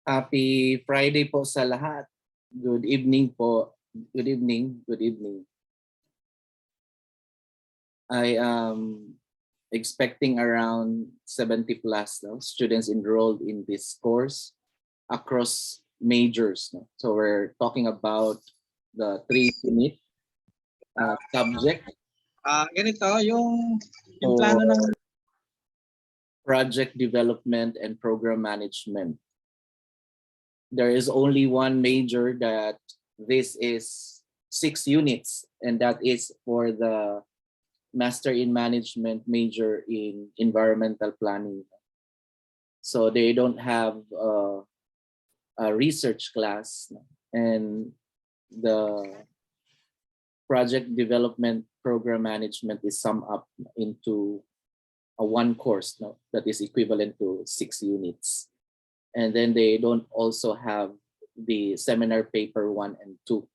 Happy Friday po sa lahat. Good evening po. Good evening. Good evening. I am expecting around 70 plus students enrolled in this course across majors. So we're talking about the 3 unit subject. Ganito, yung for plano ng project development and program management. There is only one major that this is 6 units, and that is for the Master in Management major in environmental planning. So they don't have a research class, and the project development program management is summed up into a one course that is equivalent to 6 units. And then they don't also have the seminar paper 1 and 2.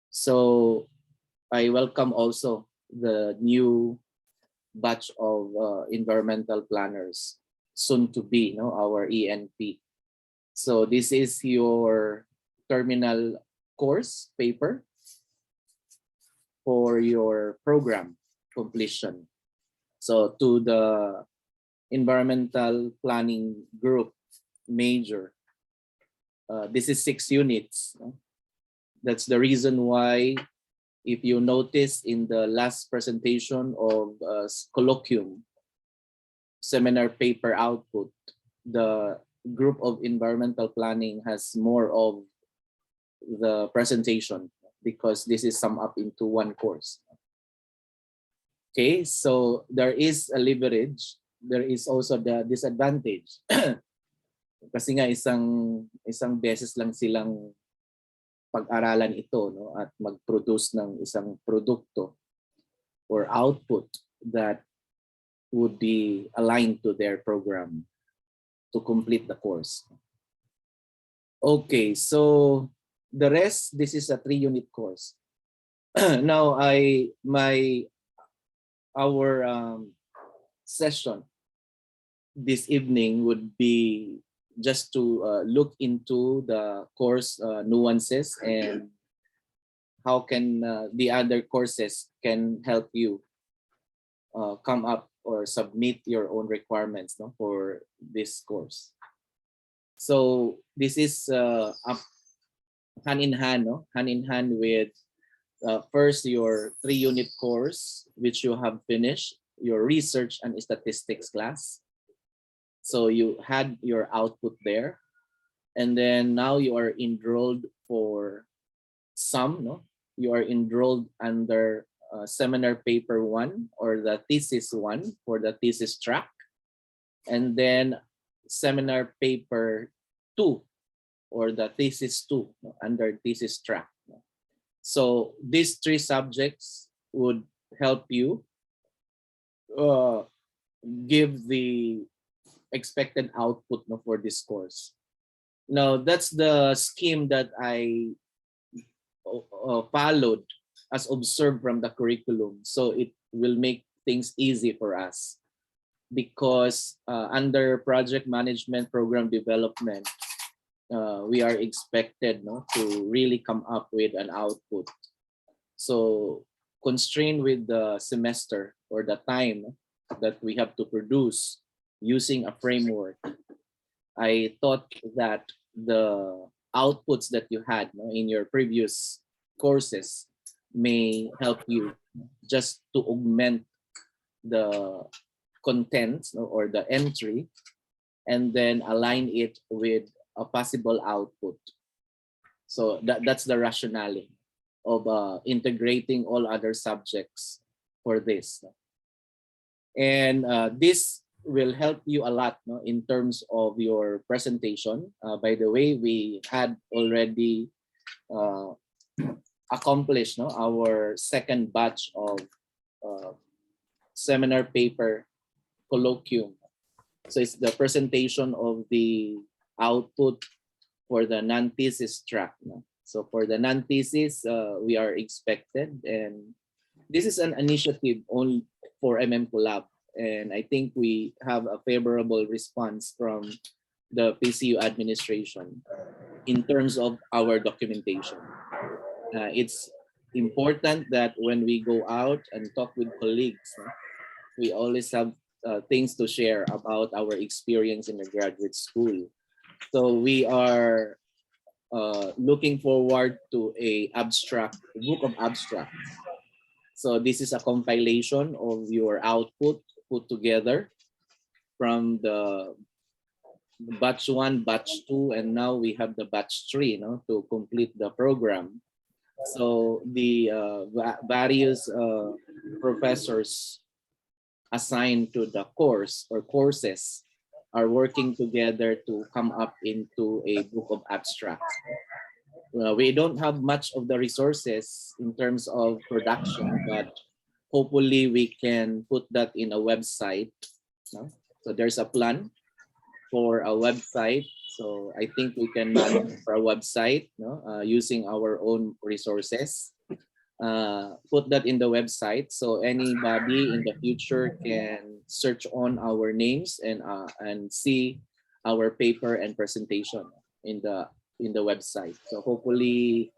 So I welcome also the new batch of environmental planners, soon to be our ENP. So this is your terminal course paper for your program completion. So to the environmental planning group major, this is 6 units. That's the reason why, if you notice in the last presentation of colloquium seminar paper output, the group of environmental planning has more of the presentation because this is summed up into one course. Okay, so there is a leverage. There is also the disadvantage. Kasi nga isang beses lang silang pag-aralan ito at mag-produce ng isang produkto or output that would be aligned to their program to complete the course. Okay, so the rest, this is a 3-unit course. Now our session this evening would be just to look into the course nuances and how can the other courses can help you come up or submit your own requirements for this course. So this is hand in hand with first your 3-unit course, which you have finished, your research and statistics class. So you had your output there, and then now you are enrolled for you are enrolled under seminar paper 1 or the thesis 1 for the thesis track, and then seminar paper 2 or the thesis 2 under thesis track. So these 3 subjects would help you give the expected output for this course. Now that's the scheme that I followed as observed from the curriculum. So it will make things easy for us because under project management program development, we are expected to really come up with an output. So constrained with the semester or the time that we have to produce using a framework, I thought that the outputs that you had in your previous courses may help you just to augment the contents or the entry and then align it with a possible output. So that's the rationale of integrating all other subjects for this. And this will help you a lot in terms of your presentation. By the way, we had already accomplished our second batch of seminar paper colloquium. So it's the presentation of the output for the non-thesis track. So for the non-thesis, we are expected, and this is an initiative only for MM Collab. And I think we have a favorable response from the PCU administration in terms of our documentation. It's important that when we go out and talk with colleagues, we always have things to share about our experience in the graduate school. So we are looking forward to a book of abstracts. So this is a compilation of your output put together from the batch 1, batch 2, and now we have the batch 3, to complete the program. So the various professors assigned to the course or courses are working together to come up into a book of abstracts. We don't have much of the resources in terms of production, but hopefully we can put that in a website. So there's a plan for a website. So I think we can manage for a website using our own resources. Put that in the website so anybody in the future can search on our names and see our paper and presentation in the website. So hopefully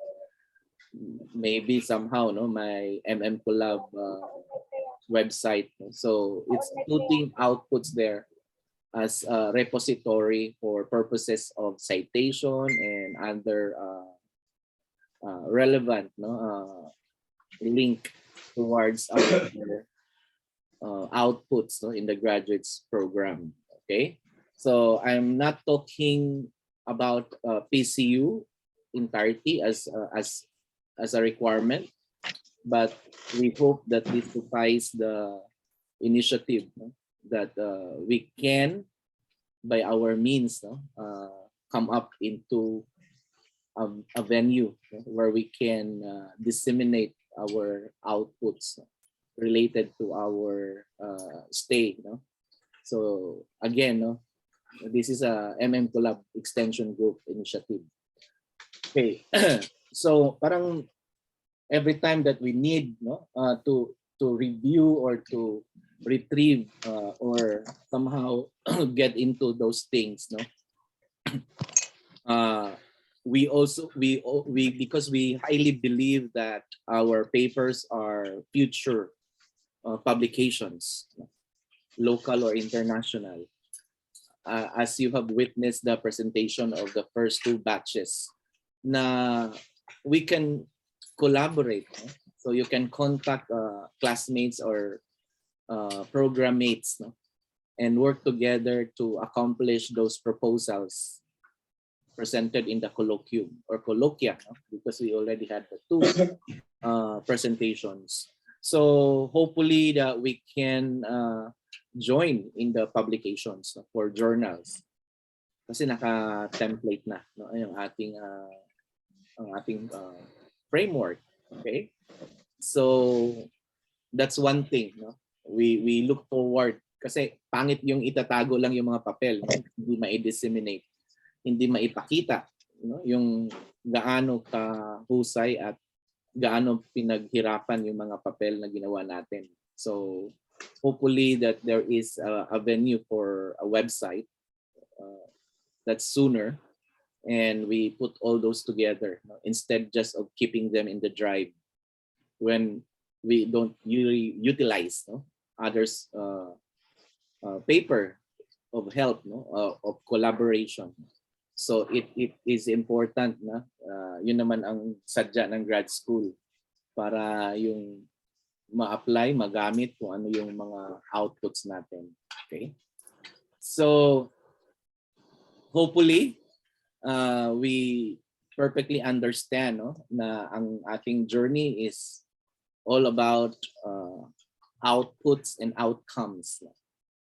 maybe somehow my MM Collab website. So it's putting outputs there as a repository for purposes of citation and other relevant link towards our outputs in the graduates program. Okay, so I'm not talking about PCU entirety as a requirement, but we hope that this suffices the initiative that we can, by our means, come up into a venue where we can disseminate our outputs related to our stay. So again, this is a MM Collab Extension Group initiative. Okay, so parang every time that we need to review or to retrieve or somehow get into those things, we because we highly believe that our papers are future publications, local or international. As you have witnessed the presentation of the first 2 batches, na we can collaborate. So you can contact classmates or program mates and work together to accomplish those proposals presented in the colloquium or colloquia, because we already had the 2 presentations. So hopefully that we can join in the publications for journals. Kasi naka-template na yung ating framework. Okay? So that's one thing. We look forward kasi pangit yung itatago lang yung mga papel, hindi ma-disseminate, hindi maipakita yung gaano kahusay at gaano pinaghirapan yung mga papel na ginawa natin. So hopefully that there is a venue for a website that's sooner, and we put all those together instead just of keeping them in the drive when we don't really utilize others paper of help, of collaboration. So it is important na yun naman ang sadya ng grad school, para yung ma-apply, magamit kung ano yung mga outputs natin. Okay? So hopefully we perfectly understand na ang ating journey is all about outputs and outcomes.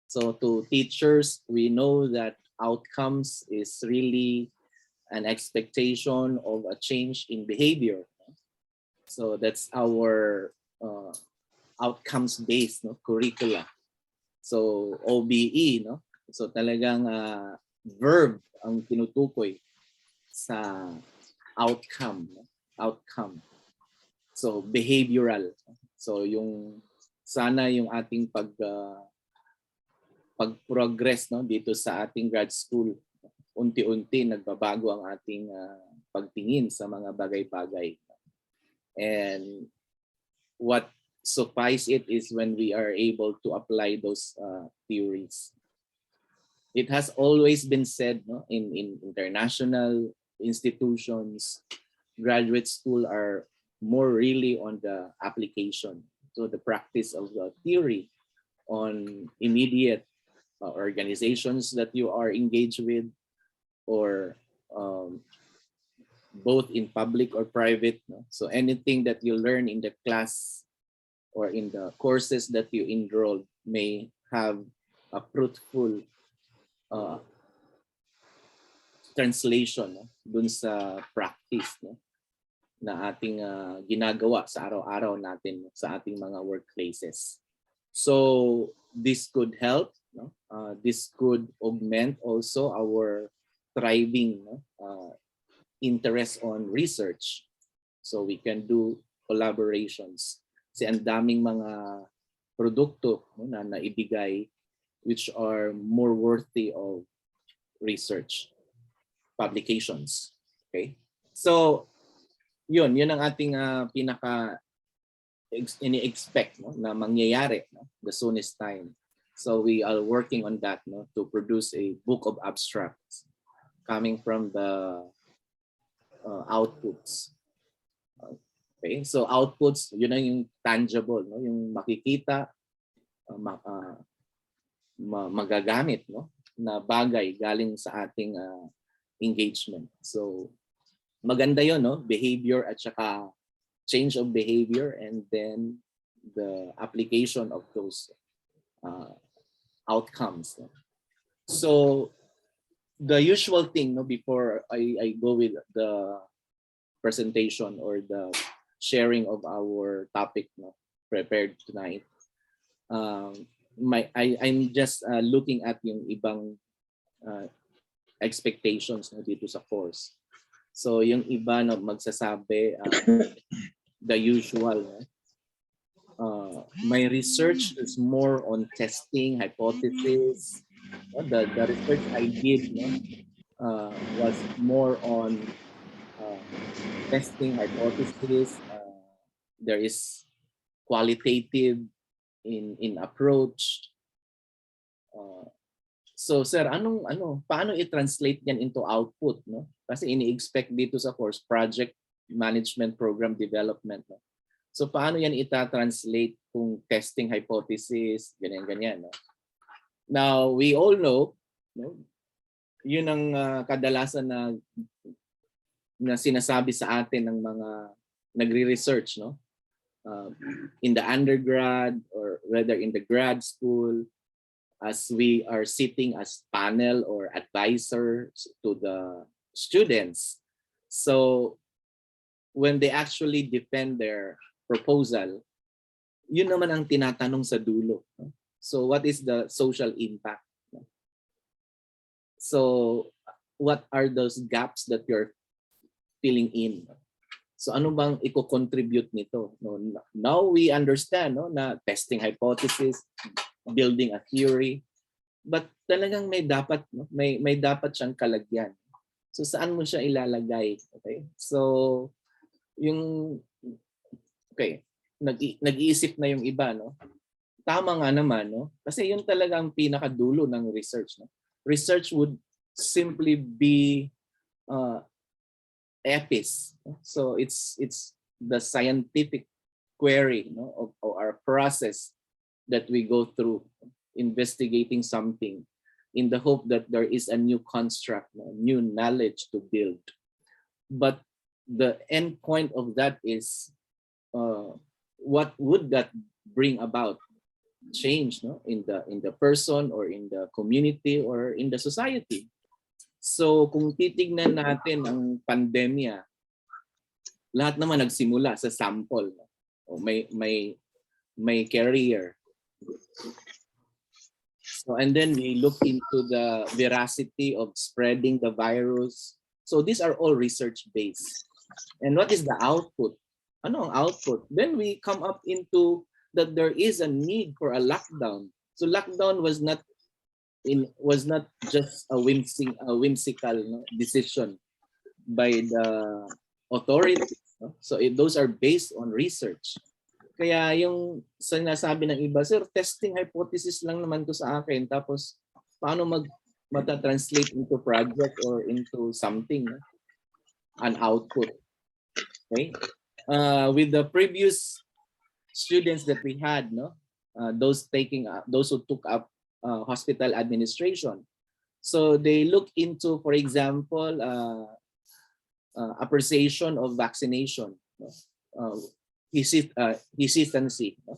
So to teachers, we know that outcomes is really an expectation of a change in behavior. So that's our outcomes-based curricula. So OBE, so talagang verb ang tinutukoy sa outcome. So behavioral. So yung sana yung ating pag-progress dito sa ating grad school unti-unti nagbabago ang ating pagtingin sa mga bagay-bagay. And what suffice it is when we are able to apply those theories. It has always been said, no, in international institutions, graduate school are more really on the application, so the practice of the theory on immediate organizations that you are engaged with, or both in public or private. No? So anything that you learn in the class or in the courses that you enroll may have a fruitful translation, no? Dun sa practice, no? Na ating ginagawa sa araw-araw natin, no? Sa ating mga workplaces. So this could help, no? This could augment also our thriving, no? Interest on research. So we can do collaborations. Kasi ang daming mga produkto, no, na naibigay which are more worthy of research publications. Okay? So yun ang ating pinaka ini-expect, no, na mangyayari, no, the soonest time. So we are working on that, no, to produce a book of abstracts coming from the outputs. Okay, so outputs, yun ang yung tangible, no, yung makikita, magagamit, no, na bagay galing sa ating engagement. So maganda yun, no, behavior at saka change of behavior, and then the application of those outcomes. No? So the usual thing, no, before I go with the presentation or the sharing of our topic, no, prepared tonight, I'm just looking at yung ibang expectations, no, dito sa course. So yung iba, no, magsasabi the usual, no? My research is more on testing hypothesis. The research I did, no, was more on testing hypothesis. There is qualitative in approach. So sir, paano i-translate yan into output, no? Kasi ini-expect dito sa course project management program development, no? So paano yan ita-translate kung testing hypothesis, ganyan, no? Now, we all know, no, yun ang kadalasan na sinasabi sa atin ng mga nagre-research, no? In the undergrad or rather in the grad school, as we are sitting as panel or advisors to the students. So when they actually defend their proposal, yun naman ang tinatanong sa dulo. No? So what is the social impact? No? So what are those gaps that you're filling in? So ano bang i-contribute nito? No? Now we understand, no, na testing hypothesis, building a theory, but talagang may dapat, no, may dapat siyang kalagyan. So saan mo siya ilalagay? Okay? So yung nag-iisip na yung iba, no? Tama nga naman, no? Kasi yun talagang pinakadulo ng research, no? Research would simply be epis. No? So it's the scientific query, no, of our process that we go through investigating something in the hope that there is a new construct, no, new knowledge to build. But the end point of that is what would that bring about change, no, in the person or in the community or in the society. So kung titignan natin ang pandemya, lahat naman nagsimula sa sample, no? O may carrier. So and then we look into the veracity of spreading the virus. So these are all research based. And what is the output? Ano ang output? Then we come up into that there is a need for a lockdown. So lockdown was not was not just a whimsical, no, decision by the authorities. No? So those are based on research. Kaya yung sinasabi ng iba, sir, testing hypothesis lang naman to sa akin. Tapos paano mata-translate into project or into something, no? An output. Okay? With the previous students that we had, no, those who took up hospital administration. So they look into, for example, appreciation of vaccination, no? Hesitancy, no?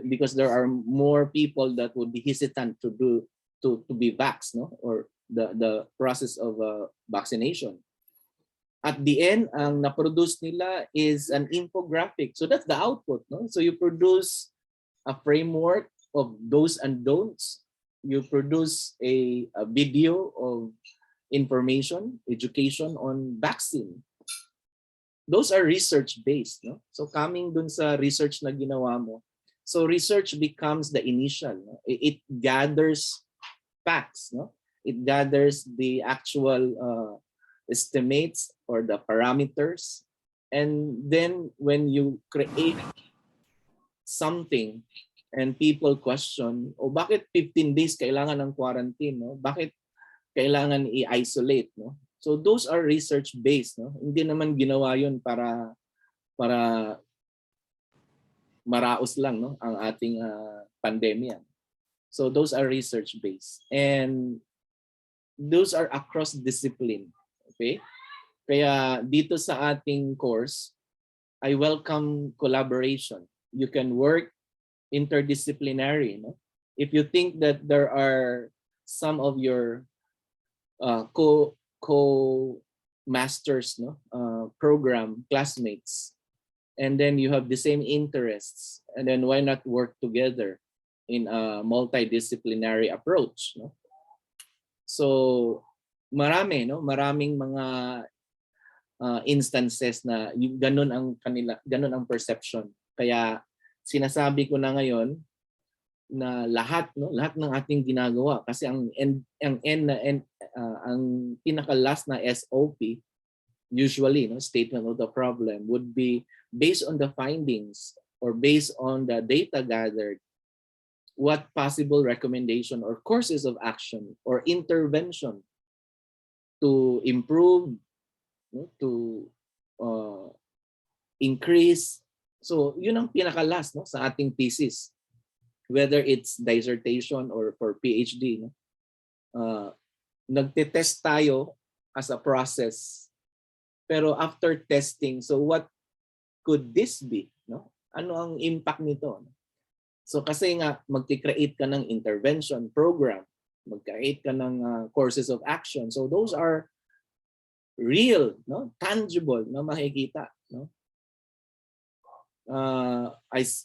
Because there are more people that would be hesitant to be vaxxed, no, or the process of vaccination. At the end, ang na-produce nila is an infographic. So that's the output, no? So you produce a framework of do's and don'ts. You produce a video of information, education on vaccine. Those are research-based, no? So coming dun sa research na ginawa mo, so research becomes the initial, no? It gathers facts, no? It gathers the actual estimates or the parameters, and then when you create something and people question, o bakit 15 days kailangan ng quarantine, no? Bakit kailangan i-isolate, no? So those are research based, no? Hindi naman ginawa 'yun para maraos lang, no, ang ating pandemya. So those are research based, and those are across discipline. Okay? Kaya dito sa ating course, I welcome collaboration. You can work interdisciplinary, no? If you think that there are some of your co-masters, no, program classmates, and then you have the same interests, and then why not work together in a multidisciplinary approach, no? So maraming mga instances na ganun ang perception. Kaya sinasabi ko na ngayon na lahat ng ating ginagawa, kasi ang pinaka last na SOP usually, no, statement of the problem, would be based on the findings or based on the data gathered, what possible recommendation or courses of action or intervention to improve, no, to increase. So yun ang pinaka-last, no, sa ating thesis, whether it's dissertation or for PhD, no? Nagte-test tayo as a process, pero after testing, so what could this be, no? Ano ang impact nito? So kasi nga magti-create ka ng intervention program, mag-create ka ng courses of action. So those are real, no, tangible na makikita, no?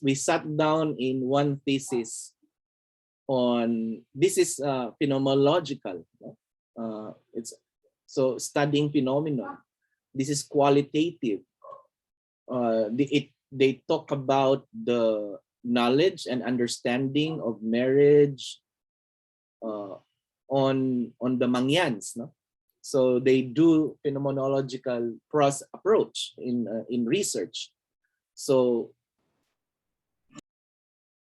We sat down in one thesis on, this is phenomenological, no? It's so studying phenomenon. This is qualitative. They talk about the knowledge and understanding of marriage on the Mangyans, no? So they do phenomenological approach in research. So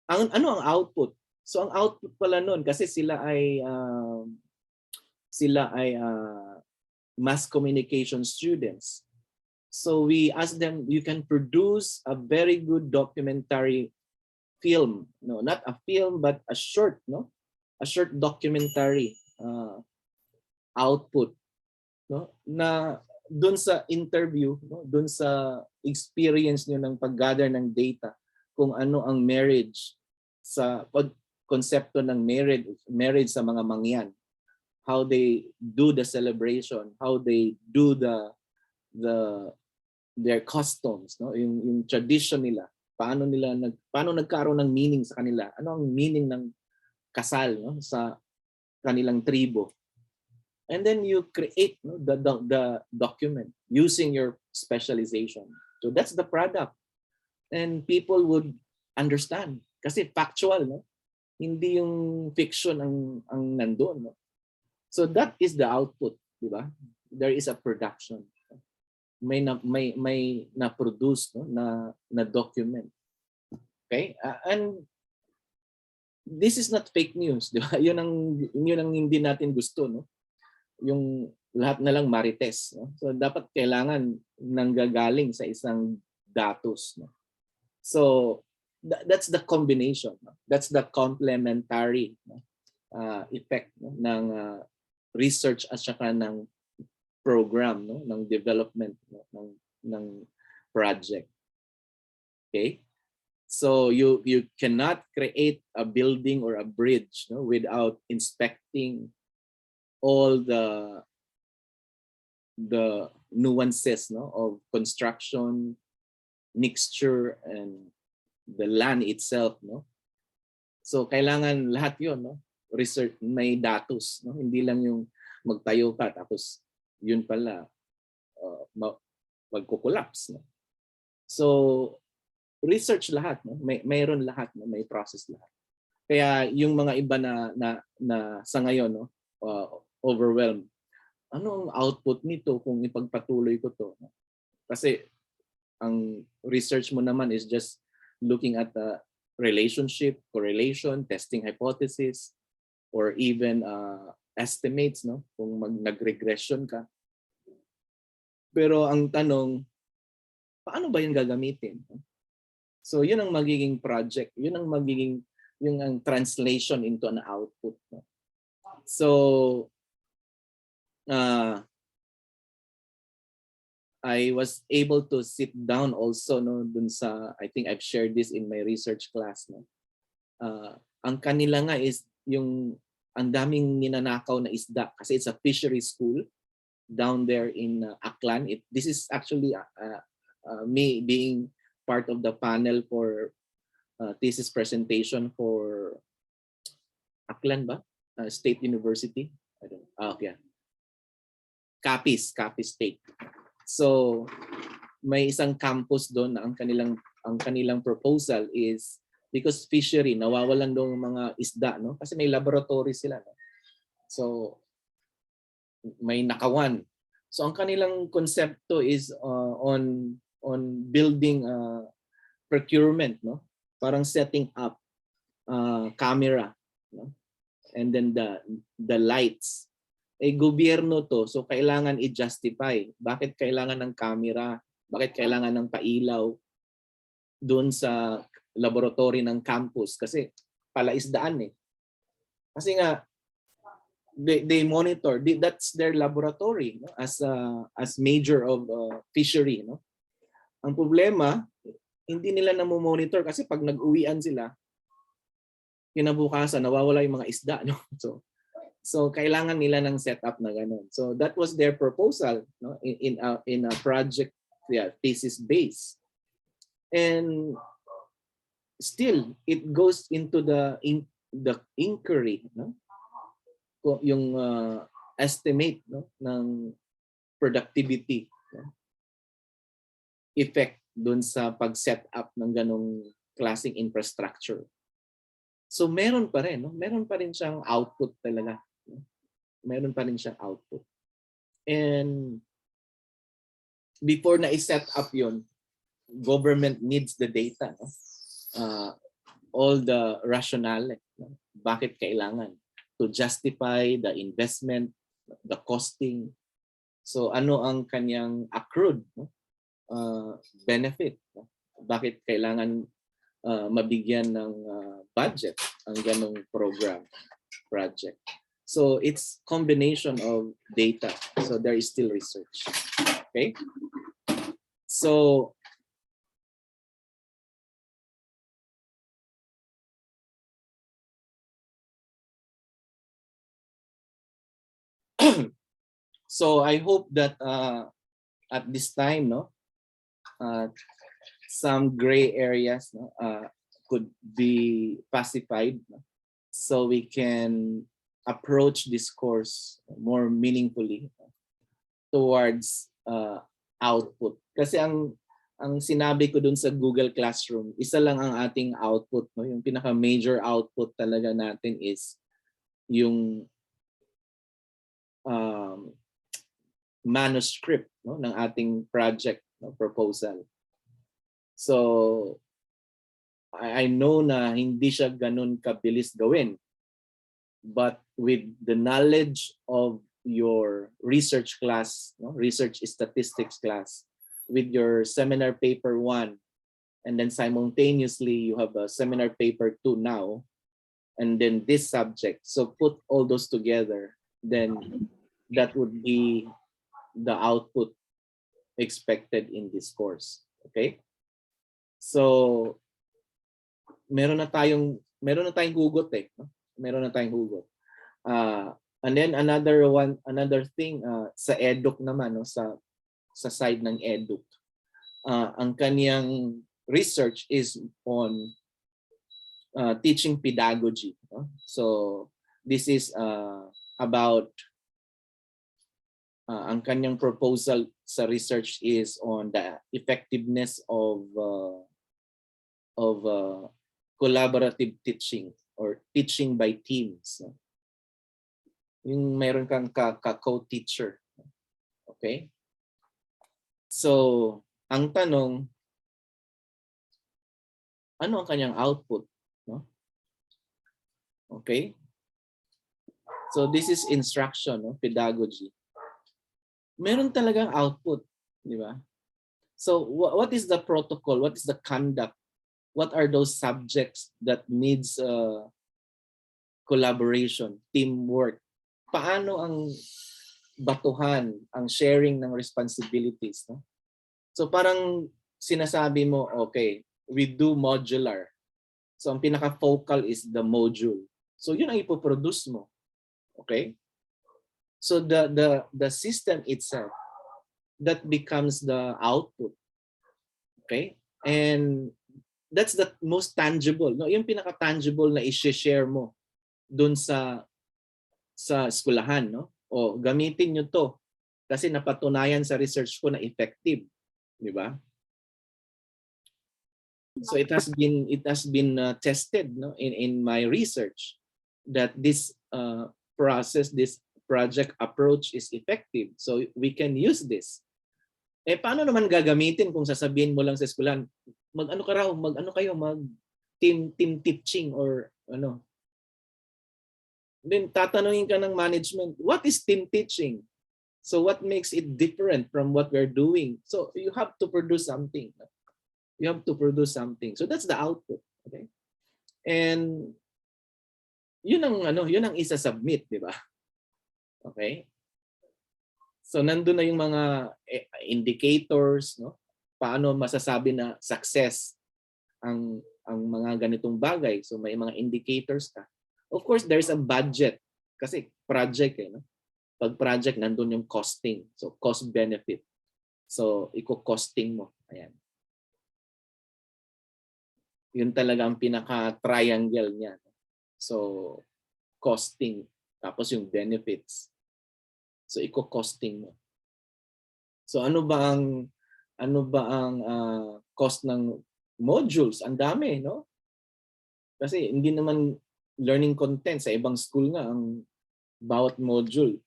ano ang output? So ang output pala nun, kasi sila ay mass communication students. So we asked them, you can produce a very good documentary film, no, not a film but a short, no, a short documentary output, no, na doon sa interview, no, doon sa experience niyo ng pag-gather ng data kung ano ang marriage, sa konsepto ng marriage sa mga Mangyan, how they do the celebration, how they do their customs, no, yung tradition nila, paano nagkaroon ng meaning sa kanila, ano ang meaning ng kasal, no, sa kanilang tribo. And then you create, no, the document using your specialization. So that's the product, and people would understand kasi factual, no, Hindi yung fiction ang nandoon, no? So that is the output, di ba? There is a production. May na-produce, no? na document. Okay? And this is not fake news, di ba? Yun ang hindi natin gusto, no? Yung lahat na lang marites, no? So dapat kailangan nanggagaling sa isang datos, no? So that's the combination, no? That's the complementary, no? Effect, no? ng research at saka ng program, no? ng development, no? ng project. Okay? So you cannot create a building or a bridge, no? without inspecting all the nuances, no? of construction, mixture, and the land itself, no? So kailangan lahat 'yon, no? Research, may datos, no? Hindi lang yung magtayo ka tapos yun pala magko-collapse, no? So research lahat, no? Mayroon lahat, no? May process lahat. Kaya yung mga iba na sa ngayon, no? Overwhelmed. Ano ang output nito kung ipagpatuloy ko to? Kasi ang research mo naman is just looking at the relationship, correlation, testing hypothesis, or even estimates, no? Kung nag-regression ka. Pero ang tanong, paano ba yun gagamitin? So yun ang magiging project, yun ang magiging yung ang translation into an output, no? So I was able to sit down also, no, dun sa, I think I've shared this in my research class, no. Ang kanila nga is yung ang daming ninanakaw na isda kasi it's a fishery school down there in Aklan. This is actually me being part of the panel for thesis presentation for Aklan ba? State University. I don't know. Yeah. Capiz State. So may isang campus doon na ang kanilang proposal is because fishery, nawawalan daw ng mga isda, no? Kasi may laboratory sila, no? So may nakawan. So ang kanilang konsepto is on building procurement, no? Parang setting up camera, no? And then the lights. Gobyerno to, so kailangan i-justify. Bakit kailangan ng camera? Bakit kailangan ng pailaw doon sa laboratory ng campus? Kasi palaisdaan eh. Kasi nga they monitor, that's their laboratory, no? As major of fishery, no? Ang problema, hindi nila monitor kasi pag nag-uwian sila, kinabukasan nawawala yung mga isda, no? So kailangan nila ng setup na ganun. So that was their proposal, no? in a project, thesis base. And still it goes into the inquiry, no? Yung estimate, no, ng productivity, no? Effect doon sa pag-set up ng ganong klaseng infrastructure. So meron pa rin, no? Meron pa rin siyang output talaga. No? Meron pa rin siyang output. And before na i-set up yon, government needs the data, no? All the rationale, no? Bakit kailangan to justify the investment, the costing. So ano ang kanyang accrued, no? Benefit, no? Bakit kailangan mabigyan ng budget ang ganong project. So it's combination of data. So there is still research. Okay? So so I hope that at this time, no, some gray areas, no, could be pacified, no? So we can approach this course more meaningfully towards output. Kasi ang ang sinabi ko dun sa Google Classroom, isa lang ang ating output, no? Yung pinaka major output talaga natin is yung manuscript, no, ng ating project, no, proposal. So I know na hindi siya ganun kabilis gawin, but with the knowledge of your research class, no, research statistics class, with your seminar paper 1, and then simultaneously you have a seminar paper 2 now, and then this subject. So put all those together, then that would be the output expected in this course. Okay? So meron na tayong hugot eh, no? Meron na tayong hugot. And then another thing sa eduk naman, no, sa side ng eduk. Ang kaniyang research is on teaching pedagogy, no? So this is about ang kanyang proposal sa research is on the effectiveness of collaborative teaching or teaching by teams. No? Yung mayroon kang co-teacher. Okay? So, ang tanong, ano ang kanyang output? No? Okay? So, this is instruction, no? Pedagogy. Meron talagang output, di ba? So what is the protocol? What is the conduct? What are those subjects that needs collaboration, teamwork? Paano ang batuhan, ang sharing ng responsibilities? No? So parang sinasabi mo, okay, we do modular. So ang pinaka-focal is the module. So yun ang ipoproduce mo. Okay? So the system itself, that becomes the output. Okay? And that's the most tangible, no? Yung pinaka-tangible na i-share mo dun sa eskwelahan, no? O gamitin nyo to kasi napatunayan sa research ko na effective, di ba? So it has been tested, no, in my research that this process, this project approach is effective. So we can use this. Eh paano naman gagamitin kung sasabihin mo lang sa eskwelahan, mag-ano team teaching or ano. Then tatanungin ka ng management, what is team teaching? So what makes it different from what we're doing? So you have to produce something. You have to produce something. So that's the output, okay? And yun ang isa-submit, di ba? Okay? So nandun na yung mga indicators, no? Paano masasabi na success ang mga ganitong bagay. So may mga indicators ka. Of course, there's a budget kasi project eh, no? Pag project nandun yung costing. So cost benefit. So iko-costing mo. Ayan. Yun talaga ang pinaka-triangle niya. So costing tapos yung benefits. So iko-costing mo. So ano ba ang cost ng modules? Ang dami, no? Kasi hindi naman learning content sa ibang school nga ang bawat module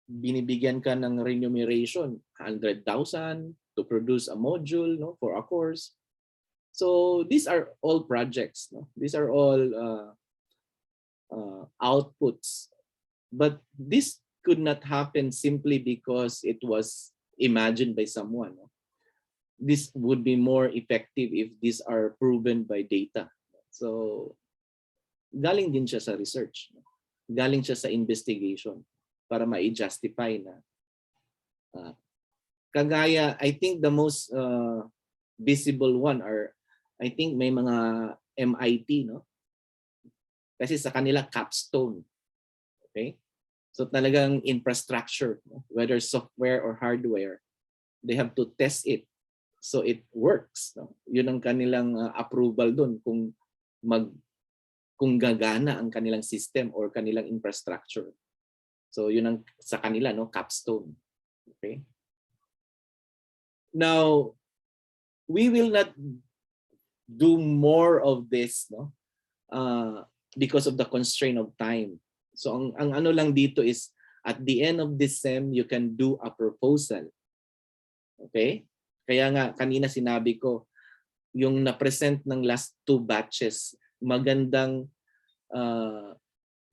binibigyan ka ng remuneration 100,000 to produce a module, no, for a course. So these are all projects, no? These are all outputs. But this could not happen simply because it was imagined by someone. No? This would be more effective if these are proven by data. So galing din siya sa research. No? Galing siya sa investigation para ma-justify na. Kagaya, I think the most visible one are, I think may mga MIT, no? Kasi sa kanila capstone. Okay? So talagang infrastructure, no? Whether software or hardware, they have to test it so it works. No? Yun ang kanilang approval doon kung gagana ang kanilang system or kanilang infrastructure. So yun ang sa kanila, no, capstone. Okay? Now, we will not do more of this, no? Because of the constraint of time. So ang ano lang dito is at the end of this sem, you can do a proposal. Okay? Kaya nga kanina sinabi ko, yung na-present ng last 2 batches, magandang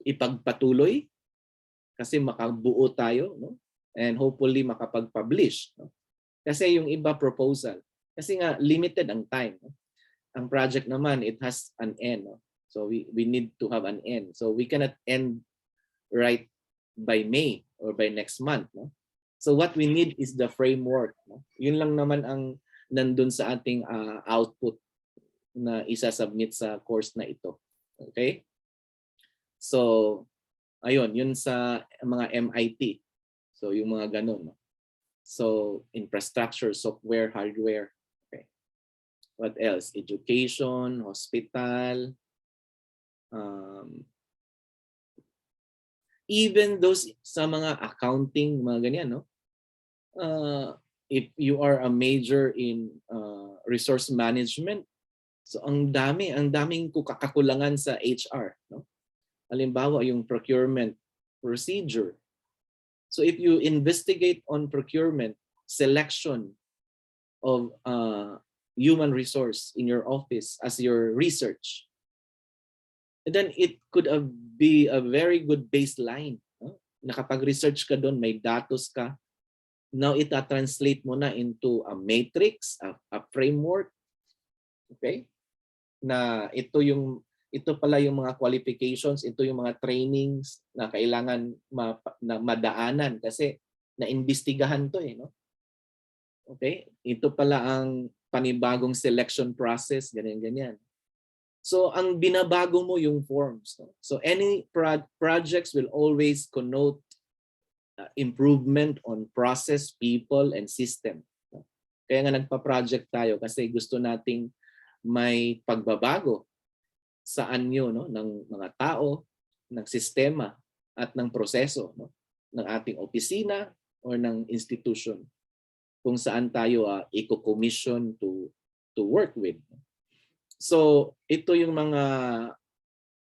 ipagpatuloy kasi makabuo tayo, no? And hopefully makapag-publish, no? Kasi yung iba proposal. Kasi nga limited ang time, no? Ang project naman, it has an end, no? So we need to have an end. So we cannot end right by May or by next month, no? So what we need is the framework, no? Yun lang naman ang nandun sa ating output na isa-submit sa course na ito. Okay? So ayun, yun sa mga MIT. So yung mga ganun, no? So infrastructure, software, hardware. Okay. What else? Education, hospital, even those sa mga accounting, mga ganyan, no? If you are a major in resource management, so ang daming kakulangan sa HR, no? Halimbawa, yung procurement procedure. So if you investigate on procurement, selection of human resource in your office as your research, then it could be a very good baseline. No? Nakapag-research ka doon, may datos ka. Now, ita-translate mo na into a matrix, a framework. Okay? Na ito pala yung mga qualifications, ito yung mga trainings na kailangan na madaanan kasi naimbestigahan to no? Okay? Ito pala ang panibagong selection process, ganyan. So ang binabago mo yung forms. No? So any projects will always connote improvement on process, people, and system. No? Kaya nga nagpa-project tayo kasi gusto nating may pagbabago sa anyo, no, ng mga tao, ng sistema at ng proseso, no, ng ating opisina or ng institution kung saan tayo i-commission to work with. So ito yung mga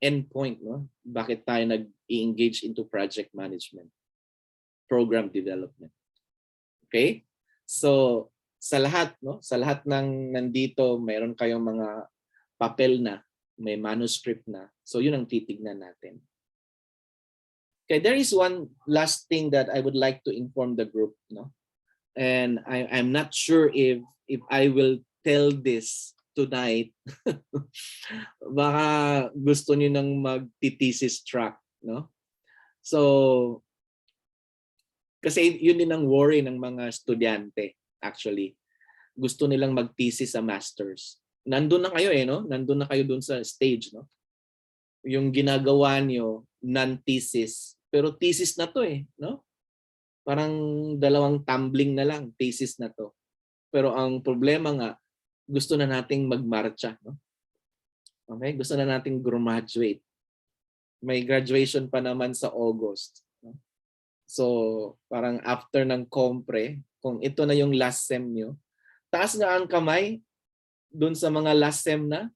endpoint, no, bakit tayo nag-engage into project management, program development. Okay? So sa lahat, no, sa lahat ng nandito, mayroon kayong mga papel na, may manuscript na. So yun ang titignan natin. Okay, there is one last thing that I would like to inform the group, no? And I'm not sure if I will tell this tonight. Baka gusto niyo nang mag-thesis track, no? So kasi yun din ang worry ng mga estudyante actually. Gusto nilang mag-thesis sa masters. Nandun na kayo no? Nandun na kayo dun sa stage, no? Yung ginagawa niyo non-thesis, pero thesis na to no? Parang dalawang tumbling na lang, thesis na to. Pero ang problema nga, gusto na nating magmarcha, no? Okay? Gusto na nating graduate. May graduation pa naman sa August, no? So, parang after ng compre, kung ito na yung last sem niyo, taas nga ang kamay doon sa mga last sem na.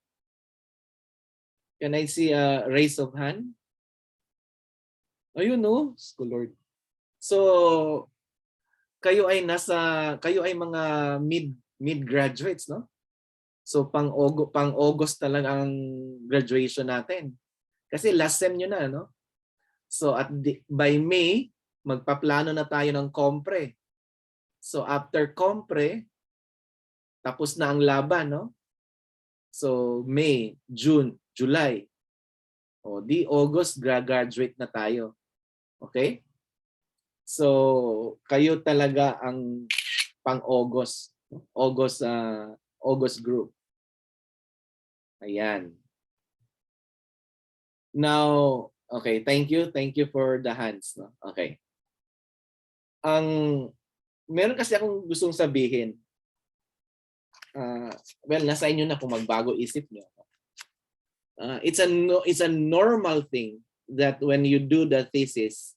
Can I see a raise of hand? Ayun no, Lord. So kayo ay mga mid graduates, no? So pang August talaga ang graduation natin. Kasi last sem niyo na, no? So by May magpaplano na tayo ng compre. So after compre, tapos na ang laban, no? So May, June, July. O di August graduate na tayo. Okay? So kayo talaga ang pang-August. August group. Ayan. Now, okay, thank you. Thank you for the hands, no? Okay. Meron kasi akong gustong sabihin. Well, nasa inyo na kung magbago isip niyo. It's a normal thing that when you do the thesis,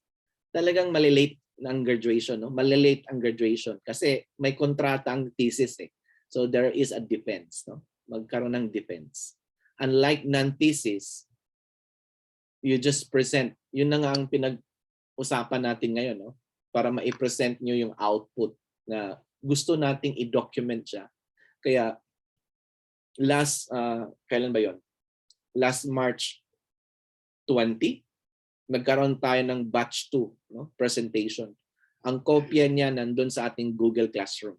talagang malilate ang graduation, no? Malilate ang graduation kasi may kontrata ang thesis . So there is a defense, no? Magkaroon ng defense. Unlike non-thesis, you just present. Yun na nga ang pinag-usapan natin ngayon, no? Para ma-present nyo yung output na gusto nating i-document siya. Kaya kailan ba yon? Last March 20, nagkaroon tayo ng batch 2, no? Presentation. Ang kopya niya nandun sa ating Google Classroom.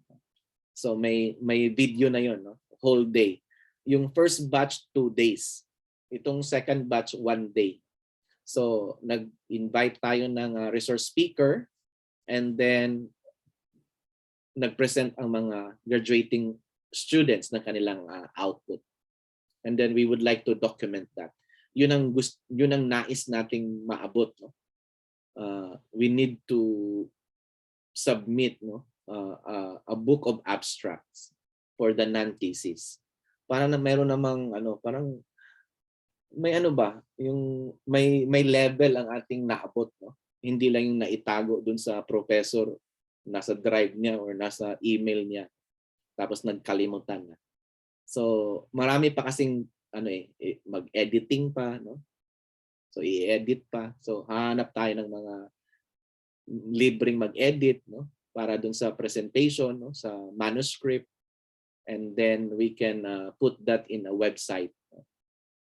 So may video na yon, no? Whole day. Yung first batch 2 days. Itong second batch 1 day. So nag-invite tayo ng resource speaker and then nag-present ang mga graduating students ng kanilang output. And then we would like to document that. Yun ang nais nating maabot, no? We need to submit, no, a book of abstracts for the non-thesis. Para na meron namang parang may yung may level ang ating naabot, no? Hindi lang yung naitago dun sa professor, nasa drive niya or nasa email niya tapos nagkalimutan na. So marami pa kasing mag-editing pa, no? So i-edit pa. So hahanap tayo ng mga libreng mag-edit, no? Para dun sa presentation, no? Sa manuscript, and then we can put that in a website, no?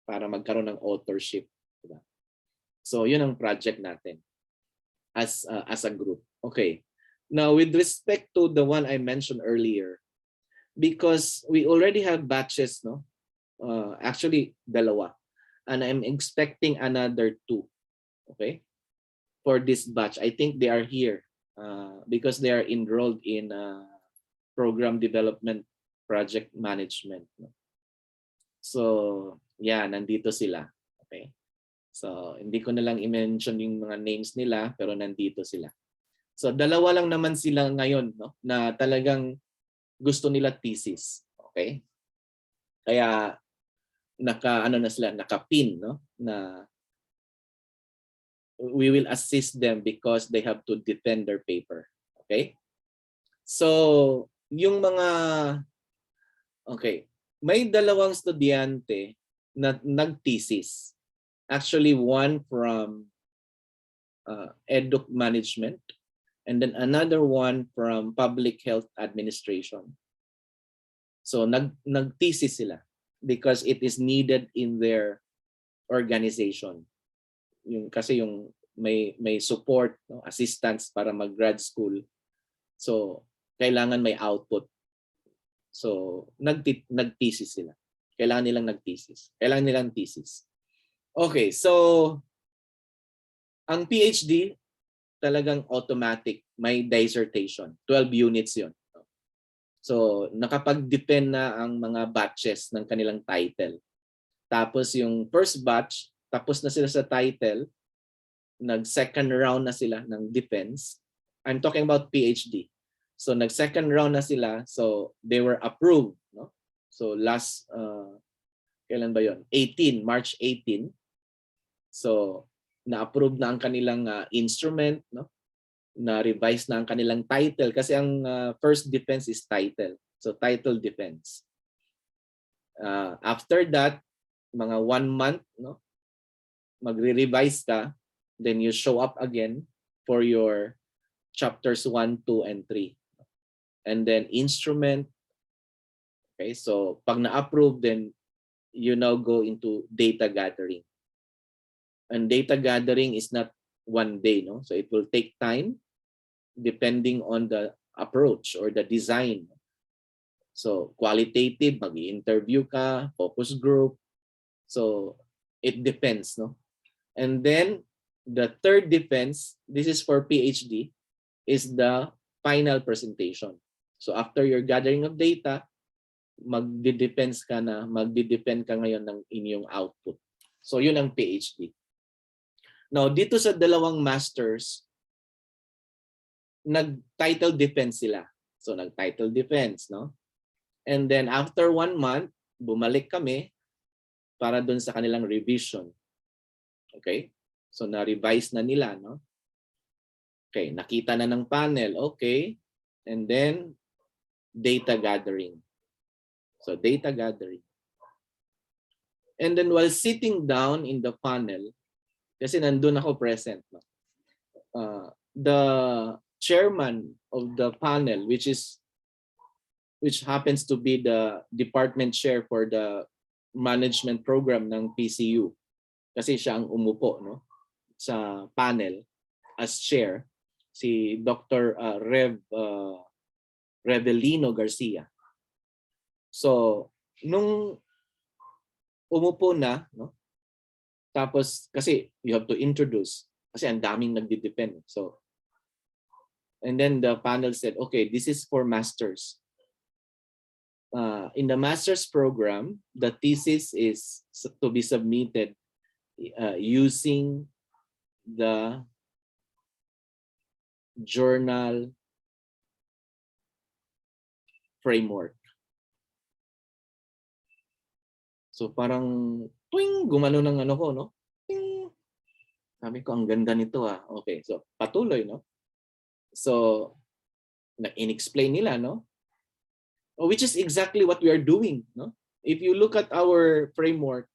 Para magkaroon ng authorship, diba? So yun ang project natin as a group. Okay. Now with respect to the one I mentioned earlier, because we already have batches, no? Actually dalawa, and I'm expecting another 2. Okay, for this batch. I think they are here because they are enrolled in program development project management, no? So yeah, nandito sila. Okay, so hindi ko na lang i-mention yung mga names nila, pero nandito sila. So dalawa lang naman sila ngayon, no, na talagang gusto nila thesis. Okay, kaya naka-pin, no, na we will assist them because they have to defend their paper. Okay? So, yung mga may dalawang estudyante na nag-thesis. Actually, one from Edu Management and then another one from Public Health Administration. So, nag-thesis sila because it is needed in their organization. Kasi yung may support, no, assistance para mag-grad school. So, kailangan may output. So, nag-thesis sila. Kailangan nilang nag-thesis. Kailangan nilang thesis. Okay, so ang PhD talagang automatic, may dissertation. 12 units 'yon. So, nakapag-depend na ang mga batches ng kanilang title. Tapos yung first batch, tapos na sila sa title, nag-second round na sila ng defense. I'm talking about PhD. So nag-second round na sila, so they were approved, no? So last kailan ba 'yon? March 18. So na-approve na ang kanilang instrument, no? Na-revise na ang kanilang title kasi ang first defense is title. So title defense. After that, mga 1 month, no? Magre-revise ka, then you show up again for your chapters 1, 2, and 3. And then instrument. Okay, so pag na-approve, then you now go into data gathering. And data gathering is not 1 day, no? So it will take time depending on the approach or the design. So qualitative, mag-i-interview ka, focus group. So it depends, no? And then the third defense, this is for PhD, is the final presentation. So after your gathering of data, magdi-depend ka ngayon ng inyong output. So yun ang PhD. Now dito sa dalawang masters, nag-title defense sila. So nag-title defense, no? And then after 1 month, bumalik kami para dun sa kanilang revision. Okay? So na-revise na nila, no? Okay, nakita na ng panel, okay. And then data gathering. So data gathering. And then while sitting down in the panel, kasi nandun ako present, no? The chairman of the panel, which happens to be the department chair for the management program ng PCU, kasi siya ang umupo, no, sa panel as chair, si Dr. Revelino Garcia. So nung umupo na, no, tapos kasi you have to introduce kasi ang daming nagdi-depend. So and then the panel said, okay, this is for masters. In the master's program, the thesis is to be submitted using the journal framework. So parang tuwing gumano ng ano ko, no? Ting! Sabi ko, ang ganda nito ah. Okay, so patuloy, no? So in-explain nila, no? Which is exactly what we are doing, no? If you look at our framework,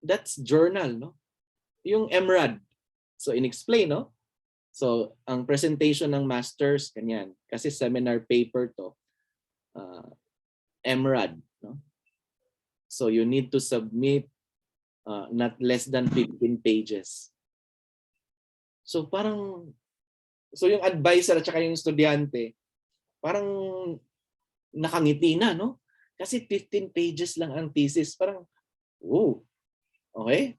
that's journal, no? Yung MRAD. So in-explain, no? So ang presentation ng masters, ganyan. Kasi seminar paper to, MRAD, no? So you need to submit not less than 15 pages. So parang, so yung advisor at saka yung estudyante, parang nakangiti na, no? Kasi 15 pages lang ang thesis. Parang, oh, okay?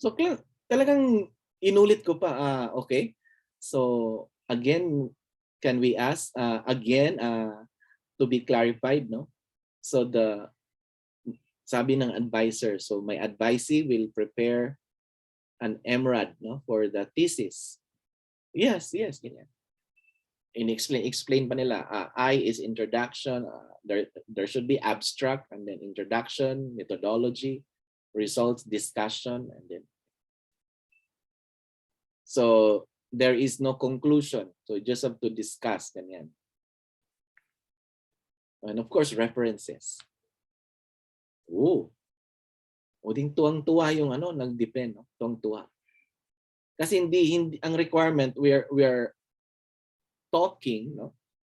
So talagang inulit ko pa, okay? So again, can we ask again to be clarified, no? So sabi ng advisor, so my advisee will prepare an MRAD, no, for the thesis. Yes, ganyan. Explain pa nila. I is introduction. There should be abstract and then introduction, methodology, results, discussion, and then. So there is no conclusion. So you just have to discuss, ganyan. And of course, references. O ding tuwang-tuwa yung ano, nag-depend, no? Tuwang-tuwa. Kasi hindi ang requirement, we are talking, no?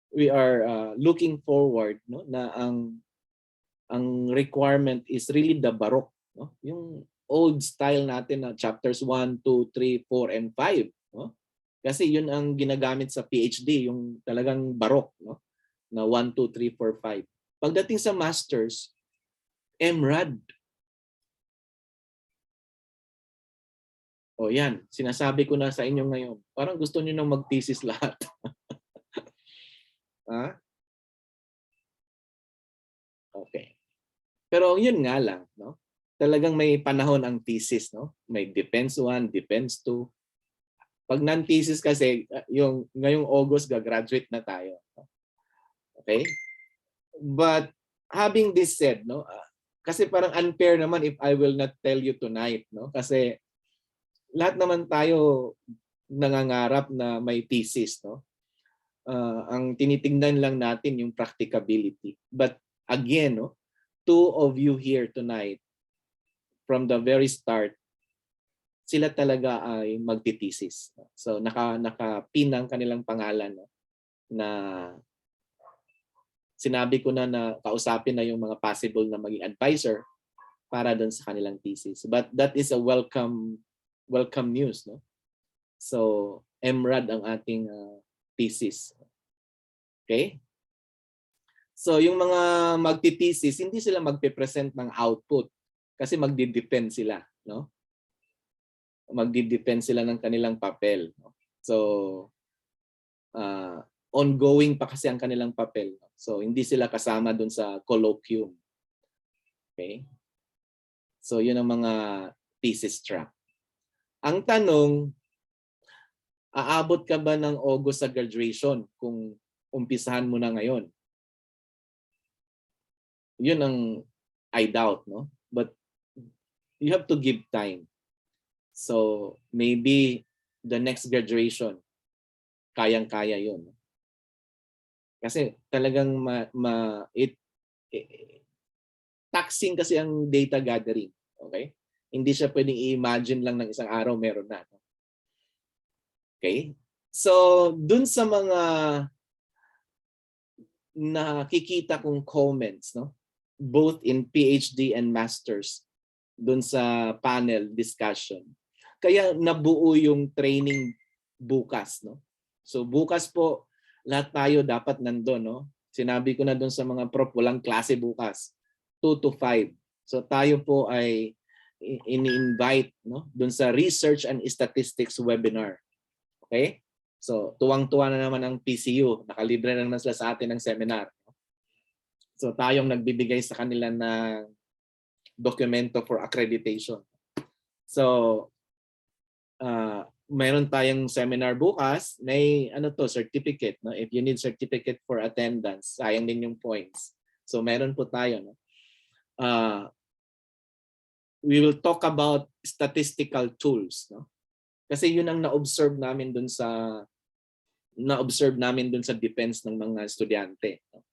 We are looking forward, no, na ang requirement is really the Baroque, no? Yung old style natin na chapters 1, 2, 3, 4 and 5, no? Kasi yun ang ginagamit sa PhD, yung talagang Baroque, no? Na 1, 2, 3, 4, 5. Pagdating sa masters, MRAD. O yan, sinasabi ko na sa inyo ngayon. Parang gusto niyo nang mag-thesis lahat. Ha? Okay. Pero yun nga lang, no? Talagang may panahon ang thesis, no? May depends 1, depends 2. Pag non-thesis kasi, yung ngayong August gagraduate na tayo. Okay? But having this said, no? Kasi parang unfair naman if I will not tell you tonight, no? Kasi lahat naman tayo nangangarap na may thesis, no? Ang tinitingnan lang natin yung practicability. But again, no, two of you here tonight, from the very start, sila talaga ay magtitesis. So nakapin ang kanilang pangalan, no, na sinabi ko na kausapin na yung mga possible na maging advisor para doon sa kanilang thesis. But that is a welcome news, no? So MRAD ang ating thesis. Okay? So yung mga magti-thesis, hindi sila magpe-present ng output kasi magdi-depend sila, no? Magdi-depend sila ng kanilang papel, no? So ongoing pa kasi ang kanilang papel, no? So hindi sila kasama doon sa colloquium. Okay? So yun ang mga thesis track. Ang tanong, aabot ka ba ng August sa graduation kung umpisahan mo na ngayon? Yun ang I doubt, no? But you have to give time. So maybe the next graduation, kayang-kaya yun. Kasi talagang taxing kasi ang data gathering. Okay? Hindi siya pwedeng i-imagine lang ng isang araw meron na. Okay? So, dun sa mga nakikita kong comments, no? Both in PhD and masters, dun sa panel discussion. Kaya nabuo yung training bukas, no? So bukas po, lahat tayo dapat nandun, no? Sinabi ko na dun sa mga prop, walang klase bukas. 2 to 5. So tayo po ay ini-invite, no? Dun sa Research and Statistics webinar. Okay? So tuwang-tuwa na naman ang PCU. Nakalibre na naman sila sa atin ng seminar. So tayong nagbibigay sa kanila ng dokumento for accreditation. So mayroon tayong seminar bukas, may certificate, no? If you need certificate for attendance, sayang din yung points. So meron po tayo, no? We will talk about statistical tools, no? Kasi yun ang na-observe namin dun sa defense ng mga estudyante, no?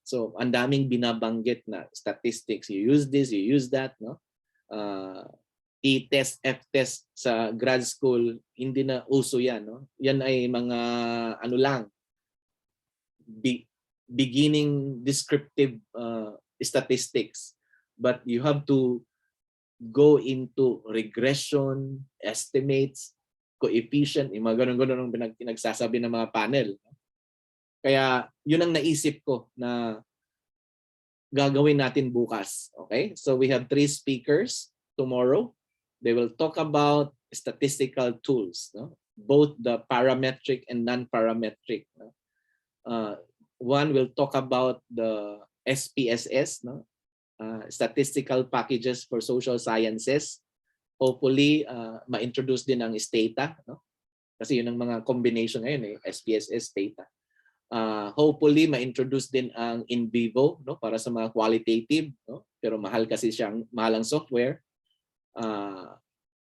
So ang daming binabanggit na statistics, you use this, you use that, no? E-test, F-test sa grad school, hindi na uso yan, no? Yan ay mga beginning descriptive statistics, but you have to go into regression, estimates, coefficient, yung mga ganun-ganun ang pinagsasabi ng mga panel. Kaya yun ang naisip ko na gagawin natin bukas. Okay? So we have 3 speakers tomorrow. They will talk about statistical tools, no? Both the parametric and non-parametric. No? One will talk about the SPSS, no? Statistical packages for social sciences. Hopefully, ma-introduce din ang STATA, no? Kasi yun ang mga combination ngayon, SPSS, STATA. Hopefully ma-introduce din ang in vivo, no, para sa mga qualitative, no, pero mahal kasi siyang mahalang software.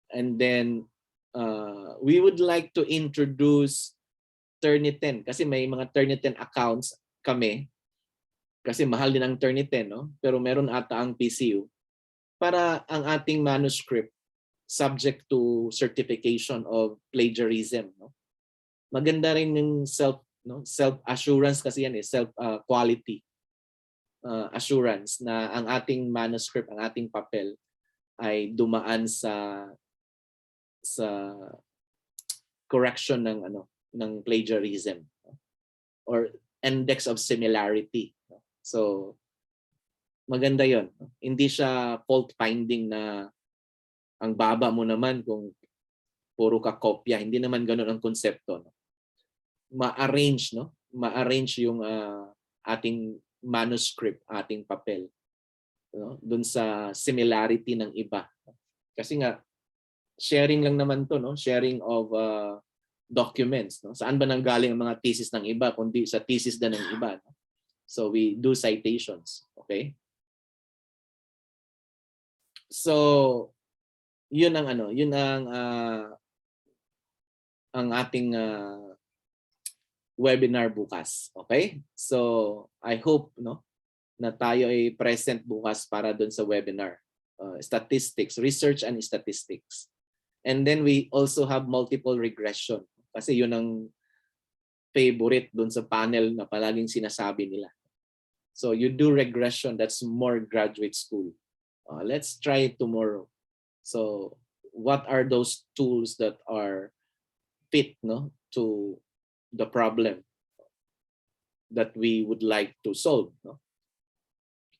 And then we would like to introduce Turnitin kasi may mga Turnitin accounts kami kasi mahal din ang Turnitin, no, pero meron ata ang PCU para ang ating manuscript subject to certification of plagiarism, no. Maganda rin yung self assurance kasi yan, self quality assurance na ang ating manuscript, ang ating papel ay dumaan sa correction ng plagiarism or index of similarity. So maganda 'yon. Hindi siya fault finding na ang baba mo naman kung puro ka kopya. Hindi naman ganoon ang konsepto, no? Ma-arrange, no? Ma-arrange yung ating manuscript, ating papel, no? Doon sa similarity ng iba. Kasi nga sharing lang naman to, no? Sharing of documents, no? Saan ba nanggaling ang mga thesis ng iba kundi sa thesis din ng iba, no? So we do citations, okay? So yun ang ang ating webinar bukas. Okay? So, I hope, no, na tayo ay present bukas para doon sa webinar. Statistics, research and statistics. And then we also have multiple regression. Kasi yun ang favorite doon sa panel na palaging sinasabi nila. So, you do regression, that's more graduate school. Let's try it tomorrow. So, what are those tools that are fit, no, to the problem that we would like to solve, no?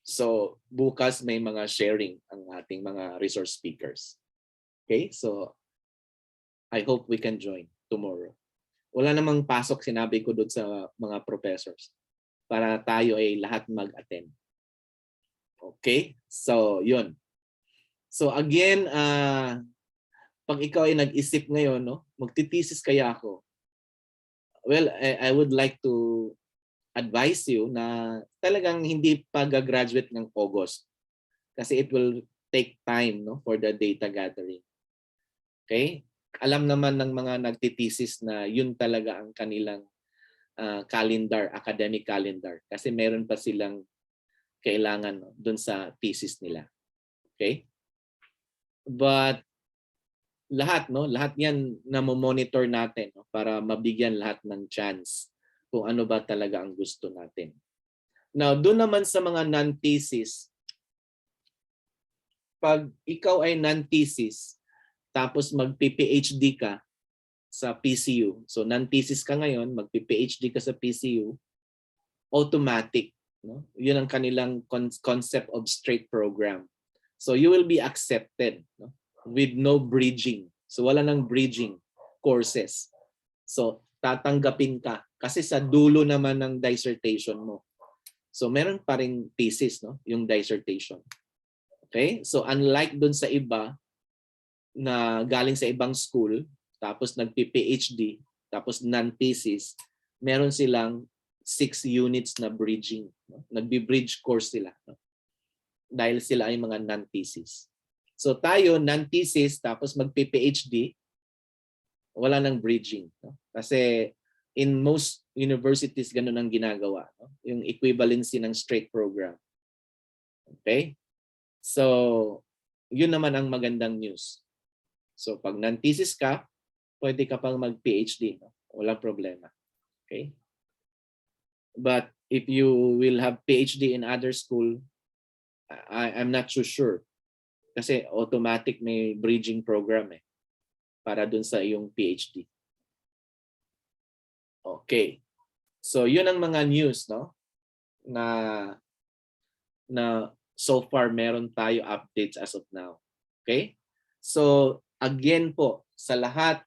So bukas may mga sharing ang ating mga resource speakers. Okay? So I hope we can join tomorrow. Wala namang pasok, sinabi ko doon sa mga professors para tayo ay lahat mag-attend. Okay? So yun. So again, pag ikaw ay nag-isip ngayon, no, magtitesis kaya ako? Well, I would like to advise you na talagang hindi pa gagraduate ng August kasi it will take time, no, for the data gathering. Okay? Alam naman ng mga nagtitesis na yun talaga ang kanilang calendar, academic calendar, kasi meron pa silang kailangan dun sa thesis nila. Okay? But lahat 'yan na monitor natin para mabigyan lahat ng chance kung ano ba talaga ang gusto natin. Now, doon naman sa mga non-thesis, pag ikaw ay non-thesis tapos magpi-PhD ka sa PCU. So non-thesis ka ngayon, magpi-PhD ka sa PCU, automatic, no? 'Yun ang kanilang concept of straight program. So you will be accepted, no? With no bridging. So wala nang bridging courses. So tatanggapin ka kasi sa dulo naman ng dissertation mo. So meron pa ring thesis, no? Yung dissertation. Okay? So unlike dun sa iba na galing sa ibang school tapos nagpi-PhD tapos non-thesis, meron silang 6 units na bridging, no? Nagbi-bridge course sila, no? Dahil sila ay mga non-thesis. So tayo, non-thesis, tapos magpi-PhD, wala nang bridging. No? Kasi in most universities, ganun ang ginagawa. No? Yung equivalency ng straight program. Okay? So, yun naman ang magandang news. So, pag non-thesis ka, pwede ka pang mag-PhD. No? Walang problema. Okay? But if you will have PhD in other school, I'm not so sure. Kasi automatic may bridging program para dun sa iyong PhD. Okay. So yun ang mga news, no? Na so far meron tayo updates as of now. Okay? So again po, sa lahat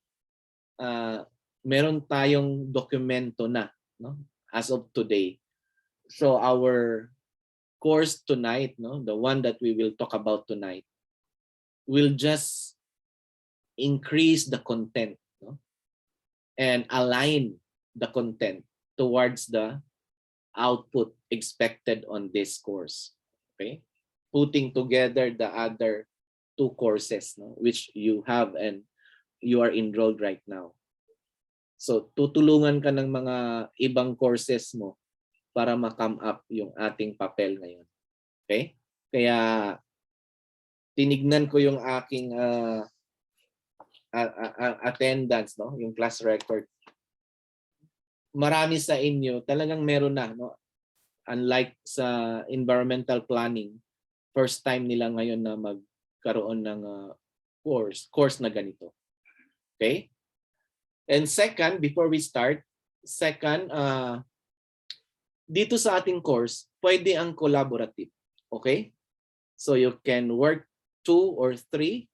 meron tayong dokumento na, no? As of today. So our course tonight, no, the one that we will talk about tonight, will just increase the content, no? And align the content towards the output expected on this course. Okay? Putting together the other 2 courses, no, which you have and you are enrolled right now. So tutulungan ka ng mga ibang courses mo para ma-come up yung ating papel ngayon. Okay? Kaya tinignan ko yung aking attendance, no, yung class record. Marami sa inyo talagang meron na, no. Unlike sa environmental planning, first time nila ngayon na magkaroon ng course na ganito. Okay? And second, before we start, dito sa ating course, pwede ang collaborative. Okay? So you can work 2 or 3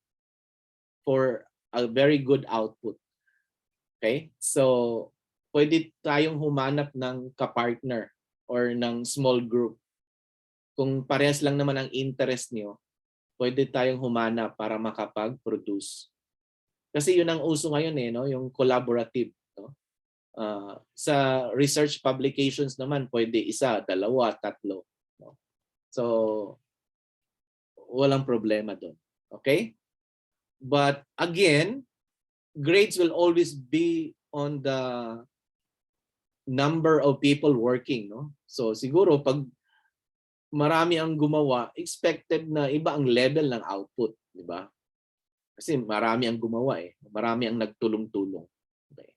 for a very good output. Okay? So, pwede tayong humanap ng kapartner or ng small group. Kung parehas lang naman ang interest niyo, pwede tayong humanap para makapag-produce. Kasi yun ang uso ngayon no? Yung collaborative. No? Sa research publications naman, pwede 1, 2, 3. No? So, walang problema doon. Okay? But again, grades will always be on the number of people working, no? So siguro pag marami ang gumawa, expected na iba ang level ng output, di ba? Kasi marami ang gumawa marami ang nagtulong-tulong. Okay.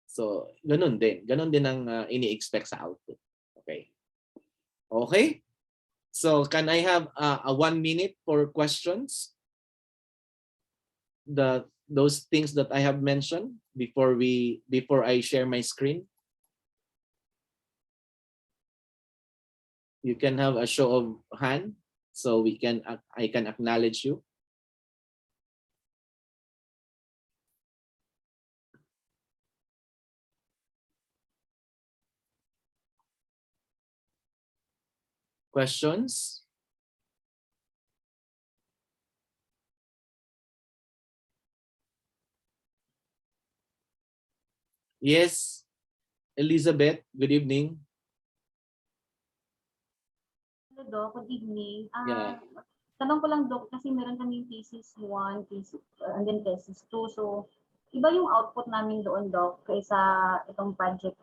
So ganun din ang ini-expect sa output. Okay. Okay? So can I have a 1 minute for questions? Those things that I have mentioned before I share my screen. You can have a show of hand so I can acknowledge you. Questions? Yes, Elizabeth, good evening. Hello, Doc. Good evening. Yeah. Tanong ko lang, Doc, kasi meron kaming thesis 1, thesis, and then thesis 2. So, iba yung output namin doon, Doc, kaysa itong project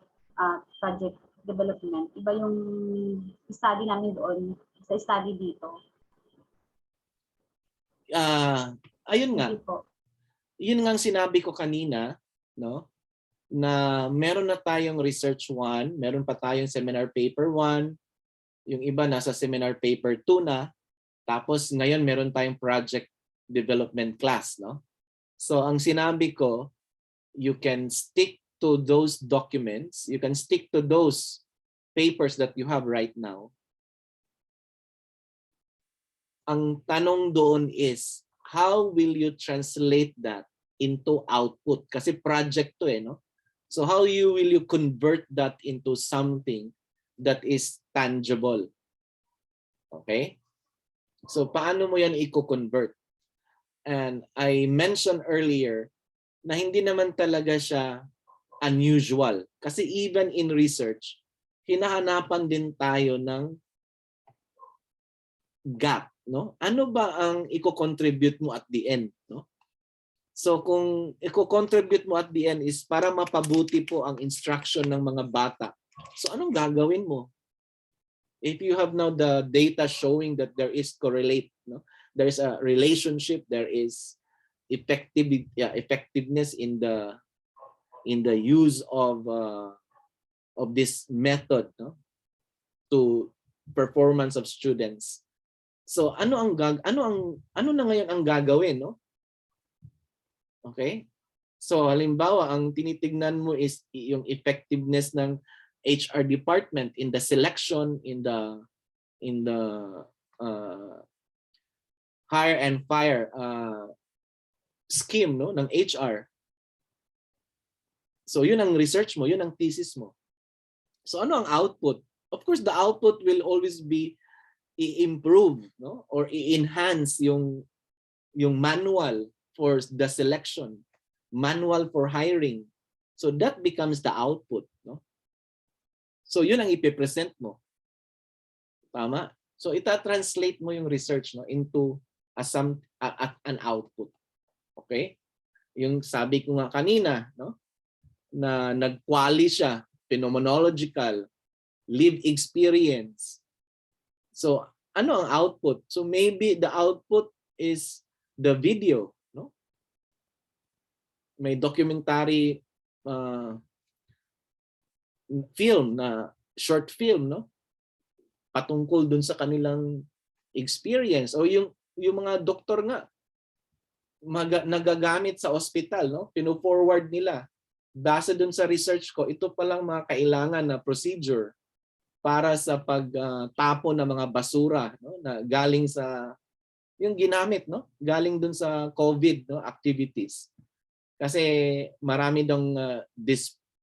development. Iba yung study namin doon sa study dito. Ayun nga. Thank you po. Yun nga ang sinabi ko kanina, no? Na meron na tayong research 1, meron pa tayong seminar paper 1, yung iba nasa seminar paper 2 na, tapos ngayon meron tayong project development class, no? So ang sinabi ko, you can stick to those documents, you can stick to those papers that you have right now. Ang tanong doon is, how will you translate that into output? Kasi project to no? So how will you convert that into something that is tangible? Okay? So paano mo yan i-convert? And I mentioned earlier na hindi naman talaga siya unusual. Kasi even in research, hinahanapan din tayo ng gap, no? Ano ba ang i-contribute mo at the end, no? So kung i-contribute mo at the end is para mapabuti po ang instruction ng mga bata. So anong gagawin mo? If you have now the data showing that there is correlate, no? There is a relationship, there is effectiveness in the use of this method, no? To performance of students. So ano na ngayon ang gagawin, no? Okay? So halimbawa ang tinitingnan mo is yung effectiveness ng HR department in the selection, in the hire and fire scheme, no, ng HR. So yun ang research mo, yun ang thesis mo. So ano ang output? Of course, the output will always be i-improve, no, or i-enhance yung manual for the selection, manual for hiring. So that becomes the output, no? So yun ang ipipresent mo. Tama? So ita-translate mo yung research, no, into an output. Okay? Yung sabi ko nga kanina, no, na nag-quali siya, phenomenological, lived experience. So ano ang output? So maybe the output is the video, no? May documentary film na short film, no? Patungkol dun sa kanilang experience o yung mga doktor nga nagagamit sa ospital, no? Pino-forward nila. Base dun sa research ko, ito palang mga kailangan na procedure para sa pagtapon ng mga basura, no, na galing sa yung ginamit, no, galing dun sa COVID, no, activities. Kasi marami dong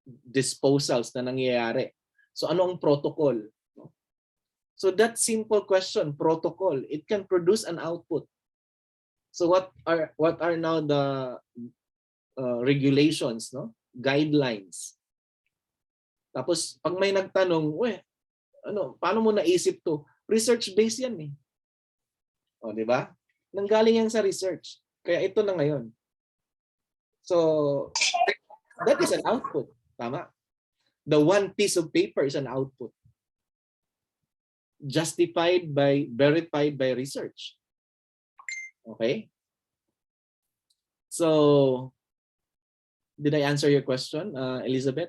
disposals na nangyayari. So ano ang protocol, no? So that simple question, protocol, it can produce an output. So what are now the regulations, no, guidelines? Tapos pag may nagtanong, paano mo naisip to? Research-based yan eh. O, di ba? Nanggaling yan sa research. Kaya ito na ngayon. So, that is an output. Tama? The one piece of paper is an output. Verified by research. Okay? So, did I answer your question, Elizabeth?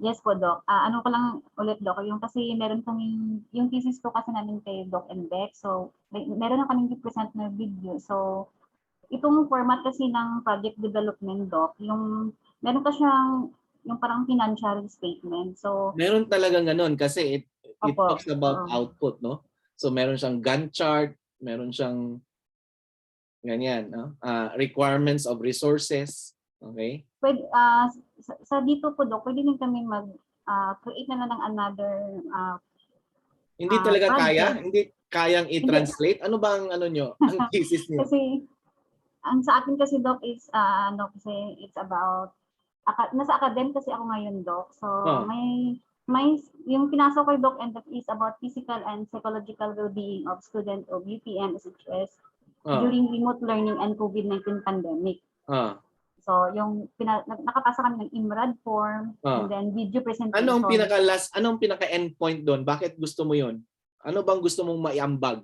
Yes po, Doc. Ano ko lang ulit, Doc, yung kasi meron kaming, yung thesis ko kasi namin kay Doc and Beck, so meron na kaming present na video. So, itong format kasi ng project development, Doc, yung meron ka siyang, yung parang financial statement. So, meron talagang ganun kasi it opo, talks about output, no? So, meron siyang Gantt chart, meron siyang ganyan, no? Requirements of resources, okay? Pwede, sa dito po, Doc, pwede din kami mag-create na lang ng another Hindi talaga project. kaya? Hindi kayang i-translate? Ano ba ang ano nyo? Ang thesis nyo? Kasi, ang sa atin kasi, Doc, is, kasi it's about, nasa academic kasi ako ngayon, Doc. So, may yung pinasok ko, Doc, and that is about physical and psychological well-being of student of UPM, SHS during remote learning and COVID-19 pandemic. So, yung nakapasa kami ng IMRAD form, and then video presentation. Anong pinaka-endpoint doon? Bakit gusto mo yon? Ano bang gusto mong maiambag?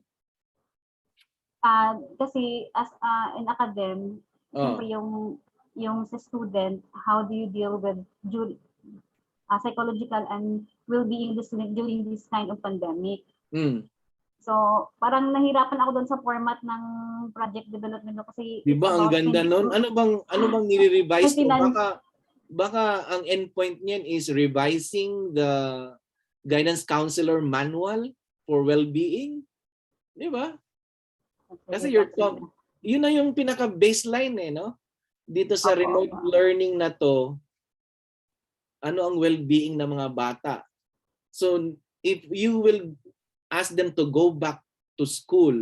Kasi as in academ, siyempre yung sa student, how do you deal with psychological and well-being the student during this kind of pandemic? So, parang nahirapan ako doon sa format ng project development kasi di ba ang ganda noon? Ano bang nire-revise mo? Baka ang endpoint niyan is revising the guidance counselor manual for well-being. Di ba? Kasi yun na yung pinaka-baseline no? Dito sa remote learning na to, ano ang well-being ng mga bata. So, if you will ask them to go back to school,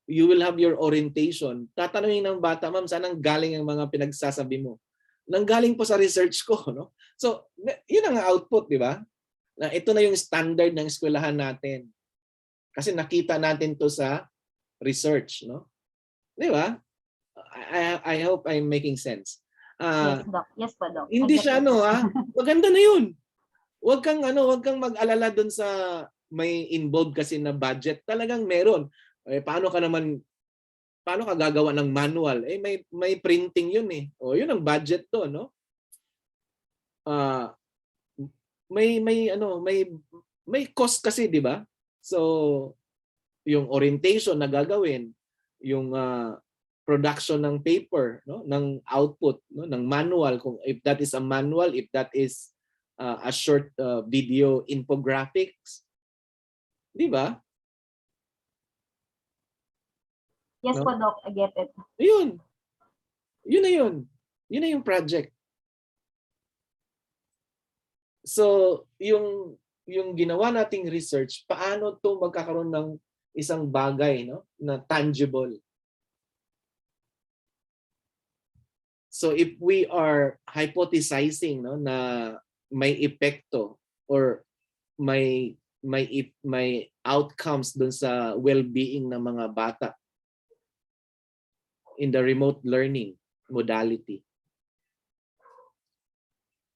you will have your orientation. Tatanungin ng bata, ma'am, saan ang galing ang mga pinagsasabi mo? Nanggaling po sa research ko, no? So, yun ang output, di ba? Na ito na yung standard ng eskwelahan natin. Kasi nakita natin to sa research, no? Di ba? I hope I'm making sense. Yes, Doc. Yes po, Doc. Hindi siya maganda na yun. Huwag kang mag-alala doon sa may involved kasi na budget. Talagang meron. Paano ka gagawa ng manual? May printing yun eh. O yun ang budget to, no? May cost kasi, di ba? So yung orientation na gagawin, yung production ng paper, no, ng output, no, ng manual, kung if that is a manual, if that is a short video infographics, di ba? Yes po, Doc, I get it. Yun na yun na yung project. So yung ginawa nating research, paano to magkakaroon ng isang bagay, no, na tangible. So if we are hypothesizing, no, na may epekto or may outcomes dun sa well-being ng mga bata in the remote learning modality.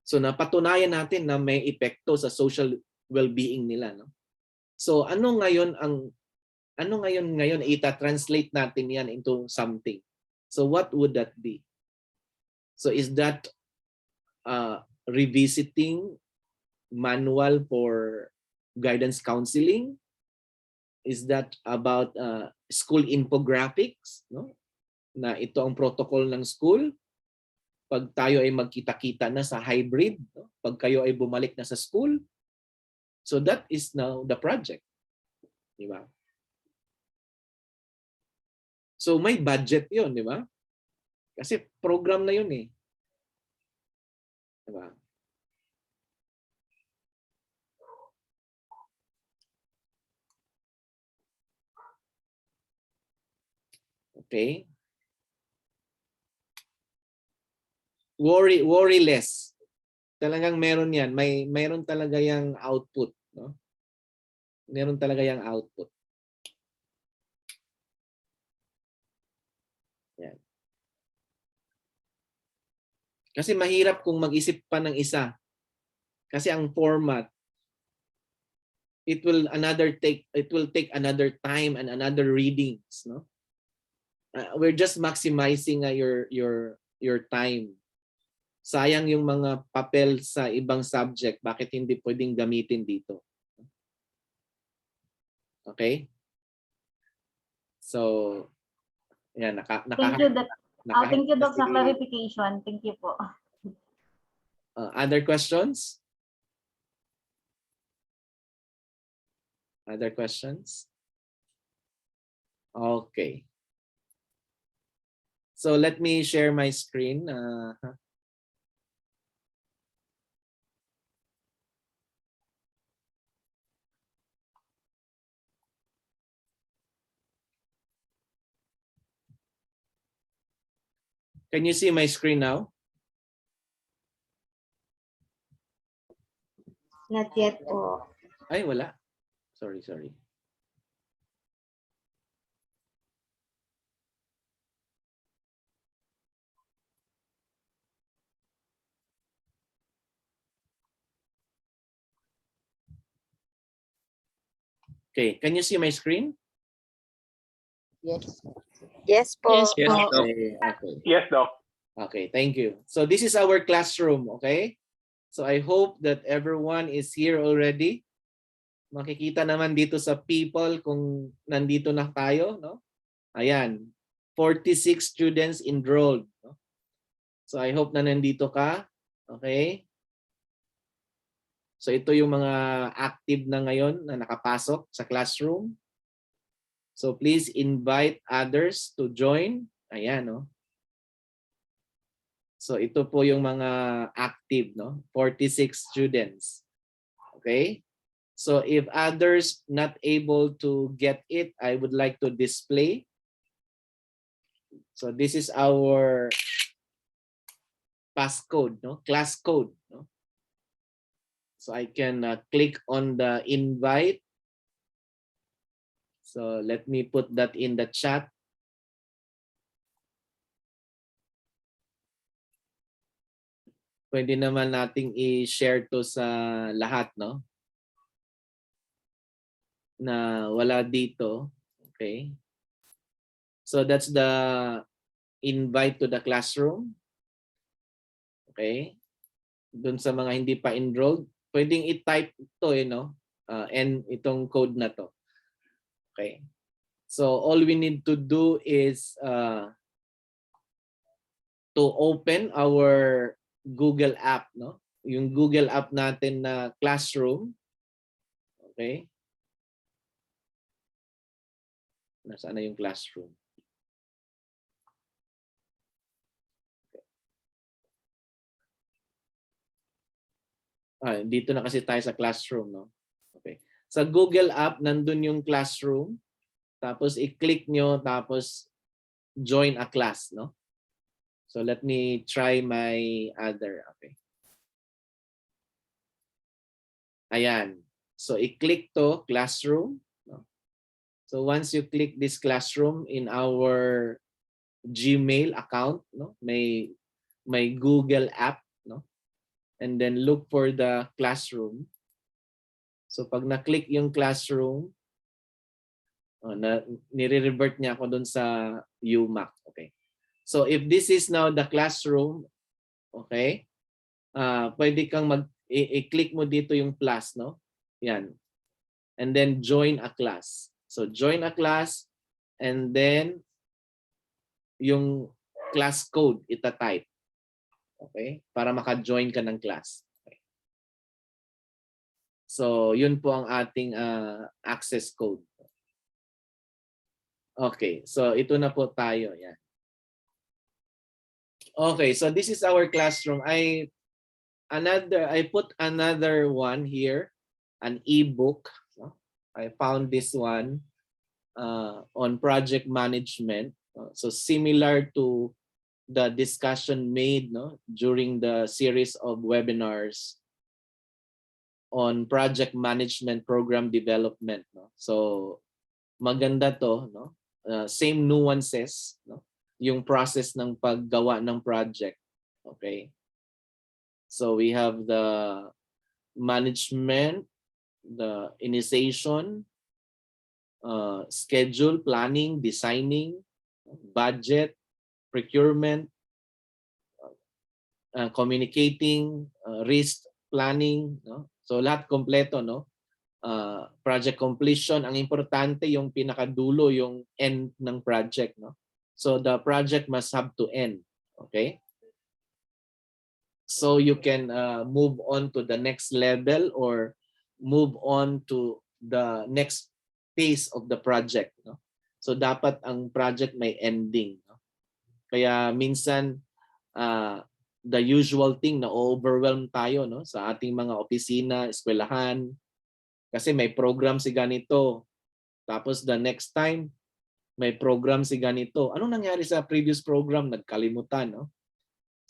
So napatunayan natin na may epekto sa social well-being nila, no? So ano ngayon ita-translate natin yan into something. So what would that be? So is that revisiting manual for guidance counseling? Is that about school infographics, no? Na ito ang protocol ng school pag tayo ay magkita-kita na sa hybrid, no? Pag kayo ay bumalik na sa school. So that is now the project. Di ba? So may budget 'yon, di ba? Kasi program na 'yon eh. Di ba? Okay? Worry less. Talagang meron 'yan. Mayroon talaga yang output, no? Meron talaga yang output. Yan. Kasi mahirap kung mag-isip pa ng isa. Kasi ang format it will take another time and another readings, no? We're just maximizing your time. Sayang yung mga papel sa ibang subject, bakit hindi pwedeng gamitin dito? Okay? So, yan, Thank you, Doc, sa clarification. Thank you po. Other questions? Other questions? Okay. So let me share my screen. Can you see my screen now? Not yet po. Ay, wala. Sorry. Okay, can you see my screen? Yes. Yes po. Yes Yes, po. Doc. Okay. Yes, Doc. Okay, thank you. So this is our classroom, okay? So I hope that everyone is here already. Makikita naman dito sa people kung nandito na tayo, no? Ayan, 46 students enrolled. No? So I hope na nandito ka, okay? So ito yung mga active na ngayon na nakapasok sa classroom. So please invite others to join. Ayan, no? So ito po yung mga active, no? 46 students. Okay? So if others not able to get it, I would like to display. So this is our passcode, no? Class code, no? So I can click on the invite. So let me put that in the chat. Pwede naman nating i-share to sa lahat, no? Na wala dito. Okay. So that's the invite to the classroom. Okay. Doon sa mga hindi pa enrolled, pwedeng i-type ito, no? And itong code na to. Okay. So all we need to do is to open our Google app, no? Yung Google app natin na classroom. Okay. Nasaan na yung classroom? Dito na kasi tayo sa classroom, no? Okay. Sa Google app, nandun yung classroom. Tapos i-click nyo, tapos join a class, no? So let me try my other. Okay. Ayan. So i-click to classroom. No? So once you click this classroom in our Gmail account, no? May Google app, no? And then look for the classroom. So pag na-click yung classroom, nire-revert niya ako dun sa UMac. Okay. So if this is now the classroom, okay, pwede kang i-click mo dito yung plus, no? Yan. And then join a class. So join a class and then yung class code ita-type. Okay? Para maka-join ka ng class. Okay. So yun po ang ating access code. Okay. So ito na po tayo. Yan. Okay. So this is our classroom. I put another one here, an ebook. I found this one on project management. So similar to the discussion made, no, during the series of webinars on project management program development, no. So maganda to, no. Same nuances, no, yung process ng paggawa ng project. Okay. So we have the management, the initiation, schedule, planning, designing, budget, procurement, communicating, risk planning, no? So lahat kompleto, no? Project completion, ang importante yung pinakadulo, yung end ng project, no? So the project must have to end, okay? So you can move on to the next level or move on to the next phase of the project, no? So dapat ang project may ending, no? Kaya minsan the usual thing na overwhelm tayo, no, sa ating mga opisina, eskwelahan kasi may program si ganito. Tapos the next time may program si ganito. Anong nangyari sa previous program? Nagkalimutan, no?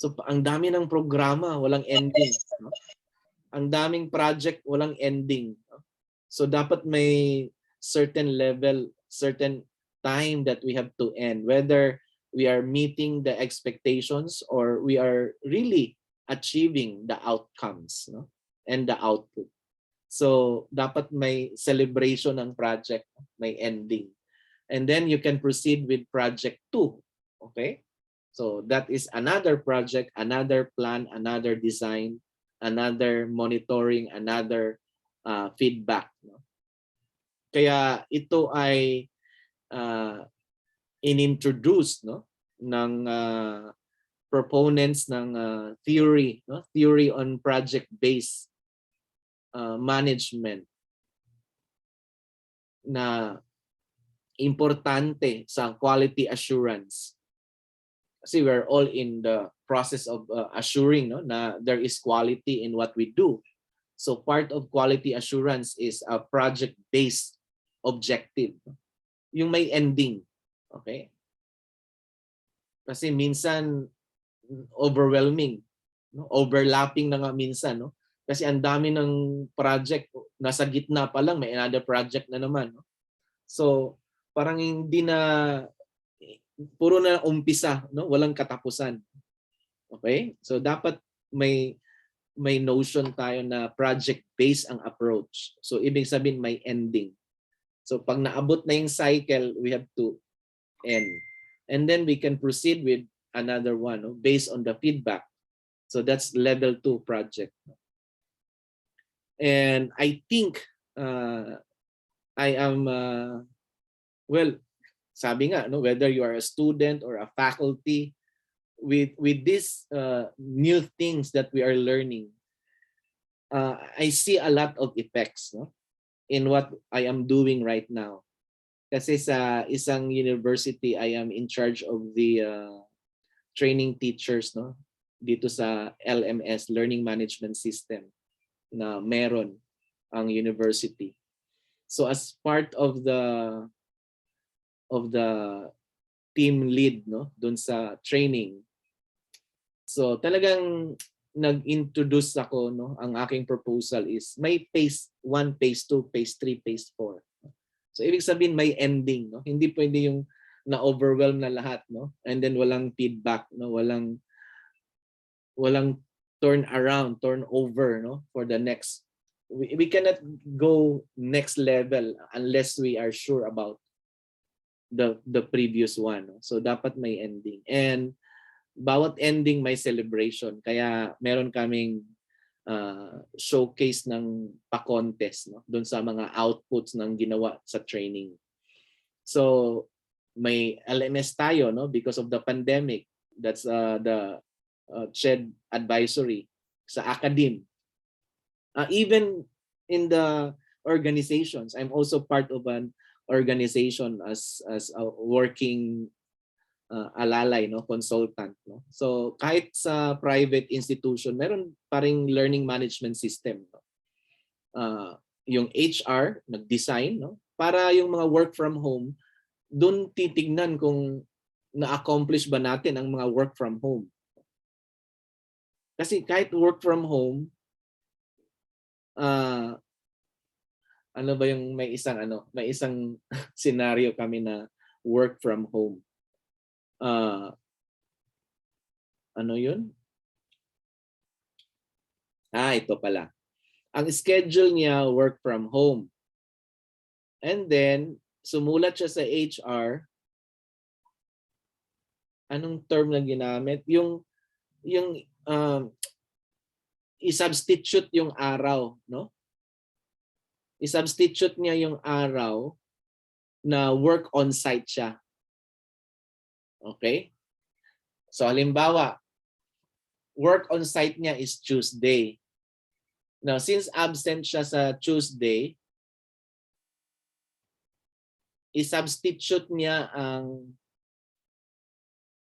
So ang dami ng programa, walang ending, no? Ang daming project, walang ending, no? So dapat may certain level, certain time that we have to end, whether we are meeting the expectations or we are really achieving the outcomes, no, and the output. So dapat may celebration ng project, may ending. And then you can proceed with project 2. Okay? So that is another project, another plan, another design, another monitoring, another feedback. No? Kaya ito ay inintroduce, no, ng proponents ng theory, no, theory on project-based management na importante sa quality assurance. Kasi we're all in the process of assuring, no, na there is quality in what we do. So part of quality assurance is a project-based objective. Yung may ending. Okay? Kasi minsan overwhelming, no? Overlapping na nga minsan, no? Kasi ang dami ng project, nasa gitna pa lang may another project na naman, no? So parang hindi na puro na umpisa, no? Walang katapusan. Okay? So dapat may notion tayo na project-based ang approach. So ibig sabihin may ending. So pag naabot na yung cycle, we have to end. And then we can proceed with another one, no? Based on the feedback. So that's level 2 project. And I think I am, well, sabi nga, no, whether you are a student or a faculty, with these new things that we are learning, I see a lot of effects, no, in what I am doing right now. Kasi sa isang university, I am in charge of the training teachers, no, dito sa LMS, Learning Management System, na meron ang university. So as part of the team lead, no, dun sa training, so talagang nag-introduce ako, no, ang aking proposal is may phase 1, phase 2, phase 3, phase 4. So ibig sabihin may ending, no? Hindi pwede yung na-overwhelm na lahat, no? And then walang feedback, no? Walang turn around, turn over, no? For the next, we cannot go next level unless we are sure about the previous one, no? So dapat may ending. And bawat ending may celebration. Kaya meron kaming showcase ng pa-contest, no, doon sa mga outputs ng ginawa sa training. So may LMS tayo, no, because of the pandemic. That's the CHED advisory sa academe. Even in the organizations, I'm also part of an organization as a working alalay, no, consultant, no. So kahit sa private institution, meron pa ring learning management system, no. Yung HR nag-design, no, para yung mga work from home, doon titignan kung na-accomplish ba natin ang mga work from home. Kasi kahit work from home, ano ba yung may isang scenario kami na work from home. Ano yun? Ito pala. Ang schedule niya, work from home. And then, sumulat siya sa HR. Anong term na ginamit? Yung i-substitute yung araw, no? I-substitute niya yung araw na work on-site siya. Okay? So halimbawa, work on site niya is Tuesday. Now, since absent siya sa Tuesday, i-substitute niya ang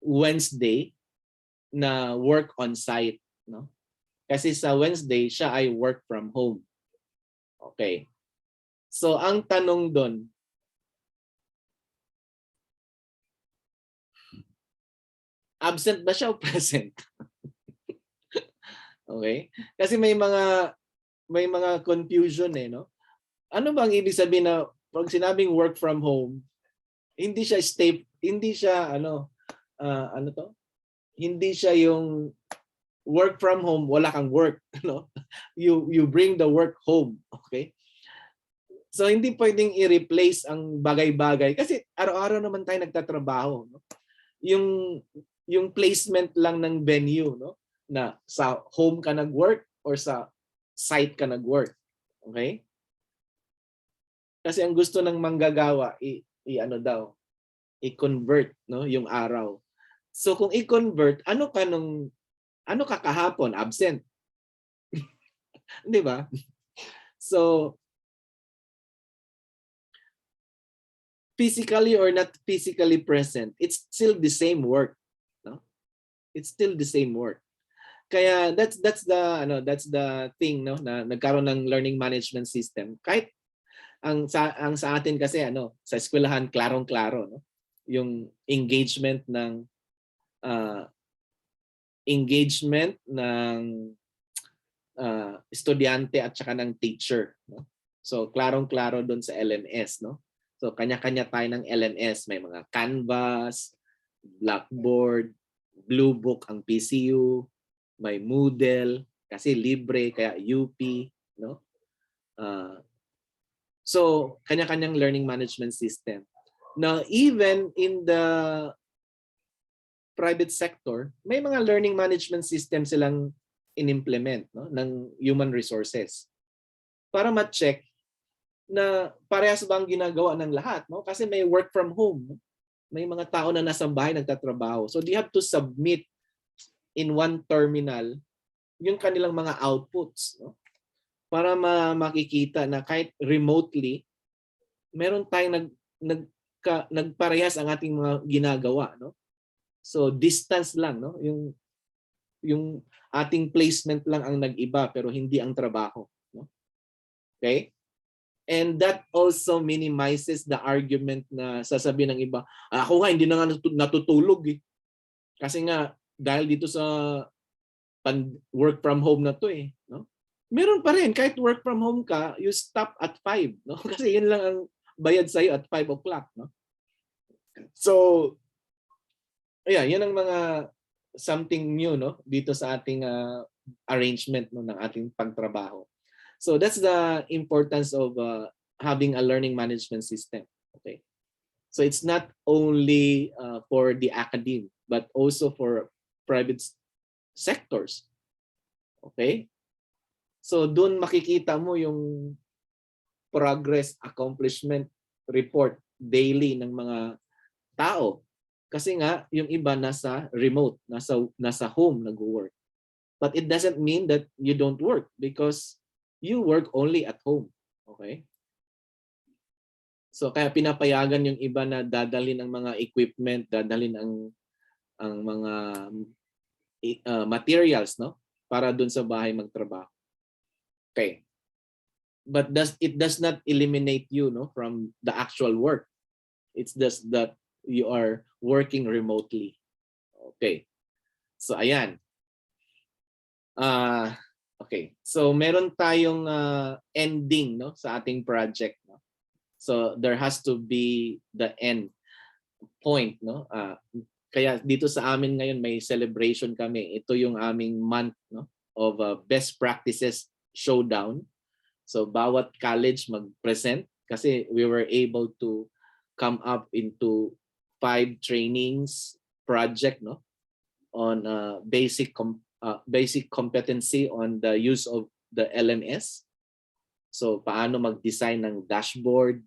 Wednesday na work on site, no? Kasi sa Wednesday siya ay work from home. Okay. So ang tanong doon, absent ba siya o present? Okay? Kasi may mga confusion, no? Ano bang ibig sabihin na pag sinabing work from home, hindi siya hindi siya yung work from home, wala kang work, no? You bring the work home. Okay? So hindi pwedeng i-replace ang bagay-bagay kasi araw-araw naman tayo nagtatrabaho, no? Yung placement lang ng venue, no? Na sa home ka nag-work or sa site ka nag-work. Okay? Kasi ang gusto ng manggagawa i-ano daw, i-convert, no, yung araw. So kung i-convert, ano ka kahapon? Absent. 'Di ba? So physically or not physically present, it's still the same work, no? It's still the same work. Kaya that's the thing, no, na nagkaroon ng learning management system. Kahit ang sa atin kasi sa eskwelahan klarong-klaro, no? Yung engagement ng uh, estudyante at saka ng teacher, no? So klarong-klaro doon sa LMS, no? So kanya-kanya tayo ng LMS, may mga Canvas, Blackboard, Blue Book ang PCU, may Moodle kasi libre kaya UP, no? So kanya-kanyang learning management system. Now even in the private sector, may mga learning management system silang in-implement, no, ng human resources para ma-check na parehas ba ang ginagawa ng lahat, no? Kasi may work from home, no? May mga tao na nasa bahay nagtatrabaho. So they have to submit in one terminal yung kanilang mga outputs, no? Para makikita na kahit remotely meron tayong nagparehas ang ating mga ginagawa, no? So distance lang, no? Yung ating placement lang ang nag-iba pero hindi ang trabaho, no? Okay? And that also minimizes the argument na sasabihin ng iba, ako nga hindi na nga natutulog eh. Kasi nga dahil dito sa work from home na to eh, no? Meron pa rin kahit work from home ka, you stop at 5, no? Kasi yun lang ang bayad sa iyo at 5 o'clock, no? So yeah, yan ang mga something new, no, dito sa ating arrangement, no, ng ating pagtrabaho. So that's the importance of having a learning management system. Okay. So it's not only for the academe but also for private sectors. Okay? So doon makikita mo yung progress accomplishment report daily ng mga tao. Kasi nga yung iba nasa remote, nasa home nag-work. But it doesn't mean that you don't work because you work only at home. Okay? So kaya pinapayagan yung iba na dadalhin ang mga equipment, dadalhin ang mga materials, no, para doon sa bahay magtrabaho. Okay. But it does not eliminate you, no, from the actual work. It's just that you are working remotely. Okay. So ayan. Okay. So meron tayong ending, no, sa ating project, no. So there has to be the end point, no. Kaya dito sa amin ngayon may celebration kami. Ito yung aming month, no, of best practices showdown. So bawat college mag-present kasi we were able to come up into 5 trainings project, no, on basic competency on the use of the LMS. So paano mag-design ng dashboard,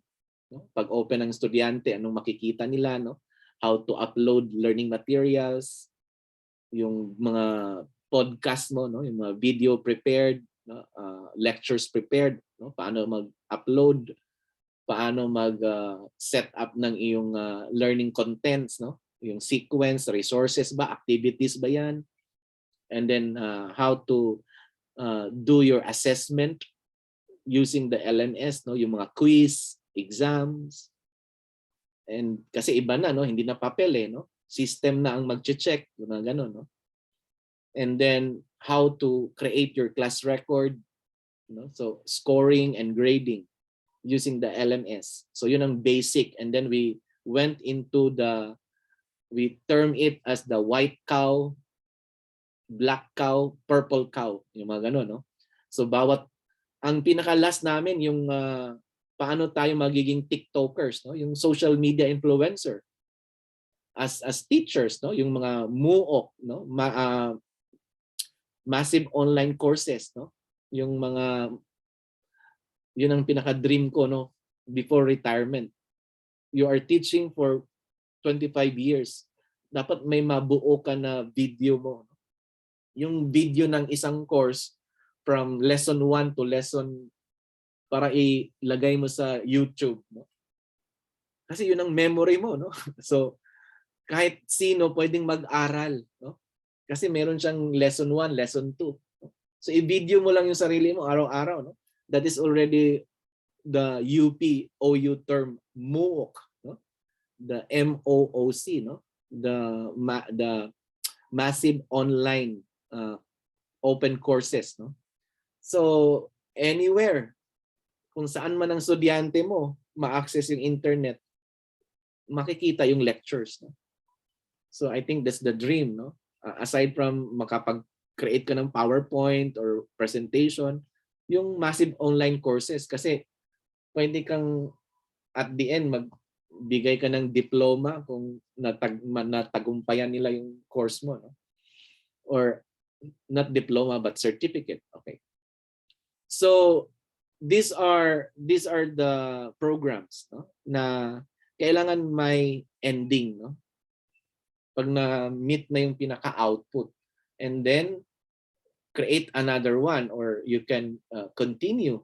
no? Pag open ng estudyante, anong makikita nila, no? How to upload learning materials, yung mga podcast mo, no, yung mga video prepared, no, lectures prepared, no, paano mag-upload, paano mag-set up ng iyong learning contents, no, yung sequence, resources ba, activities ba yan, and then how to do your assessment using the LMS, no, yung mga quiz, exams, and kasi iba na, no, hindi na papel eh, no, system na ang mag-check, mga ganun, no. And then how to create your class record, no, so scoring and grading using the LMS. So yun ang basic, and then we went into we term it as the white cow, black cow, purple cow, yung mga ganun, no. So bawat Ang pinaka-last namin yung paano tayo magiging TikTokers, no? Yung social media influencer. As teachers, no? Yung mga MOOC, no? Massive online courses, no? Yung mga yun ang pinaka-dream ko, no? Before retirement. You are teaching for 25 years. Dapat may mabuo ka na video mo. Yung video ng isang course from lesson 1 to lesson para ilagay mo sa YouTube, no? Kasi yun ang memory mo, no? So kahit sino pwedeng mag-aral, no? Kasi meron siyang lesson 1, lesson 2. No? So i-video mo lang yung sarili mo araw-araw, no? That is already the OU term MOOC, no? The MOOC, no? The massive online open courses, no? So anywhere, kung saan man ang estudyante mo ma-access yung internet, makikita yung lectures, no? So I think that's the dream, no? Aside from makapag-create ka ng PowerPoint or presentation, yung massive online courses, kasi pwede kang at the end magbigay ka ng diploma kung natagumpayan nila yung course mo, no? Or not diploma but certificate. Okay. So these are the programs, no, na kailangan may ending, no? Pag na-meet na yung pinaka-output, and then create another one, or you can continue.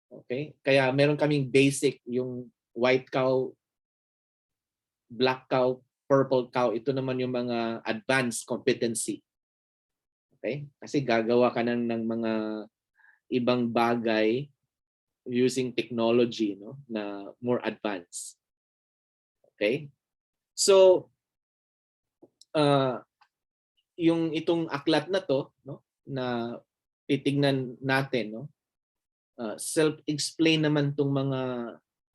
Okay? Kaya meron kaming basic, yung white cow, black cow, purple cow. Ito naman yung mga advanced competency. Okay? Kasi gagawa ka ng mga ibang bagay using technology, no, na more advanced. Okay? So yung itong aklat na to, no, na titignan natin, no, self-explain naman tong mga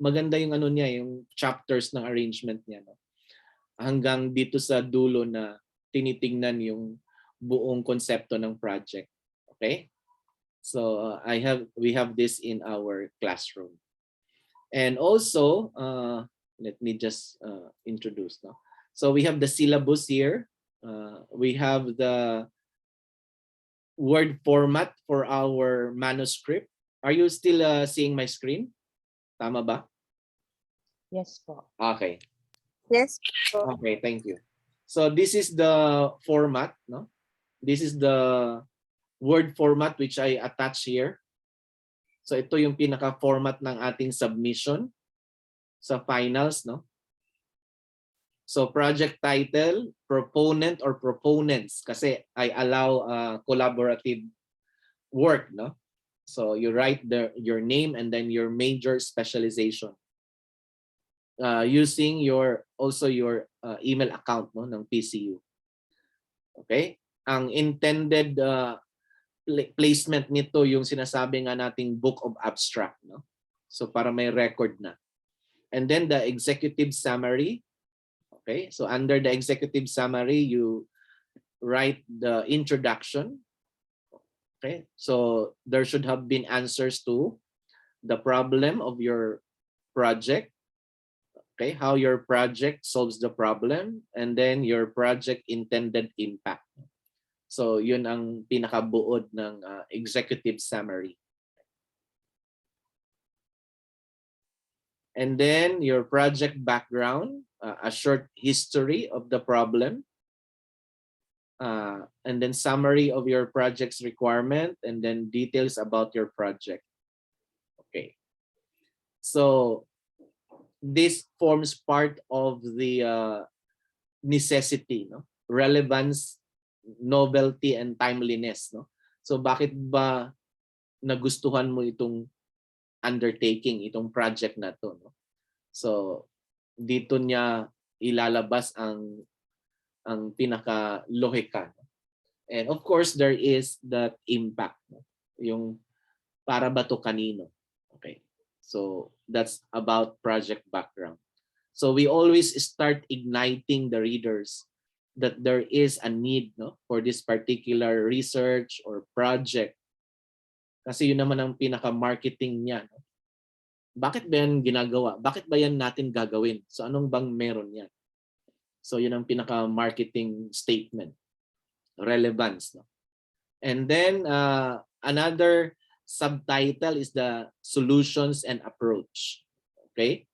maganda yung ano niya, yung chapters ng arrangement niya, no, hanggang dito sa dulo na tinitingnan yung buong konsepto ng project. Okay? So we have this in our classroom. And also, let me just introduce, no. So we have the syllabus here. We have the Word format for our manuscript. Are you still seeing my screen? Tama ba? Yes po. Okay. Yes po. Okay, thank you. So this is the format, no? This is the Word format which I attach here. So ito yung pinaka-format ng ating submission sa finals, no? So project title, proponent or proponents, kasi I allow collaborative work, no? So you write your name and then your major specialization. Using your email account, no, ng PCU. Okay? Ang intended placement nito yung sinasabi nga nating book of abstract, no? So para may record na. And then the executive summary. Okay? So under the executive summary, you write the introduction. Okay? So there should have been answers to the problem of your project. Okay, how your project solves the problem, and then your project intended impact. So yun ang pinakabuod ng executive summary. And then your project background, a short history of the problem, and then summary of your project's requirement, and then details about your project. Okay. So this forms part of the necessity, no? Relevance, novelty, and timeliness, no? So bakit ba nagustuhan mo itong undertaking, itong project na to, no? So dito niya ilalabas ang pinaka-lohika, no? And of course there is that impact, no? Yung para ba to kanino. Okay. So that's about project background. So we always start igniting the readers that there is a need, no, for this particular research or project Kasi yun naman ang pinaka-marketing niya. No? Bakit ba yan ginagawa? Bakit ba yan natin gagawin? So anong bang meron yan? So yun ang pinaka-marketing statement. Relevance. No? And then another subtitle is the solutions and approach. Okay?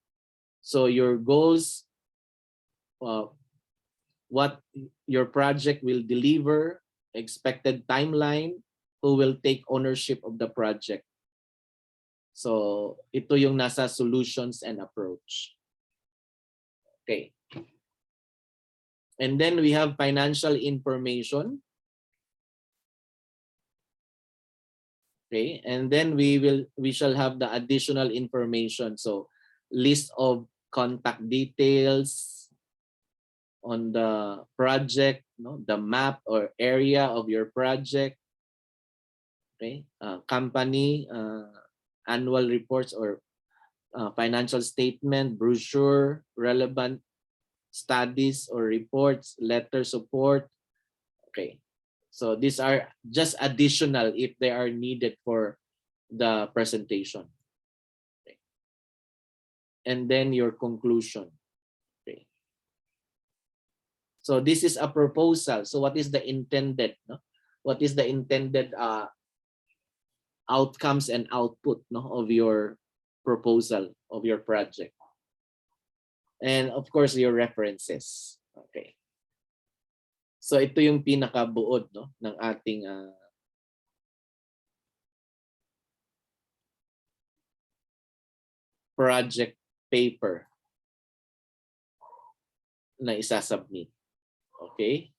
So your goals, what your project will deliver, expected timeline, who will take ownership of the project. So ito yung nasa solutions and approach. Okay. And then we have financial information. Okay, and then we shall have the additional information. So list of contact details on the project, no, the map or area of your project. Okay, company annual reports or financial statement, brochure, relevant studies or reports, letter support. Okay, so these are just additional if they are needed for the presentation. Okay. And then your conclusion. Okay. So this is a proposal. So what is the intended? No? What is the intended outcomes and output, no, of your proposal, of your project? And of course, your references. Okay. So ito yung pinakabuod, no, ng ating project paper na isasubmit. Okay?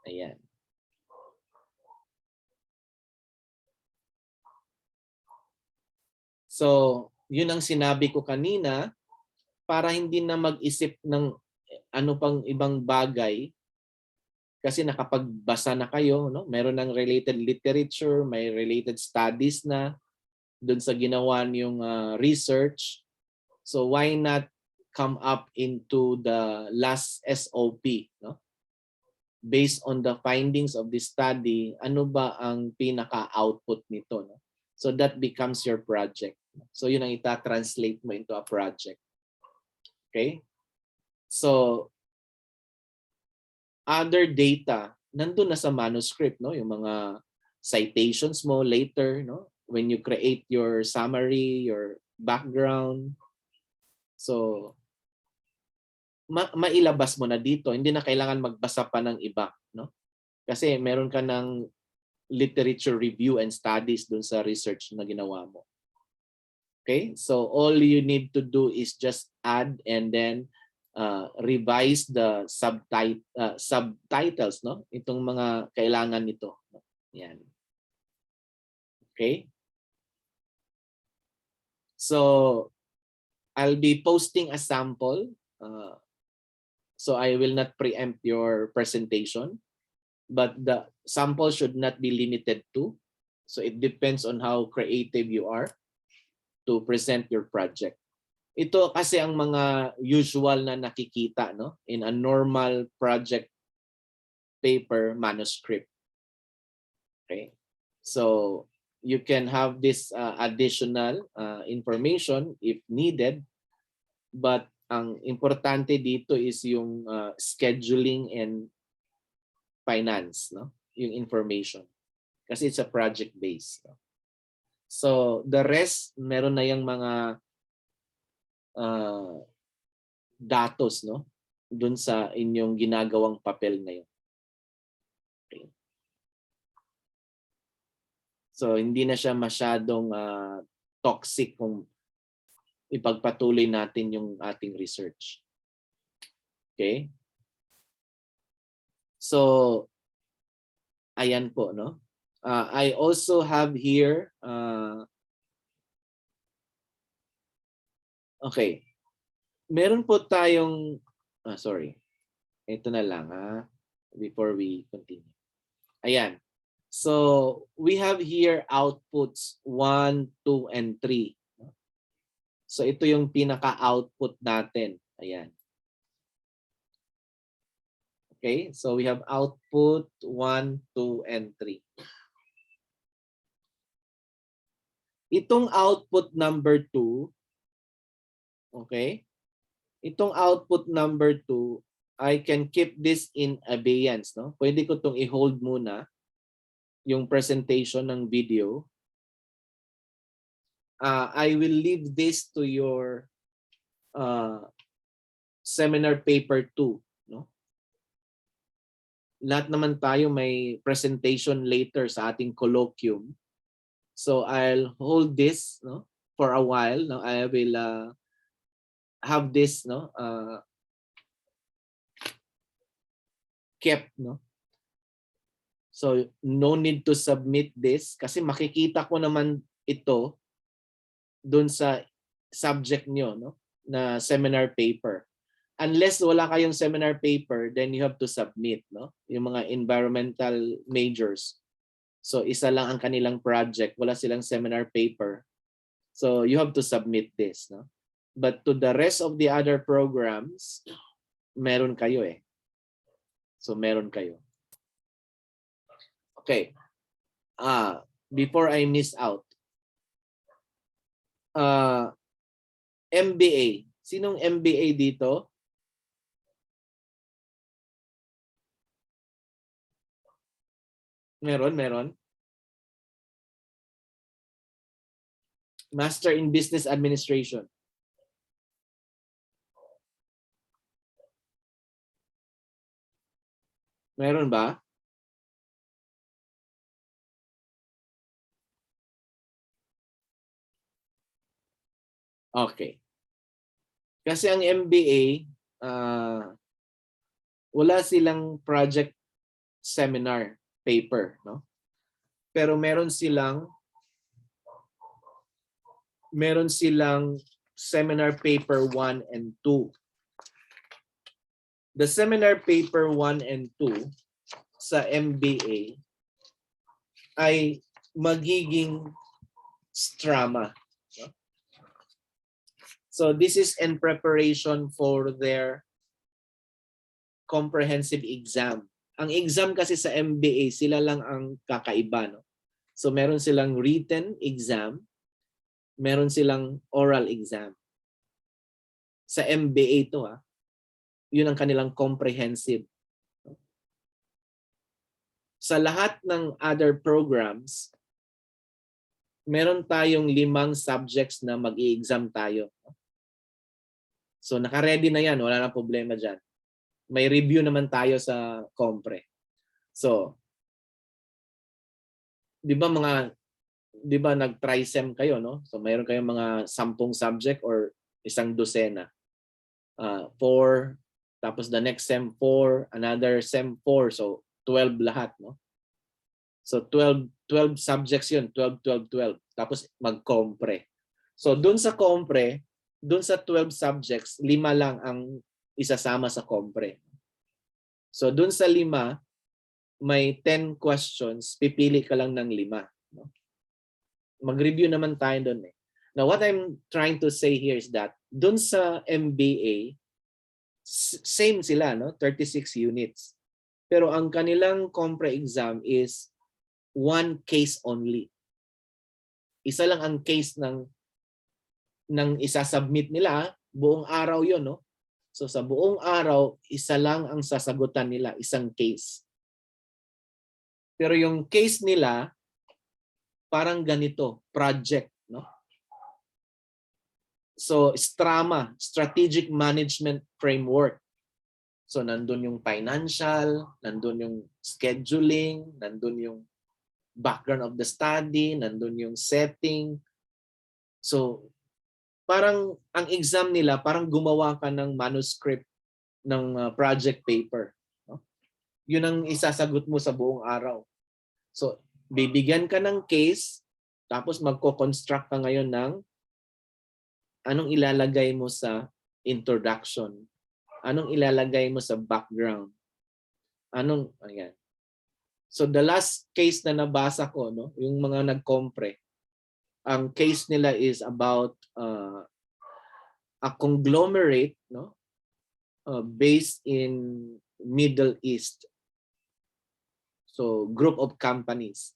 Ayan. So, yun ang sinabi ko kanina para hindi na mag-isip ng ano pang ibang bagay kasi nakapagbasa na kayo, no? Meron ng related literature, may related studies na doon sa ginawa niyong research. So why not come up into the last SOP, no? Based on the findings of this study, ano ba ang pinaka-output nito, no? So that becomes your project. So yun ang ita-translate mo into a project. Okay? So other data nandun na sa manuscript, no? Yung mga citations mo later, no? When you create your summary, your background. So mailabas mo na dito. Hindi na kailangan magbasa pa ng iba, no? Kasi meron ka ng literature review and studies dun sa research na ginawa mo. Okay? So all you need to do is just add and then revise the subtitles, no? Itong mga kailangan nito. Yan. Okay? So I'll be posting a sample. So I will not preempt your presentation, but the sample should not be limited to. So it depends on how creative you are to present your project. Ito kasi ang mga usual na nakikita, no, in a normal project paper manuscript. Okay? So you can have this additional information if needed, but ang importante dito is yung scheduling and finance, no? Yung information. Kasi it's a project based. No? So the rest meron na yung mga datos, no, dun sa inyong ginagawang papel na yun. Okay. So hindi na siya masyadong toxic kung ipagpatuloy natin yung ating research. Okay? So ayan po, no? I also have here okay. Meron po tayong sorry. Ito na lang before we continue. Ayan. So we have here outputs 1, 2, and 3. So ito yung pinaka-output natin. Ayan. Okay? So we have output 1, 2, and 3. Itong output number 2, okay? Itong output number 2, I can keep this in abeyance, no? Pwede ko itong i-hold muna, yung presentation ng video. I will leave this to your seminar paper 2, no? Lahat naman tayo may presentation later sa ating colloquium. So I'll hold this, no, for a while. No, I will have this, no, kept, no. So no need to submit this kasi makikita ko naman ito dun sa subject nyo, no, na seminar paper. Unless wala kayong seminar paper, then you have to submit, no, yung mga environmental majors. So isa lang ang kanilang project, wala silang seminar paper. So you have to submit this, no? But to the rest of the other programs, meron kayo eh. So meron kayo. Okay. Before I miss out. MBA. Sinong MBA dito? Meron. Master in Business Administration. Meron ba? Okay. Kasi ang MBA, wala silang project seminar paper, no? Pero meron silang seminar paper 1 and 2. The seminar paper 1 and 2 sa MBA ay magiging strama. No? So this is in preparation for their comprehensive exam. Ang exam kasi sa MBA, sila lang ang kakaiba, no? So meron silang written exam, meron silang oral exam. Sa MBA to, yun ang kanilang comprehensive. Sa lahat ng other programs, meron tayong 5 subjects na mag-i-exam tayo. So naka-ready na yan, wala na problema dyan. May review naman tayo sa compre. So, di ba nag-trisem kayo, no? So mayroon kayong mga 10 subject or 1 dosena. 4, tapos the next sem 4, another sem 4, so 12 lahat, no? So 12 subjects yun, 12. Tapos mag-compre. So dun sa compre, dun sa 12 subjects, 5 lang ang isasama sa compre. So dun sa 5, may 10 questions, pipili ka lang ng 5. No? Mag-review naman tayo dun eh. Now what I'm trying to say here is that dun sa MBA, same sila, no? 36 units. Pero ang kanilang compre exam is 1 case only. Isa lang ang case ng isasubmit nila, buong araw yon, no? So sa buong araw, isa lang ang sasagutan nila, isang case. Pero yung case nila, parang ganito, project, no? So strama, strategic management framework. So nandun yung financial, nandun yung scheduling, nandun yung background of the study, nandun yung setting. So parang ang exam nila, parang gumawa ka ng manuscript ng project paper. No? Yun ang isasagot mo sa buong araw. So bibigyan ka ng case, tapos magko-construct ka ngayon ng anong ilalagay mo sa introduction, anong ilalagay mo sa background, ayan. So the last case na nabasa ko, no, yung mga nag-compre, ang case nila is about a conglomerate, no, based in Middle East. So group of companies.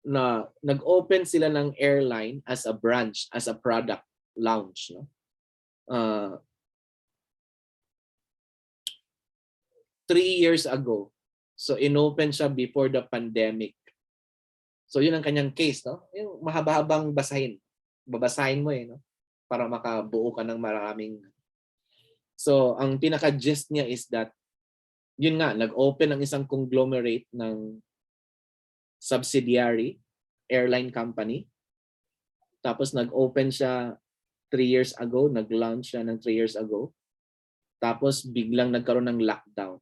na nag-open sila ng airline as a branch, as a product launch, no? 3 years ago. So inopen siya before the pandemic. So yun ang kanyang case, no? Yung mahaba-habang basahin. Babasahin mo no? Para makabuo ka ng maraming. So ang pinaka-gist niya is that yun nga, nag-open ng isang conglomerate ng subsidiary airline company. Tapos nag-open siya 3 years ago, nag-launch siya ng 3 years ago. Tapos biglang nagkaroon ng lockdown.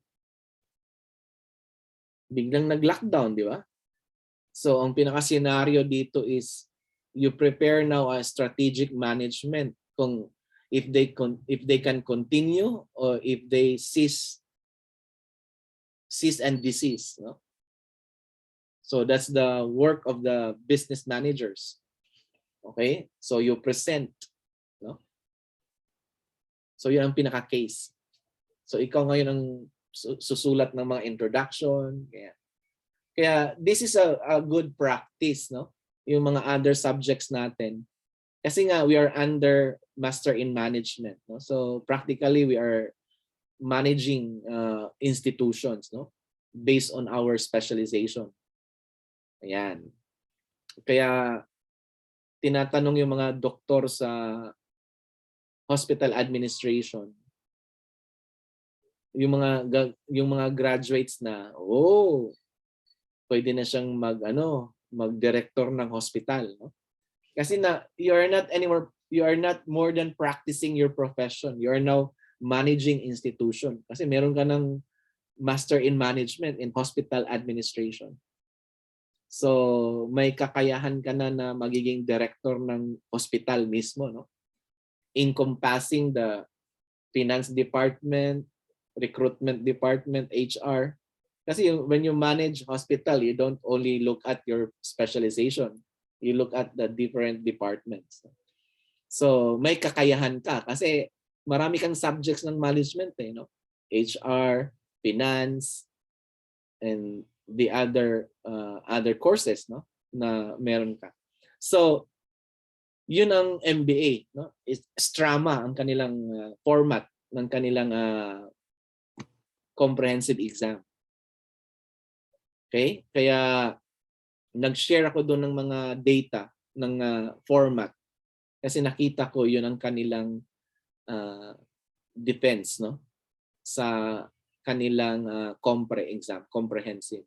Biglang nag-lockdown, di ba? So ang pinaka-scenario dito is you prepare now a strategic management kung if they can continue or if they cease and desist, no? So that's the work of the business managers. Okay? So you present, no? So yun ang pinaka-case. So ikaw ngayon ang susulat ng mga introduction. Kaya this is a good practice, no? Yung mga other subjects natin. Kasi nga we are under Master in Management, no? So practically we are managing institutions, no? Based on our specialization. Ayan. Kaya tinatanong yung mga doktor sa hospital administration, yung mga graduates na pwede na siyang mag-director ng hospital, no? Kasi you are not more than practicing your profession. You are now managing institution kasi meron ka ng Master in Management in Hospital Administration. So may kakayahan ka na magiging director ng hospital mismo, no? Encompassing the finance department, recruitment department, HR. Kasi when you manage hospital, you don't only look at your specialization. You look at the different departments. So may kakayahan ka kasi marami kang subjects ng management, no? HR, finance, and the other courses, no, na meron ka. So yun ang MBA, no? It's strama ang kanilang format ng kanilang comprehensive exam. Okay? Kaya nag-share ako doon ng mga data ng format kasi nakita ko yun ang kanilang defense, no, sa kanilang compre exam, comprehensive.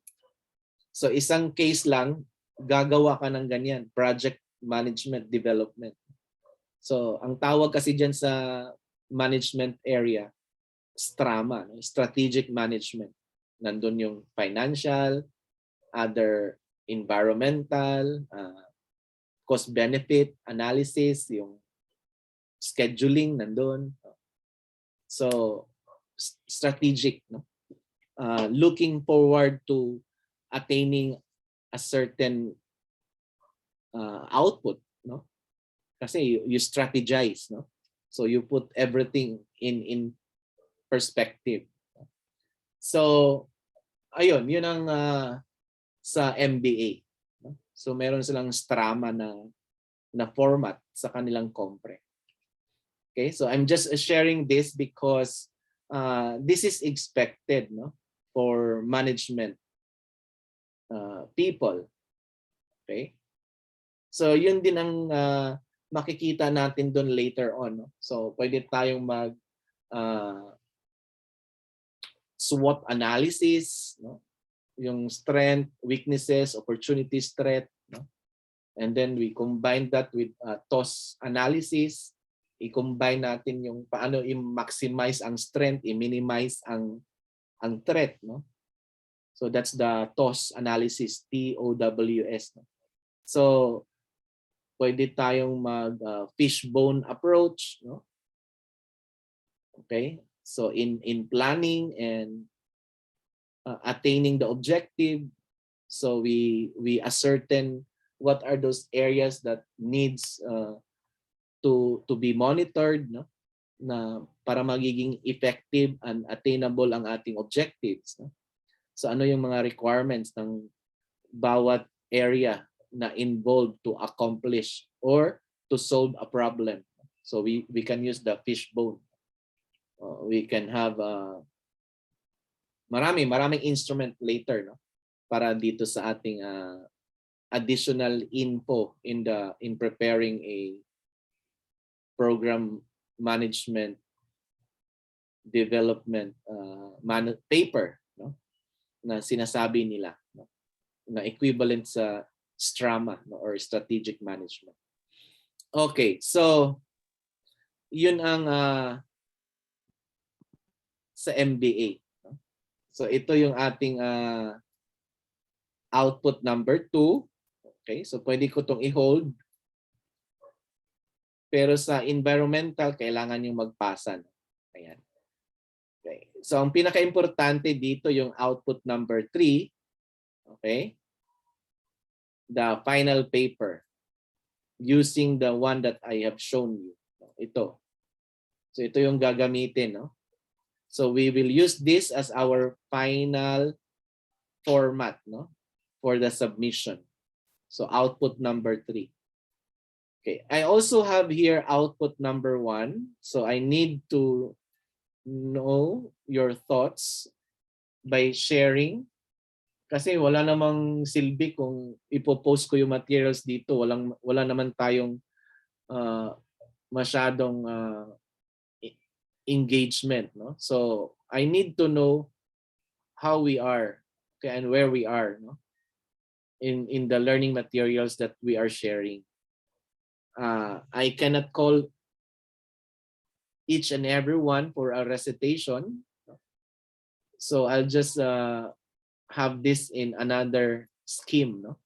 So isang case lang, gagawa ka ng ganyan, project management development. So ang tawag kasi diyan sa management area, strama, no? Strategic management. Nandun yung financial, other environmental, cost-benefit analysis, yung scheduling nandun. So strategic, no? Looking forward to attaining a certain output, no? Kasi you strategize, no? So you put everything in perspective. So ayun, yun ang sa MBA, no? So meron silang strama na format sa kanilang compre. Okay, so I'm just sharing this because this is expected, no, for management people. Okay, so yun din ang makikita natin doon later on, no? So pwede tayong mag SWOT analysis, no? Yung strength, weaknesses, opportunities, threat, no? And then we combine that with TOS analysis. I-combine natin yung paano i-maximize ang strength, i-minimize ang threat, no? So that's the TOS analysis, TOWS, no? So pwede tayong mag fishbone approach, no? Okay? So in planning and attaining the objective, so we ascertain what are those areas that needs to be monitored, no, na para magiging effective and attainable ang ating objectives, no? So ano yung mga requirements ng bawat area na involved to accomplish or to solve a problem. So we can use the fishbone. We can have maraming instrument later, no, para dito sa ating additional info in preparing a program management development paper, no, na sinasabi nila, no, na equivalent sa STRAMA, no, or strategic management. Okay, so yun ang sa MBA, no? So ito yung ating output number 2. Okay, so pwede ko itong i-hold. Pero sa environmental, kailangan yung magpasa. Ayan. Okay. So ang pinaka-importante dito yung output number 3. Okay. The final paper using the one that I have shown you. Ito. So ito yung gagamitin, no? So we will use this as our final format, no, for the submission. So output number 3. Okay, I also have here output number 1. So I need to know your thoughts by sharing. Kasi wala namang silbi kung ipopost ko yung materials dito. Wala naman tayong masyadong engagement, no? So I need to know how we are, okay, and where we are, no, in the learning materials that we are sharing. I cannot call each and every one for a recitation, so I'll just have this in another scheme, no?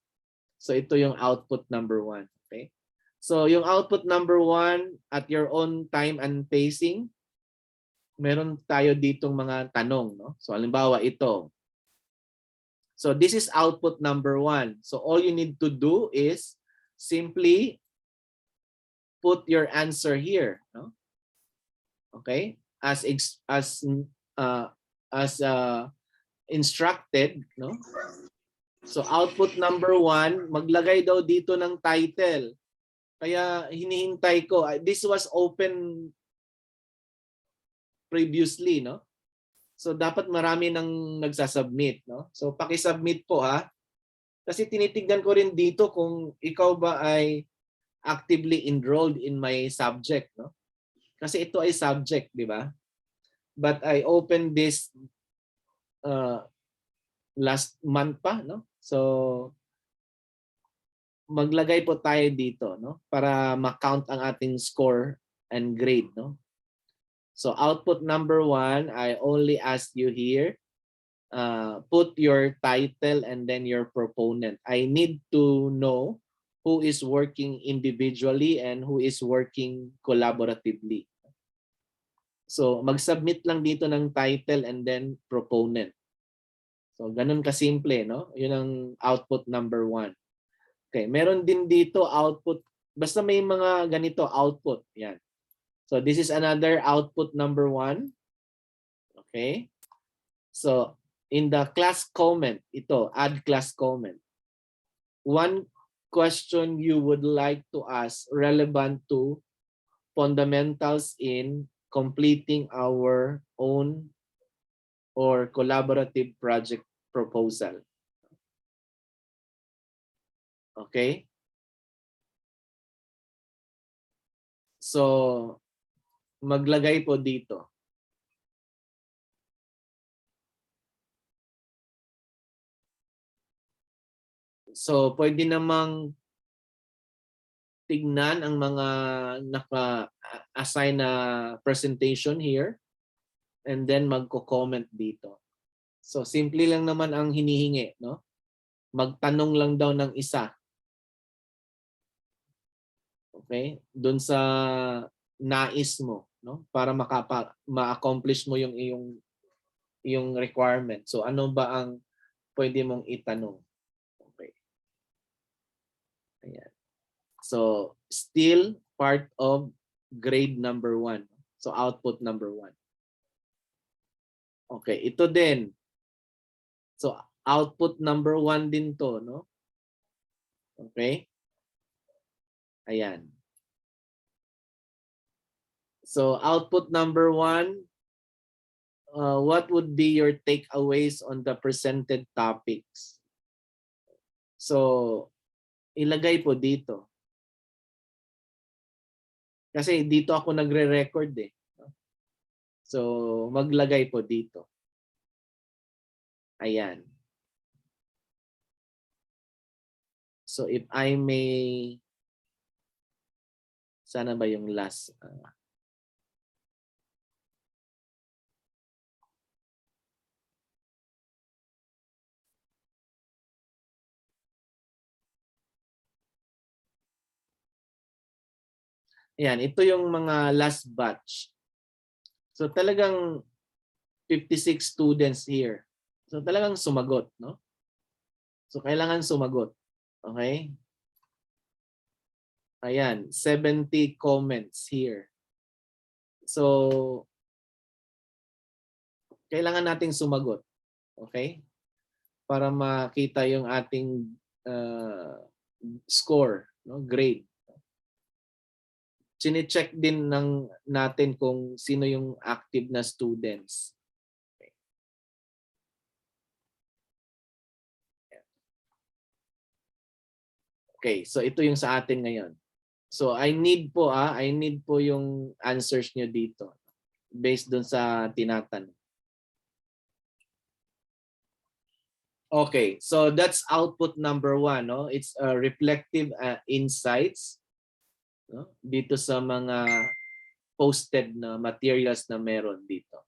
So ito yung output number 1. Okay, so yung output number 1, at your own time and pacing, meron tayo ditong mga tanong, no? So halimbawa ito. So this is output number 1. So all you need to do is simply put your answer here, no? Okay? As instructed, no? So output number 1, maglagay daw dito ng title. Kaya hinihintay ko. This was open previously, no? So dapat marami nang nagsasubmit, no? So paki-submit po, ha. Kasi tinitignan ko rin dito kung ikaw ba ay actively enrolled in my subject, no? Kasi ito ay subject, di ba? But I opened this last month pa, no? So maglagay po tayo dito, no? Para ma-count ang ating score and grade, no? So output number 1, I only ask you here, put your title and then your proponent. I need to know who is working individually and who is working collaboratively. So mag-submit lang dito ng title and then proponent. So ganun kasimple, no? Yun ang output number 1. Okay, meron din dito output, basta may mga ganito output, yan. So this is another output number 1. Okay. So in the class comment, ito, add class comment. One question you would like to ask relevant to fundamentals in completing our own or collaborative project proposal. Okay. So maglagay po dito. So pwede namang tignan ang mga naka-assign na presentation here and then magko-comment dito. So simple lang naman ang hinihingi, no? Magtanong lang daw ng isa. Okay? Doon sa nais mo, no? Para ma-accomplish mo yung iyong requirement. So ano ba ang pwede mong itanong? Okay. Ayan. So still part of grade number 1. So output number 1. Okay, ito din. So output number 1 din to, no? Okay? Ayan. So output number 1, what would be your takeaways on the presented topics? So ilagay po dito. Kasi dito ako nagre-record eh. So maglagay po dito. Ayan. So if I may, sana ba yung last? Ayan, ito yung mga last batch. So talagang 56 students here. So talagang sumagot, no? So kailangan sumagot. Okay? Ayan, 70 comments here. So kailangan nating sumagot. Okay? Para makita yung ating score, no? Grade. Chine-check din natin kung sino yung active na students. Okay, so ito yung sa atin ngayon. So I need po yung answers nyo dito based dun sa tinatanong. Okay, so that's output number 1, no? It's reflective insights, no? Dito sa mga posted na materials na meron dito.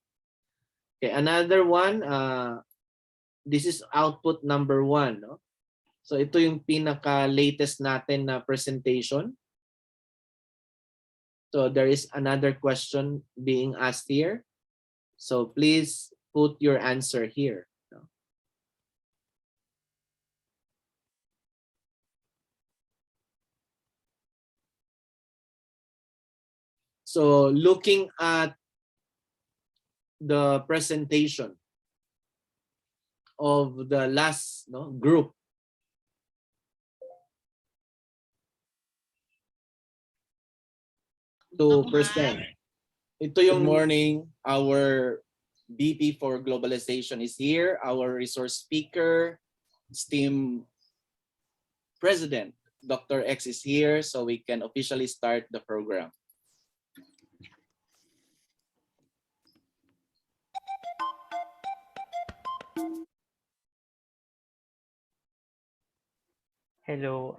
Okay, another one, this is output number 1, no? So ito yung pinaka-latest natin na presentation. So there is another question being asked here. So please put your answer here. So looking at the presentation of the last group, to present. Ito yung Good morning. Our VP for Globalization is here. Our resource speaker, esteemed President, Dr. X is here, so we can officially start the program. Hello.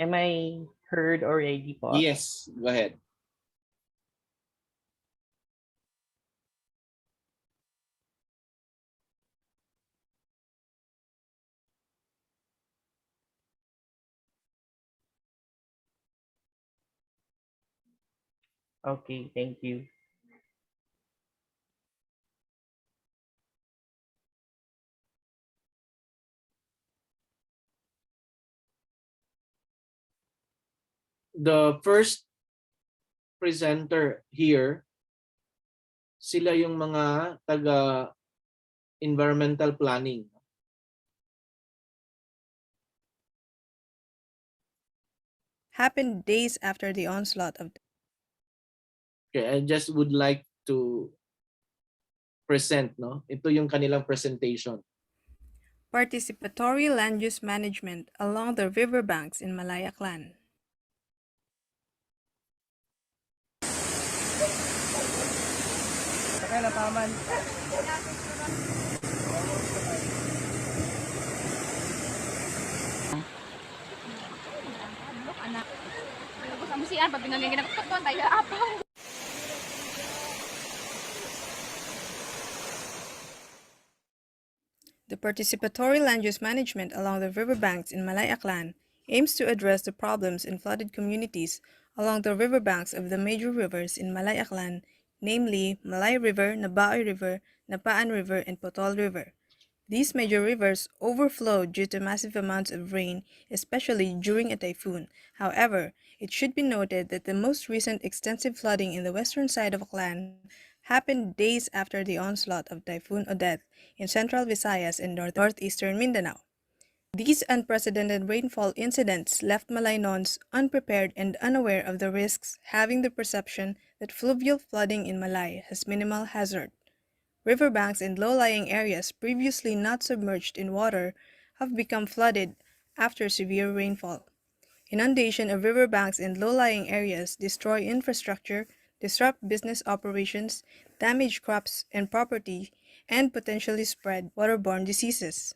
Am I heard already po? Yes, go ahead. Okay, thank you. The first presenter here, sila yung mga taga environmental planning. Happened days after the onslaught of Okay, I just would like to present, no? Ito yung kanilang presentation. participatory land use management along the riverbanks in Malaya Clan. The participatory land use management along the riverbanks in Malaya Clan aims to address the problems in flooded communities along the riverbanks of the major rivers in Malaya Clan, namely Malay River, Nabaoy River, Napaan River, and Potol River. These major rivers overflow due to massive amounts of rain, especially during a typhoon. However, it should be noted that the most recent extensive flooding in the western side of Aklan happened days after the onslaught of Typhoon Odette in central Visayas and northeastern Mindanao. These unprecedented rainfall incidents left Malaynons unprepared and unaware of the risks, having the perception that fluvial flooding in Malay has minimal hazard. Riverbanks and low-lying areas previously not submerged in water have become flooded after severe rainfall. Inundation of riverbanks and low-lying areas destroy infrastructure, disrupt business operations, damage crops and property, and potentially spread waterborne diseases.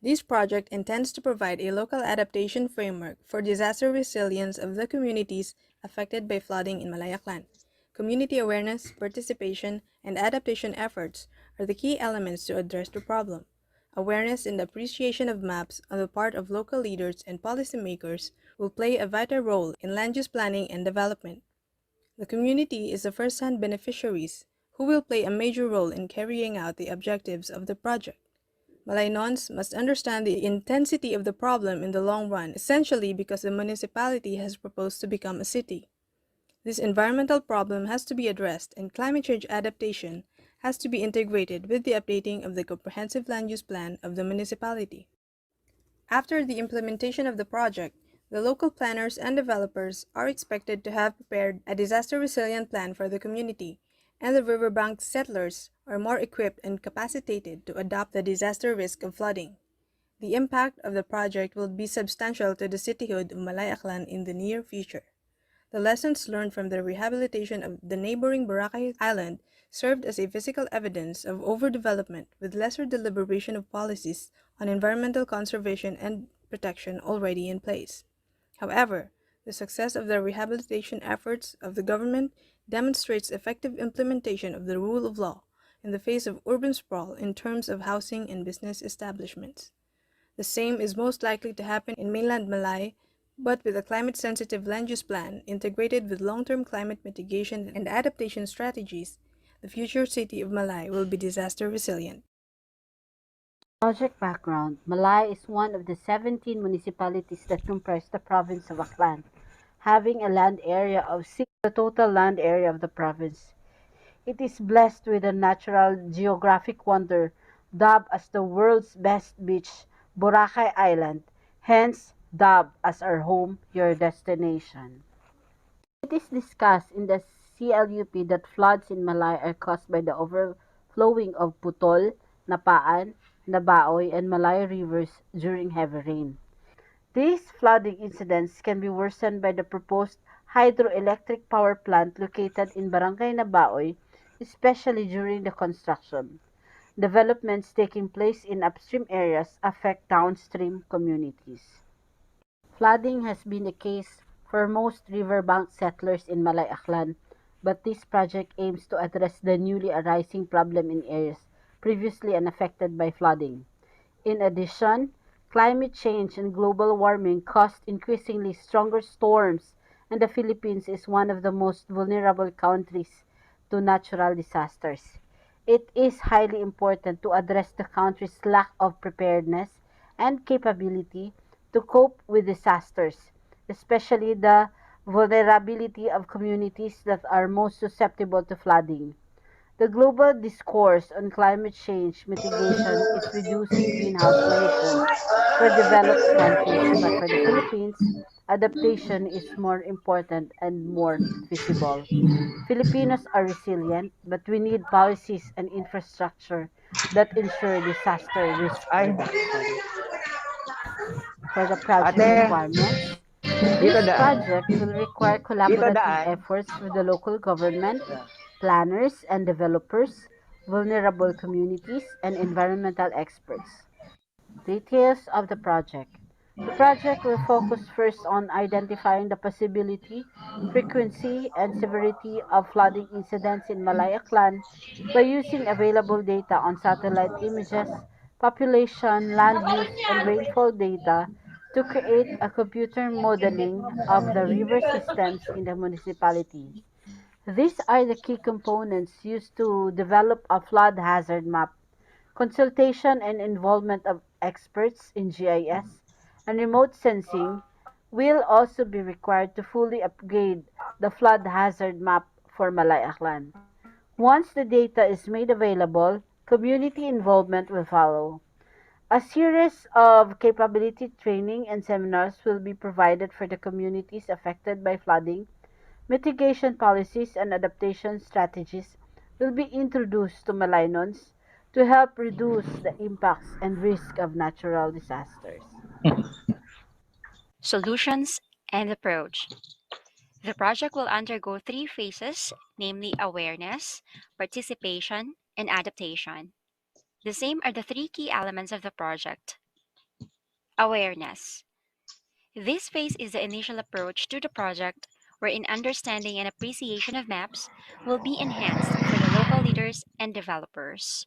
This project intends to provide a local adaptation framework for disaster resilience of the communities affected by flooding in Malayaklan. Community awareness, participation, and adaptation efforts are the key elements to address the problem. Awareness and appreciation of maps on the part of local leaders and policymakers will play a vital role in land use planning and development. The community is the first-hand beneficiaries, who will play a major role in carrying out the objectives of the project. Malaynons must understand the intensity of the problem in the long run, essentially because the municipality has proposed to become a city. This environmental problem has to be addressed, and climate change adaptation has to be integrated with the updating of the comprehensive land use plan of the municipality. After the implementation of the project, the local planners and developers are expected to have prepared a disaster-resilient plan for the community, and the riverbank settlers are more equipped and capacitated to adapt the disaster risk of flooding. The impact of the project will be substantial to the cityhood of Malay Aklan in the near future. The lessons learned from the rehabilitation of the neighboring Boracay Island served as a physical evidence of overdevelopment with lesser deliberation of policies on environmental conservation and protection already in place. However, the success of the rehabilitation efforts of the government demonstrates effective implementation of the rule of law in the face of urban sprawl in terms of housing and business establishments. The same is most likely to happen in mainland Malay, but with a climate-sensitive land use plan integrated with long-term climate mitigation and adaptation strategies, the future city of Malay will be disaster resilient. Project background: Malay is one of the 17 municipalities that comprise the province of Aklan, having a land area of 6 the total land area of the province. It is blessed with a natural geographic wonder, dubbed as the world's best beach, Boracay Island, hence dubbed as our home, your destination. It is discussed in the CLUP that floods in Malay are caused by the overflowing of Putol, Napaan, Nabaoy, and Malay rivers during heavy rain. These flooding incidents can be worsened by the proposed hydroelectric power plant located in Barangay Nabaoy, especially during the construction. Developments taking place in upstream areas affect downstream communities. Flooding has been the case for most riverbank settlers in Malay Aklan, but this project aims to address the newly arising problem in areas previously unaffected by flooding. In addition, climate change and global warming cause increasingly stronger storms, and the Philippines is one of the most vulnerable countries to natural disasters. It is highly important to address the country's lack of preparedness and capability to cope with disasters, especially the vulnerability of communities that are most susceptible to flooding. The global discourse on climate change mitigation is reducing greenhouse emissions for developed countries, but for the Philippines, adaptation is more important and more feasible. Filipinos are resilient, but we need policies and infrastructure that ensure disaster risk Ay, reduction. For the project ate, requirements, dito this daan. project will require Dito collaborative daan. efforts with the local government, Yeah. planners and developers, vulnerable communities, and environmental experts. Details of the project. The project will focus first on identifying the possibility, frequency, and severity of flooding incidents in Malayaklan by using available data on satellite images, population, land use, and rainfall data to create a computer modeling of the river systems in the municipality. These are the key components used to develop a flood hazard map. Consultation and involvement of experts in GIS and remote sensing will also be required to fully upgrade the flood hazard map for Malayaklan. Once the data is made available, community involvement will follow. A series of capability training and seminars will be provided for the communities affected by flooding. Mitigation policies and adaptation strategies will be introduced to Malaynons to help reduce the impacts and risk of natural disasters. Solutions and approach. The project will undergo three phases, namely awareness, participation, and adaptation. The same are the three key elements of the project. Awareness. This phase is the initial approach to the project, wherein understanding and appreciation of maps will be enhanced for the local leaders and developers.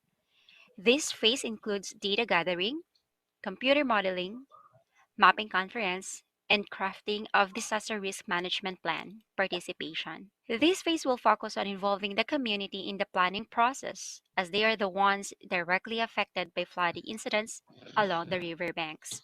This phase includes data gathering, computer modeling, mapping conference, and crafting of disaster risk management plan participation. This phase will focus on involving the community in the planning process, as they are the ones directly affected by flooding incidents along the river banks.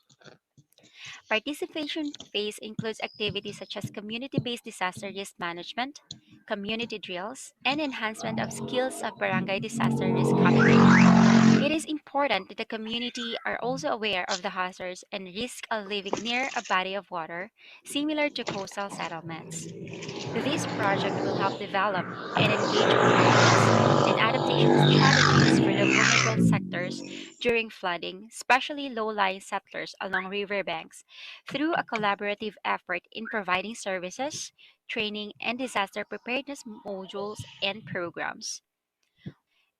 Participation phase includes activities such as community-based disaster risk management, community drills, and enhancement of skills of barangay disaster risk committee. It is important that the community are also aware of the hazards and risk of living near a body of water, similar to coastal settlements. This project will help develop and engage preparedness and adaptation strategies for the vulnerable sectors during flooding, especially low-lying settlers along riverbanks, through a collaborative effort in providing services, training, and disaster preparedness modules and programs.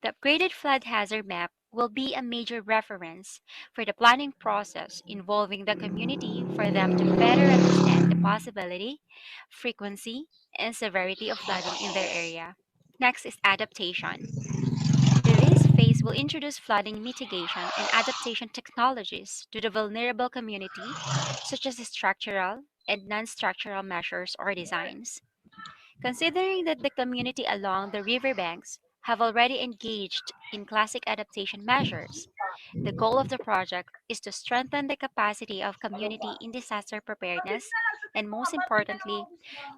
The upgraded flood hazard map will be a major reference for the planning process involving the community for them to better understand the possibility, frequency, and severity of flooding in their area. Next is adaptation. This phase will introduce flooding mitigation and adaptation technologies to the vulnerable community, such as structural and non structural measures or designs. Considering that the community along the riverbanks have already engaged in classic adaptation measures, the goal of the project is to strengthen the capacity of community in disaster preparedness and, most importantly,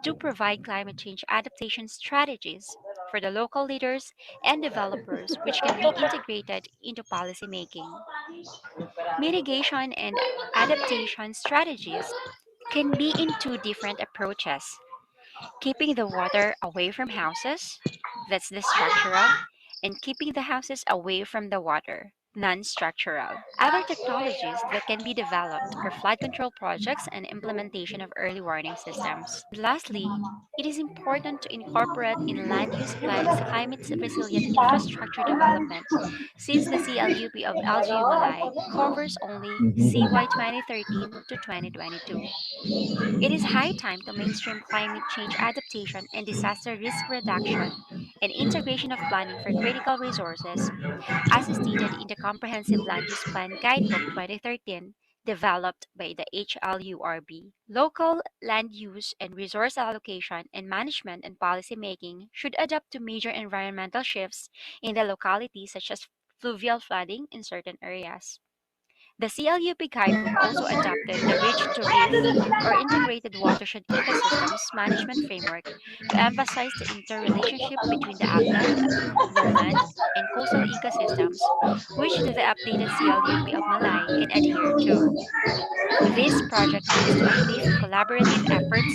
to provide climate change adaptation strategies for the local leaders and developers which can be integrated into policymaking. Mitigation and adaptation strategies can be in two different approaches: keeping the water away from houses, that's the structural, and keeping the houses away from the water, non-structural. Other technologies that can be developed are flood control projects and implementation of early warning systems. And lastly, it is important to incorporate in land use plans climate resilient infrastructure development, since the CLUP of LGU Malay covers only CY 2013 to 2022. It is high time to mainstream climate change adaptation and disaster risk reduction and integration of planning for critical resources, as is stated in the Comprehensive Land Use Plan Guidebook 2013 developed by the HLURB. Local land use and resource allocation and management and policy making should adapt to major environmental shifts in the locality, such as fluvial flooding in certain areas. The CLUP guidebook also adopted the Ridge to Reef or Integrated Watershed Ecosystems Management Framework to emphasize the interrelationship between the upland, lowland, and coastal ecosystems, which the updated CLUP of Malay can adhere to. This project aims to uplift collaborative efforts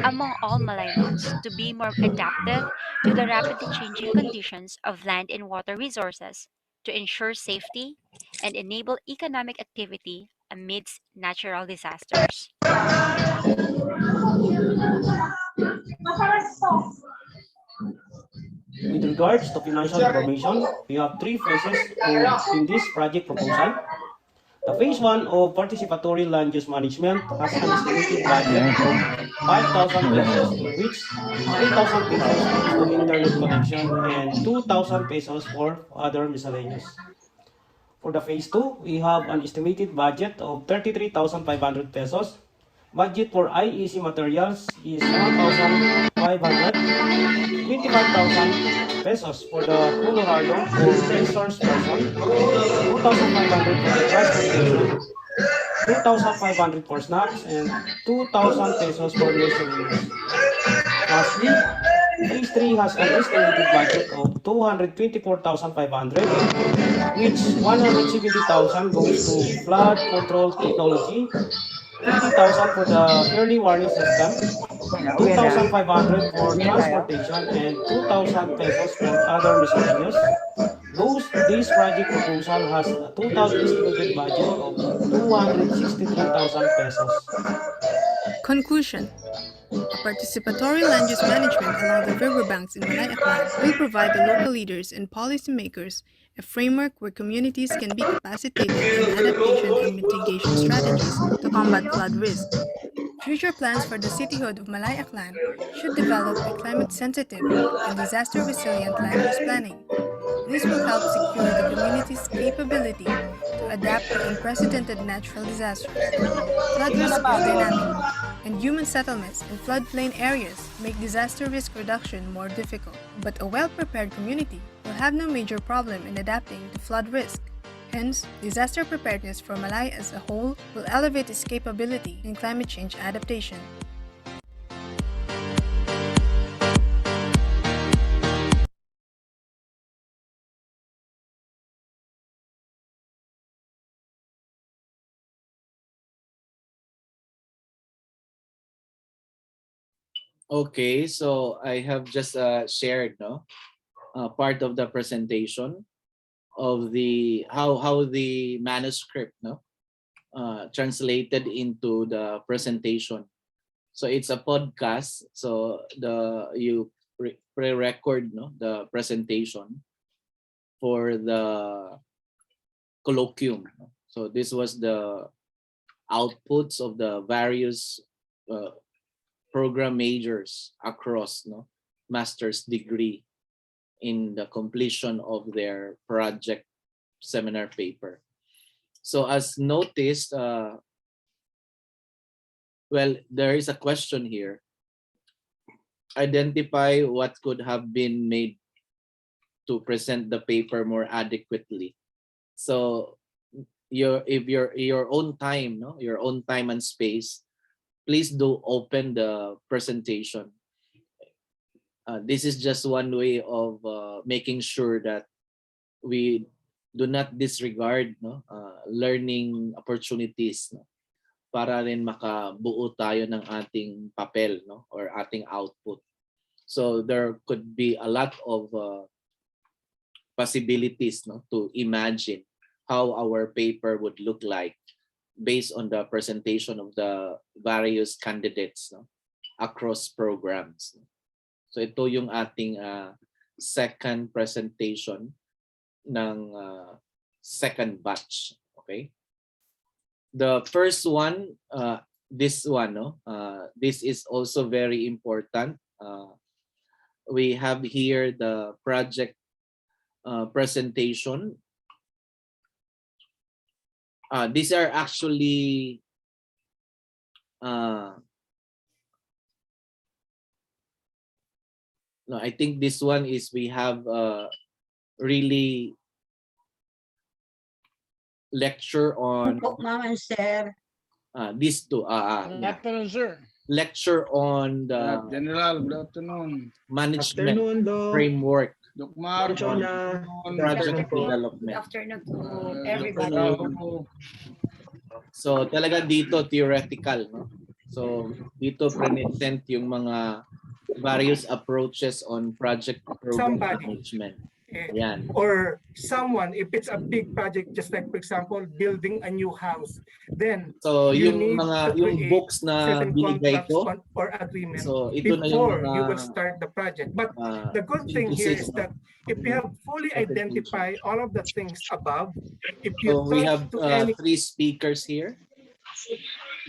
among all Malaynons to be more adaptive to the rapidly changing conditions of land and water resources, to ensure safety and enable economic activity amidst natural disasters. With regards to financial information, we have three phases in this project proposal. The phase 1 of participatory land use management has an estimated budget of 5,000 pesos, in which 3,000 pesos goes to internet connection and 2,000 pesos for other miscellaneous. For the phase 2, we have an estimated budget of 33,500 pesos. Budget for IEC materials is 1,500, 25,000 pesos for the honorarium for resource person, 2,500 for the transportation, 2,500 for snacks, and 2,000 pesos for miscellaneous. Lastly, phase 3 has an estimated budget of 224,500, which 170,000 goes to flood control technology, 50,000 for the early warning system, 2,500 for transportation, and 2,000 pesos for other miscellaneous. This project proposal has a total estimated budget of 263,000 pesos. Conclusion. A participatory land use management along the riverbanks in Malay Aklan will provide the local leaders and policymakers a framework where communities can be capacitated in adaptation and mitigation strategies to combat flood risk. Future plans for the cityhood of Malay Aklan should develop a climate-sensitive and disaster-resilient land use planning. This will help secure the community's capability to adapt to unprecedented natural disasters. Flood risk is dynamic, and human settlements in floodplain areas make disaster risk reduction more difficult. But a well-prepared community will have no major problem in adapting to flood risk. Hence, disaster preparedness for Malay as a whole will elevate its capability in climate change adaptation. Okay, so I have just shared part of the presentation of the how the manuscript translated into the presentation. So it's a podcast. So you pre-record the presentation for the colloquium. So this was the outputs of the various program majors across master's degree in the completion of their project seminar paper. So as noticed, well, there is a question here. Identify what could have been made to present the paper more adequately. So if your own time, your own time and space, please do open the presentation. This is just one way of making sure that we do not disregard learning opportunities para rin makabuo tayo ng ating papel or ating output. So there could be a lot of possibilities to imagine how our paper would look like based on the presentation of the various candidates across programs. So ito yung ating second presentation ng second batch. Okay. The first one, this is also very important. We have here the project presentation. These are actually no, I think this one is we have really lecture on these two. Good afternoon, sir. Lecture on the General, good afternoon. management framework Doc Mar, on project development. Afternoon to everybody. So talaga dito theoretical, So dito present yung mga various approaches on project program management. Yan. Or someone, if it's a big project, just like for example, building a new house, then so you yung need mga to yung create books na certain binigay contracts ko. or agreement So ito na yung before mga you will start the project. But the good thing here is that if you have fully identified all of the things above, if you So we have to any three speakers here.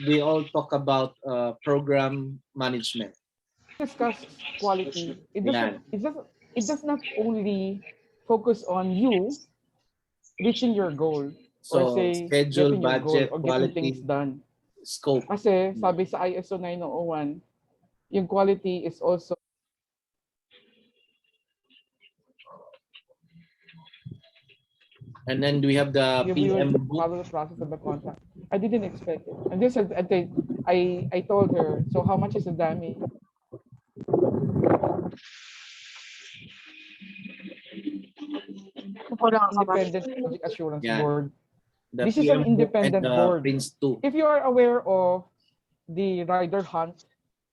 We all talk about program management. Discuss quality. It does not only focus on you reaching your goal or So say schedule, getting your goal budget, or getting quality, things done. scope. Kasi sabi sa ISO 901, yung quality is also And then we have the you will PM follow the process of the contract. I didn't expect it. And this is, I told her, so how much is the damage? Independent Project Assurance Yan. Board. The This is an PMO and independent the board. Prince 2. If you are aware of the Rider Hunt,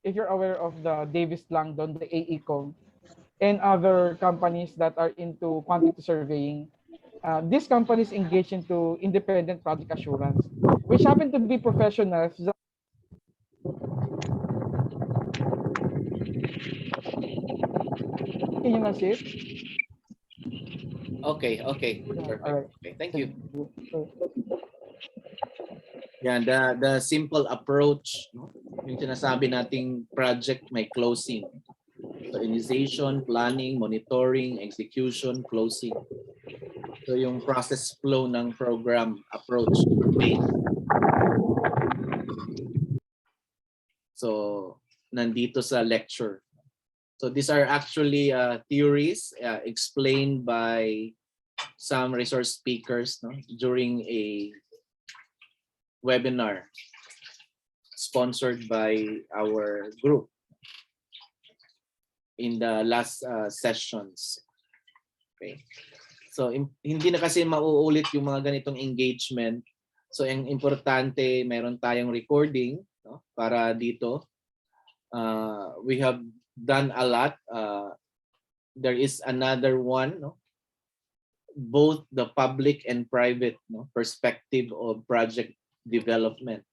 if you're aware of the Davis Langdon, the AECOM, and other companies that are into quantity surveying, these companies engage into independent project assurance, which happen to be professionals. Can you not see it? Okay. Yeah, Perfect. all right. Okay, thank you. So, Yan, the simple approach, no? Yung sinasabi nating project may closing. So initiation, planning, monitoring, execution, closing. So yung process flow ng program approach. So nandito sa lecture. So these are actually theories explained by some resource speakers, no, during a webinar sponsored by our group in the last sessions. Okay. So hindi na kasi mauulit yung mga ganitong engagement. So ang importante, meron tayong recording, no, para dito. We have done a lot. There is another one, no, both the public and private, no, perspective of project development.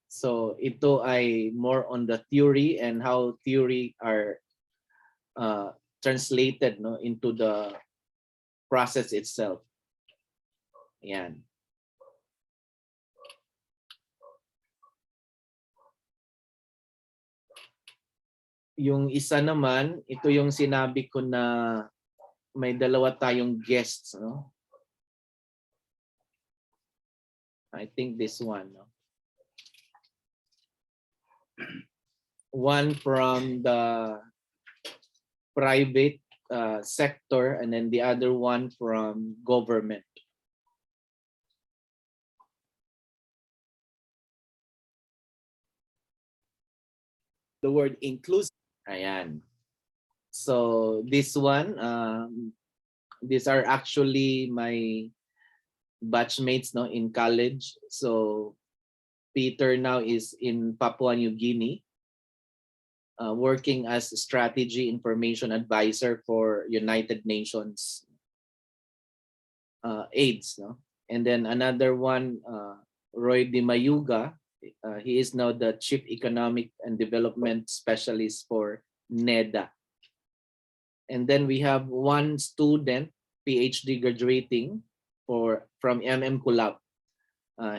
So ito ay more on the theory and how theory are translated, no, into the process itself. Yan. Yung isa naman, ito yung sinabi ko na may dalawa tayong guests, no? I think this one, no? One from the private sector and then the other one from government. The word inclusive. Ayan. So this one, these are actually my batchmates, no, in college. So Peter now is in Papua New Guinea, working as strategy information advisor for United Nations AIDS, no? And then another one, Roy Di Mayuga, he is now the Chief Economic and Development Specialist for NEDA. And then we have one student, PhD graduating from Kulab.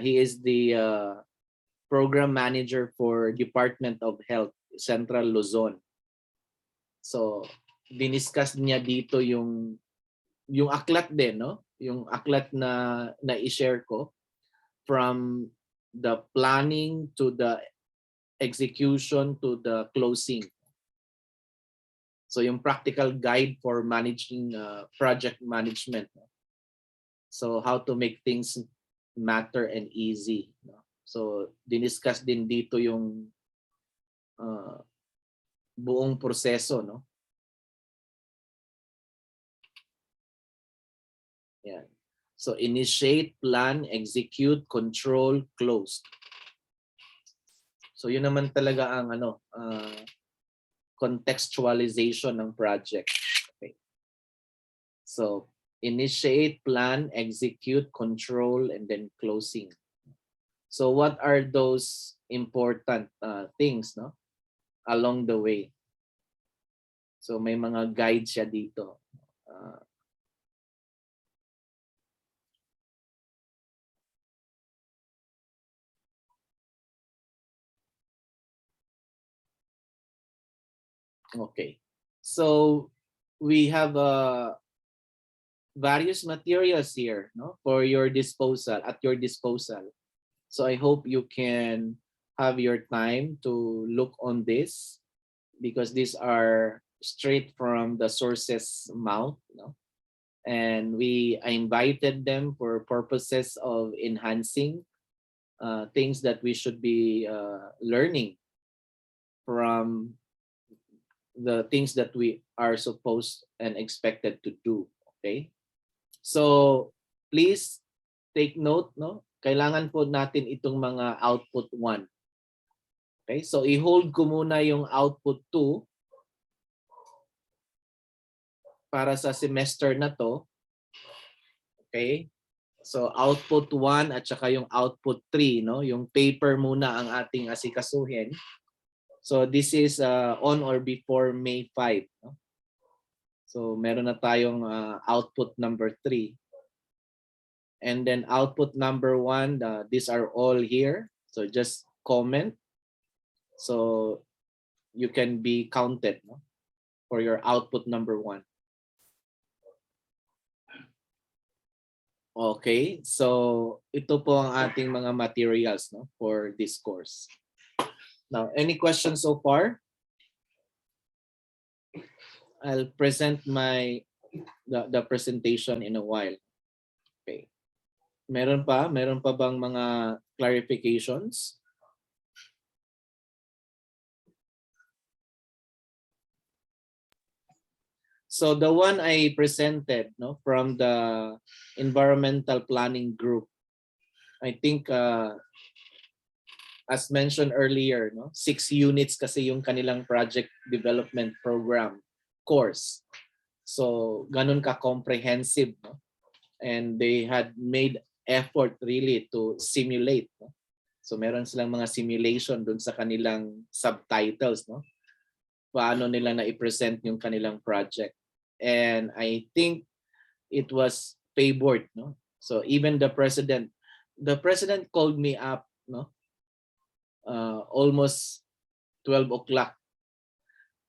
He is the Program Manager for Department of Health, Central Luzon. So, diniscuss niya dito yung aklat din, no? Yung aklat na i-share ko, from the planning to the execution to the closing. So yung practical guide for managing project management. No? So how to make things matter and easy. No? So diniscuss din dito yung buong proseso, no? Yan. So initiate, plan, execute, control, close. So yun naman talaga ang contextualization ng project. Okay. So initiate, plan, execute, control, and then closing. So what are those important things, no, along the way? So may mga guides siya dito. Okay, so we have various materials here, no, for your disposal, at your disposal. So I hope you can have your time to look on this, because these are straight from the source's mouth, no? And I invited them for purposes of enhancing things that we should be learning from the things that we are supposed and expected to do. Okay, So please take note, no? Kailangan po natin itong mga output 1. Okay? So i-hold ko muna yung output 2 para sa semester na to. Okay? So output 1 at saka yung output 3, no? Yung paper muna ang ating asikasuhin. So this is on or before May 5, no? So meron na tayong output number 3. And then output number 1, these are all here. So just comment. So you can be counted, no? For your output number 1. Okay, so ito po ang ating mga materials, no, for this course. Now, any questions so far? I'll present the presentation in a while. Okay. Meron pa bang mga clarifications? So the one I presented, no, from the environmental planning group, I think as mentioned earlier, no, 6 units kasi yung kanilang project development program course. So ganun ka comprehensive, no? And they had made effort really to simulate, no? So meron silang mga simulation dun sa kanilang subtitles, no? Paano nila na i-present yung kanilang project. And I think it was favored, no? So even the president called me up, no? Almost 12 o'clock.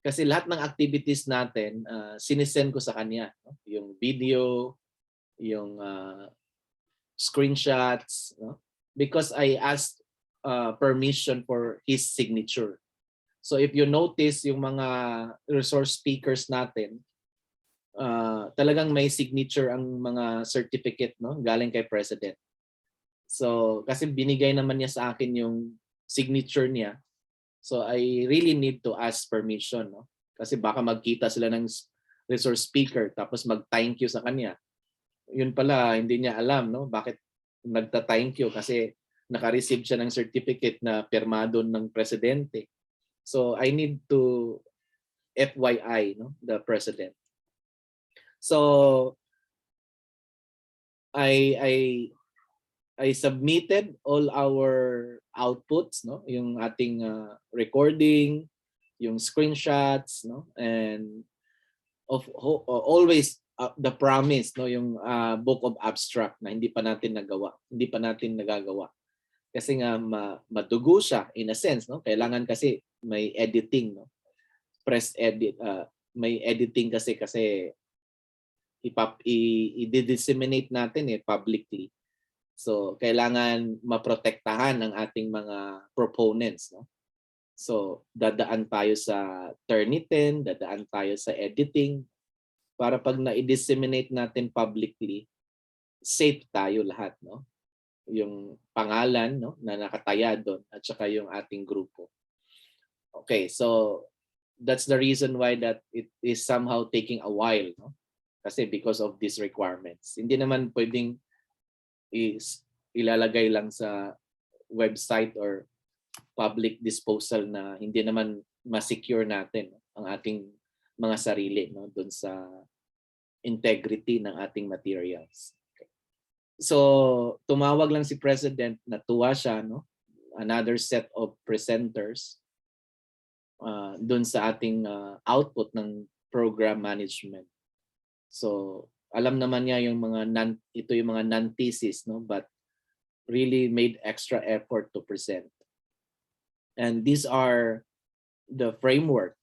Kasi lahat ng activities natin, sinisend ko sa kanya, no? Yung video, yung screenshots, no? Because I asked permission for his signature. So if you notice yung mga resource speakers natin, talagang may signature ang mga certificate, no, galing kay President. So kasi binigay naman niya sa akin yung signature niya. So I really need to ask permission, no? Kasi baka magkita sila ng resource speaker tapos mag-thank you sa kanya. Yun pala hindi niya alam, no? Bakit nagta-thank you kasi naka-receive siya ng certificate na pirmado ng presidente. So I need to FYI, no, the president. So I submitted all our outputs, no, yung ating recording, yung screenshots, no, and always the promise, no, yung book of abstract na hindi pa natin nagagawa. Kasi nga madugo siya in a sense, no? Kailangan kasi may editing, no? Press edit, may editing kasi i-disseminate natin publicly. So kailangan maprotektahan ng ating mga proponents, no? So dadaan tayo sa Turnitin, dadaan tayo sa editing para pag na-disseminate natin publicly, safe tayo lahat, no? Yung pangalan, no, na nakataya doon at saka yung ating grupo. Okay, so that's the reason why that it is somehow taking a while, no? Kasi because of these requirements. Hindi naman pwedeng ilalagay lang sa website or public disposal na hindi naman ma-secure natin, no, ang ating mga sarili, no, doon sa integrity ng ating materials. Okay. So tumawag lang si President, natuwa siya, no? Another set of presenters doon sa ating output ng program management. So alam naman niya yung mga non-thesis, no, but really made extra effort to present. And these are the framework.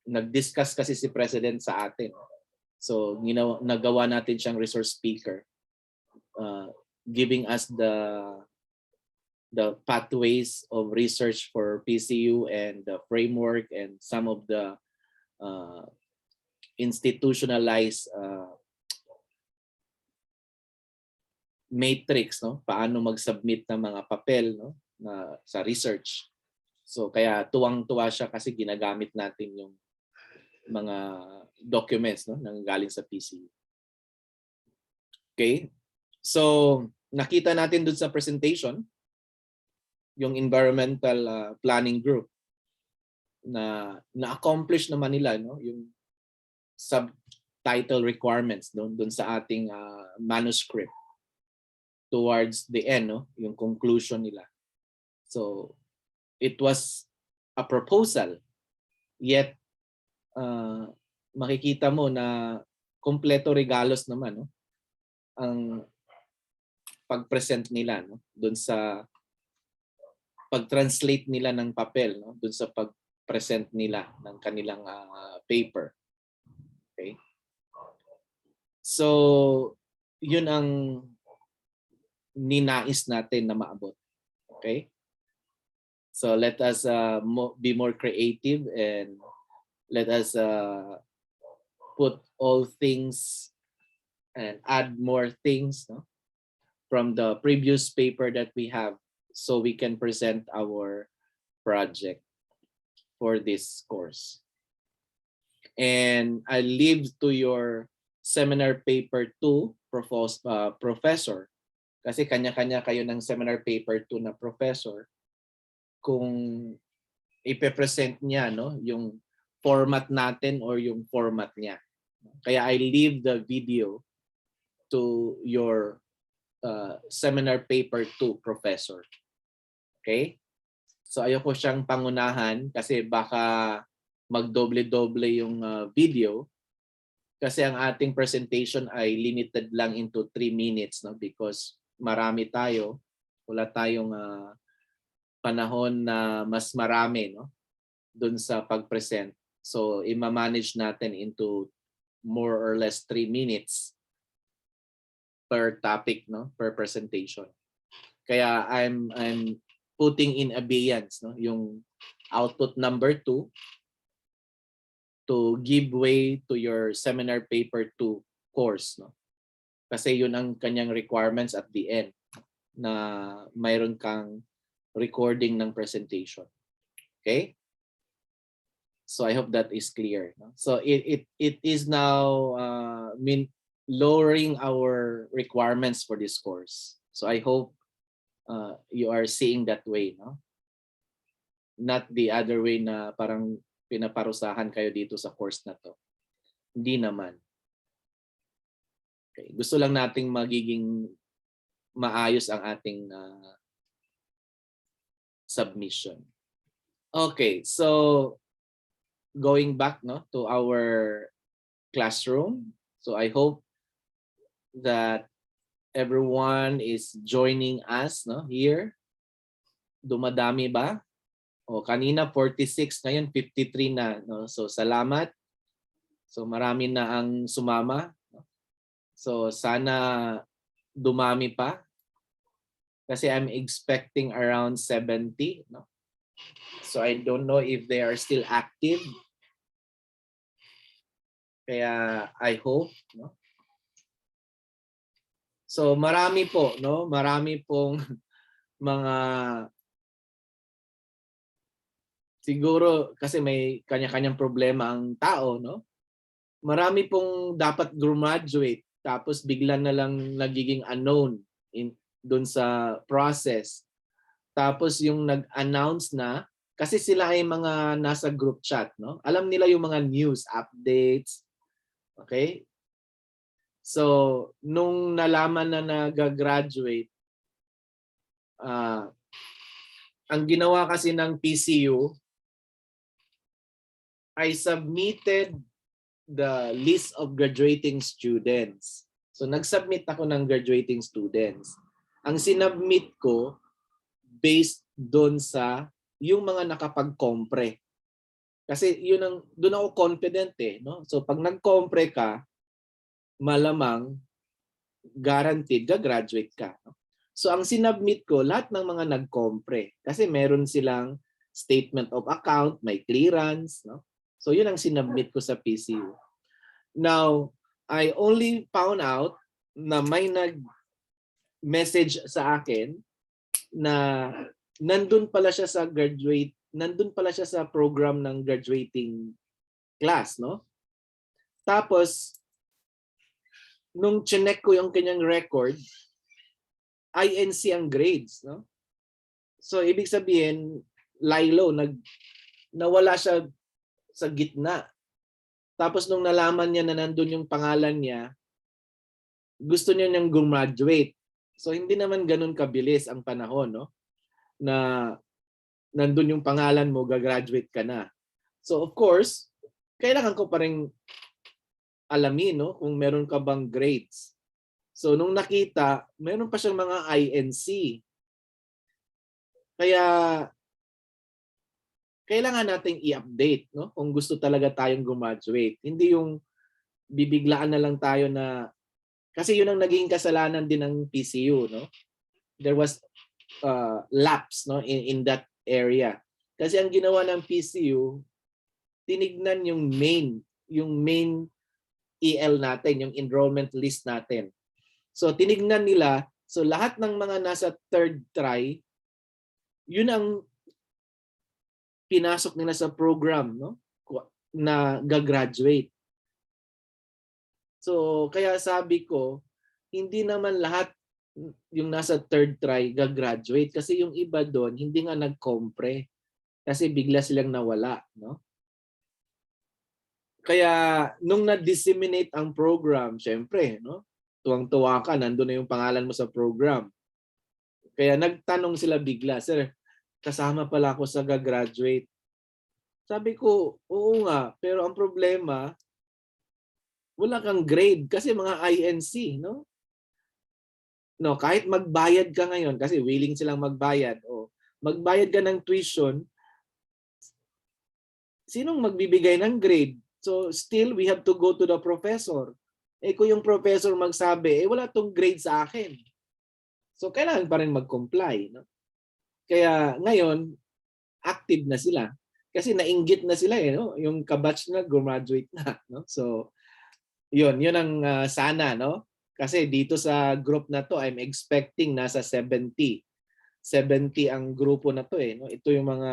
Nag-discuss kasi si President sa atin. So nagawa natin siyang resource speaker, giving us the pathways of research for PCU and the framework and some of the institutionalized matrix, no, paano mag-submit ng mga papel, no, na sa research. So kaya tuwang-tuwa siya kasi ginagamit natin yung mga documents, no, nang galing sa PCU. Okay? So, nakita natin dun sa presentation, yung environmental planning group na na-accomplish naman nila, no? Yung subtitle requirements dun sa ating manuscript towards the end, no? Yung conclusion nila. So, it was a proposal, yet makikita mo na kompleto regalos naman, no? Ang pag-present nila, no? Doon sa pag-translate nila ng papel, no? Doon sa pag-present nila ng kanilang paper. Okay? So, yun ang ninais natin na maabot. Okay? So, let us be more creative and let us put all things and add more things, no, from the previous paper that we have, so we can present our project for this course. And I leave to your seminar paper 2, professor, kasi kanya-kanya kayo ng seminar paper 2 na professor, kung ipe-present niya, no, yung format natin or yung format niya. Kaya I leave the video to your seminar paper 2 professor. Okay? So ayoko siyang pangunahan kasi baka magdoble-doble yung video, kasi ang ating presentation ay limited lang into 3 minutes, no, because marami tayo, wala tayong panahon na mas marami, no, dun sa pag-present. So i-manage natin into more or less 3 minutes per topic, no, per presentation. Kaya I'm putting in abeyance, no, yung output number 2 to give way to your seminar paper 2 course, no. Kasi yun ang kanyang requirements at the end, na mayroon kang recording ng presentation. Okay? So I hope that is clear, no? So it is now lowering our requirements for this course. So I hope you are seeing that way, no? Not the other way na parang pinaparusahan kayo dito sa course na to. Hindi naman. Okay. Gusto lang nating magiging maayos ang ating submission. Okay, so going back, no, to our classroom. So I hope that everyone is joining us, no, here. Dumadami ba? O kanina 46, ngayon 53 na, no? So salamat. So marami na ang sumama, no? So sana dumami pa. Kasi I'm expecting around 70, no? So I don't know if they are still active. Kaya I hope, no? So marami po, no? Marami pong mga, siguro kasi may kanya-kanyang problema ang tao, no? Marami pong dapat graduate tapos bigla na lang nagiging unknown doon sa process. Tapos yung nag-announce na, kasi sila ay mga nasa group chat, no? Alam nila yung mga news, updates. Okay? So, nung nalaman na nag-graduate, ang ginawa kasi ng PCU I submitted the list of graduating students. So, nag-submit ako ng graduating students. Ang sinubmit ko, based doon sa yung mga nakapag-compre. Kasi yun ang, doon ako confident eh, no? So pag nag-compre ka, malamang guaranteed graduate ka, no? So ang sinubmit ko, lahat ng mga nag-compre. Kasi meron silang statement of account, may clearance, no? So yun ang sinubmit ko sa PCU. Now, I only found out na may nag-message sa akin na nandun pala siya sa nandun pala siya sa program ng graduating class, no? Tapos nung chinek ko yung kanyang record, INC ang grades, no? So ibig sabihin, Lilo, nawala siya sa gitna. Tapos nung nalaman niya na nandun yung pangalan niya, gusto niya niyang graduate. So hindi naman ganun kabilis ang panahon, no? Na nandun yung pangalan mo, gagraduate ka na. So of course, kailangan ko pa rin alamin, no, kung meron ka bang grades. So nung nakita, meron pa siyang mga INC. Kaya kailangan nating i-update, no, kung gusto talaga tayong graduate. Hindi yung bibiglaan na lang tayo na, kasi yun ang naging kasalanan din ng PCU, no? There was lapse, no, in that area. Kasi ang ginawa ng PCU, tinignan yung main EL natin, yung enrollment list natin. So tinignan nila, so lahat ng mga nasa third try, yun ang pinasok nila sa program, no, na gagraduate. So kaya sabi ko, hindi naman lahat yung nasa third try gagraduate, kasi yung iba doon hindi nga nagkompre kasi bigla silang nawala, no? Kaya nung na-disseminate ang program, syempre, no, tuwang-tuwa ka, nandun na yung pangalan mo sa program. Kaya nagtanong sila bigla, "Sir, kasama pala ako sa gagraduate." Sabi ko, "Oo nga, pero ang problema, wala kang grade kasi mga INC, no? No, kahit magbayad ka ngayon kasi willing silang magbayad, o magbayad ka ng tuition, sinong magbibigay ng grade? So still we have to go to the professor. Eh kung yung professor magsabi, wala tong grade sa akin. So kailangan pa rin mag-comply, no? Kaya ngayon active na sila kasi nainggit na sila, no? Yung kabatch na graduate na, no? So yun ang sana, no? Kasi dito sa group na to, I'm expecting nasa 70 ang grupo na to, no? Ito yung mga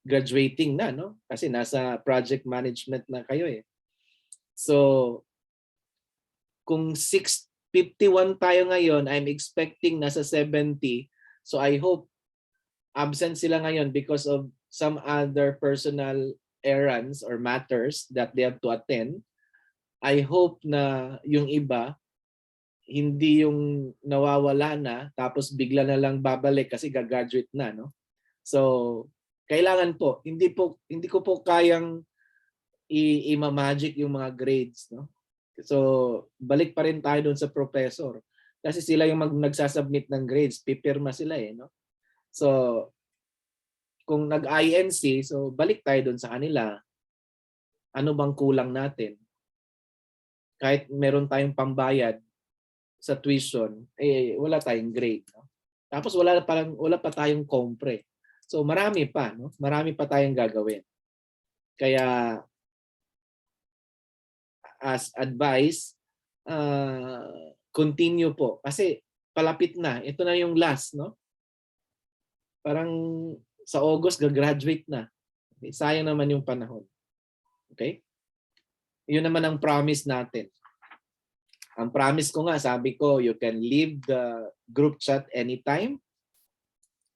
graduating na, no? Kasi nasa project management na kayo, eh. So kung 651 tayo ngayon, I'm expecting nasa 70. So I hope absent sila ngayon because of some other personal errands or matters that they have to attend. I hope na yung iba hindi yung nawawala na tapos bigla na lang babalik kasi gagraduate na, no? So kailangan po, hindi ko po kayang i-magic yung mga grades, no? So balik pa rin tayo doon sa professor kasi sila yung nagsasubmit ng grades, pipirma sila, eh, no? So kung nag-INC, so balik tayo doon sa kanila. Ano bang kulang natin? Kahit meron tayong pambayad sa tuition, wala tayong grade, no? Tapos wala pa tayong compre. So marami pa, no? Marami pa tayong gagawin. Kaya as advice, continue po kasi palapit na. Ito na yung last, no? Parang sa August gagraduate na. Sayang naman yung panahon. Okay? Yun naman ang promise natin. Ang promise ko nga, sabi ko, you can leave the group chat anytime.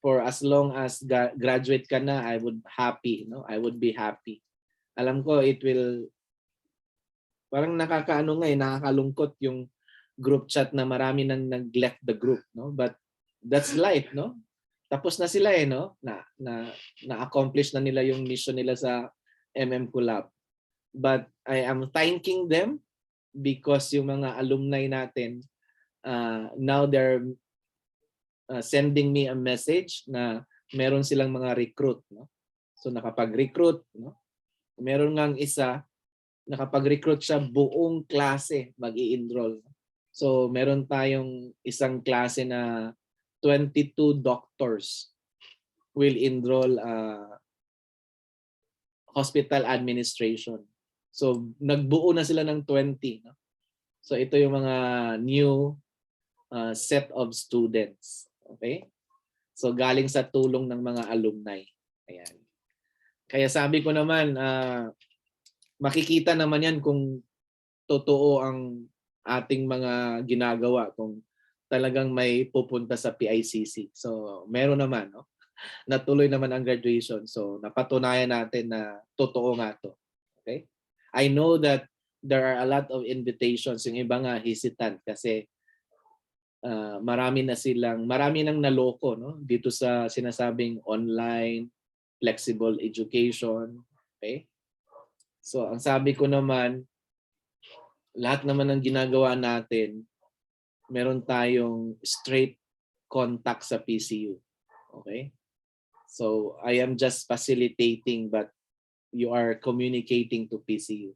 For as long as graduate ka na, I would happy, no? I would be happy. Alam ko it will, parang nakakalungkot yung group chat na marami nang nag-left the group, no? But that's life, no? Tapos na sila, eh, no? Na-accomplish na nila yung mission nila sa MM Collab. But I am thanking them because yung mga alumni natin, now they're sending me a message na meron silang mga recruit, no? So nakapag-recruit, no? Meron ngang isa, nakapag-recruit siya, buong klase mag-i-enroll. So meron tayong isang klase na 22 doctors will enroll hospital administration. So nagbuo na sila ng 20, no? So ito yung mga new set of students. Okay? So galing sa tulong ng mga alumni. Ayan. Kaya sabi ko naman, makikita naman yan kung totoo ang ating mga ginagawa kung talagang may pupunta sa PICC. So meron naman, no? Natuloy naman ang graduation. So napatunayan natin na totoo nga to. Okay? I know that there are a lot of invitations. Yung iba nga hesitant kasi marami nang naloko, no? Dito sa sinasabing online, flexible education. Okay? So ang sabi ko naman, lahat naman ng ginagawa natin, meron tayong straight contact sa PCU. Okay? So I am just facilitating but you are communicating to PCU.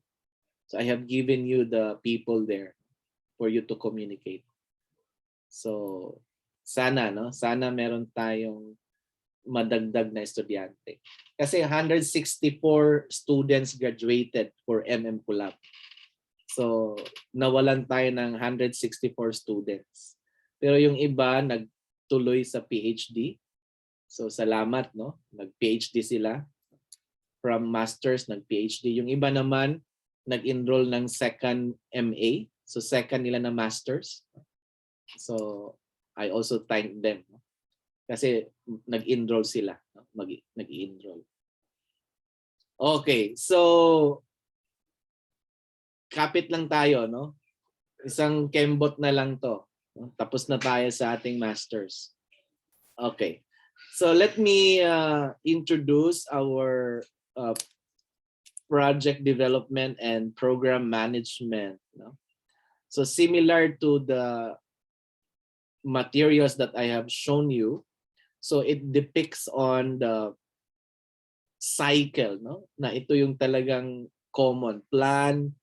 So I have given you the people there for you to communicate. So sana, no? Sana meron tayong madagdag na estudyante. Kasi 164 students graduated for MM Collab. So nawalan tayo ng 164 students. Pero yung iba nagtuloy sa PhD. So salamat, no? Nag-PhD sila. From masters, nag-PhD. Yung iba naman nag-enroll ng second MA. So second nila na masters. So I also thank them. No? Kasi nag-enroll sila. No? Nag-enroll. Okay, so kapit lang tayo, no? Isang kembot na lang to. No? Tapos na tayo sa ating masters. Okay. So let me introduce our project development and program management. No? So similar to the materials that I have shown you, so it depicts on the cycle, no? Na ito yung talagang common: plan,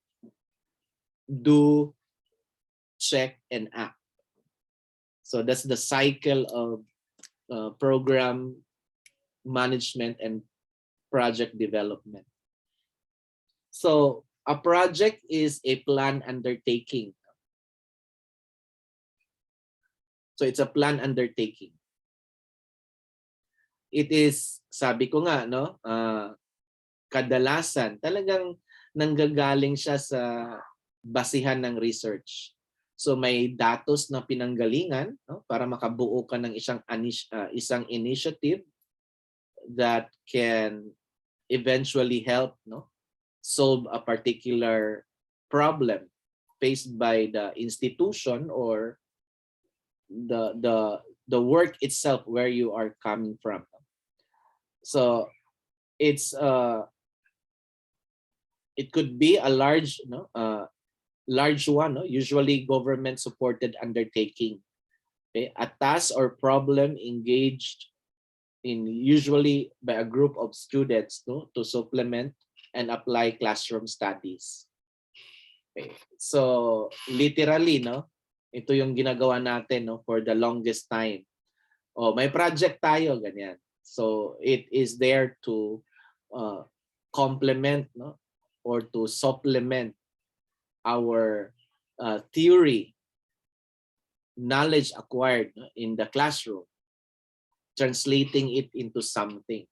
do, check, and act. So that's the cycle of program management and project development. So a project is a plan undertaking. So it's a plan undertaking. It is, sabi ko nga, no, kadalasan talagang nanggagaling siya sa basihan ng research. So may datos na pinanggalingan, no, para makabuo ka ng isang initiative that can eventually help, no, solve a particular problem faced by the institution or the work itself where you are coming from. So it's it could be a large, no, large one, no, usually government supported undertaking. Okay? A task or problem engaged in usually by a group of students, no, to supplement and apply classroom studies. Okay. So literally, no, ito yung ginagawa natin, no, for the longest time. Oh, may project tayo, ganyan. So it is there to complement, no, or to supplement our theory, knowledge acquired, no, in the classroom, translating it into something.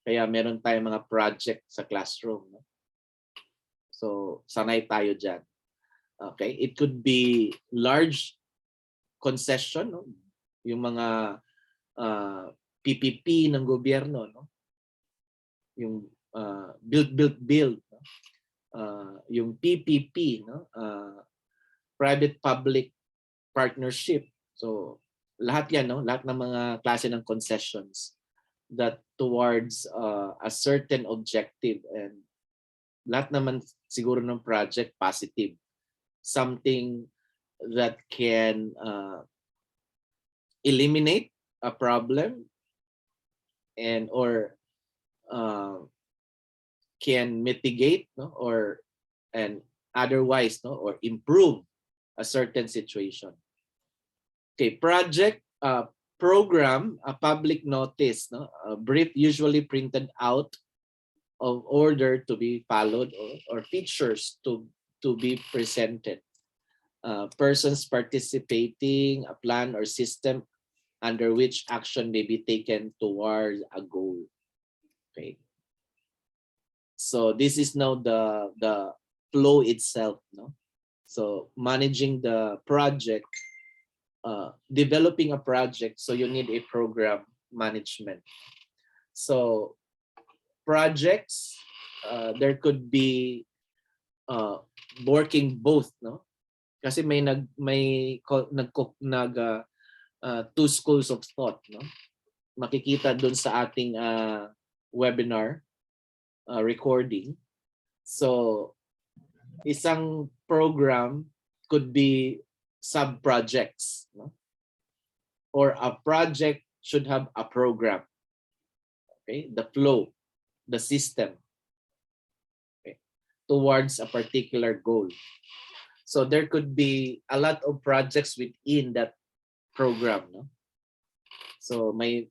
Kaya meron tayong mga project sa classroom. No? So sanay tayo dyan. Okay, it could be large concession, no? Yung mga PPP ng gobyerno, no? Yung build, no? Yung PPP, no? Private-public partnership. So lahat yan, no? Lahat ng mga klase ng concessions that towards a certain objective, and lahat naman siguro ng project positive. Something that can eliminate a problem and or can mitigate, no, or and otherwise, no, or improve a certain situation. Okay, project program, a public notice, no, a brief usually printed out of order to be followed, or features to be presented. Persons participating, a plan or system under which action may be taken towards a goal. Okay. So this is now the flow itself, no? So managing the project, developing a project, so you need a program management. So projects, there could be working both, no? Kasi two schools of thought, no? Makikita dun sa ating webinar recording. So isang program could be sub-projects, no? Or a project should have a program. Okay, the flow, the system, okay, towards a particular goal. So there could be a lot of projects within that program, no? So may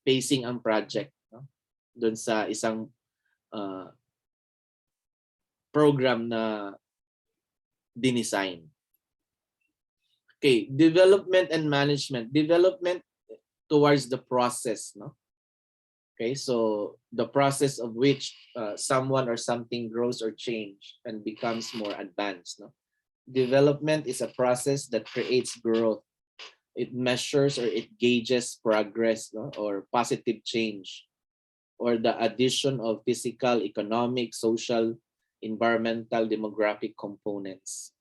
facing ang project, no? Doon sa isang program na dinesign. Okay, development and management. Development towards the process, no? Okay, so the process of which someone or something grows or change and becomes more advanced, no? Development is a process that creates growth. It measures or it gauges progress, no? Or positive change, or the addition of physical, economic, social, environmental, demographic components.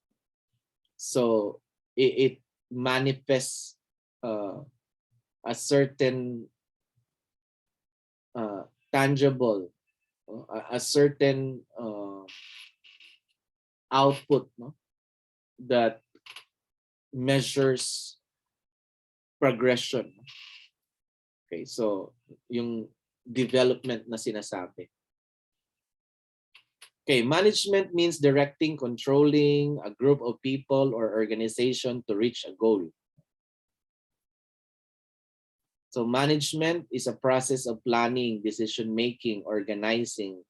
So it manifests a certain tangible, a certain output, no? That measures progression. Okay, so yung development na sinasabi. Okay, management means directing, controlling a group of people or organization to reach a goal. So management is a process of planning, decision-making, organizing,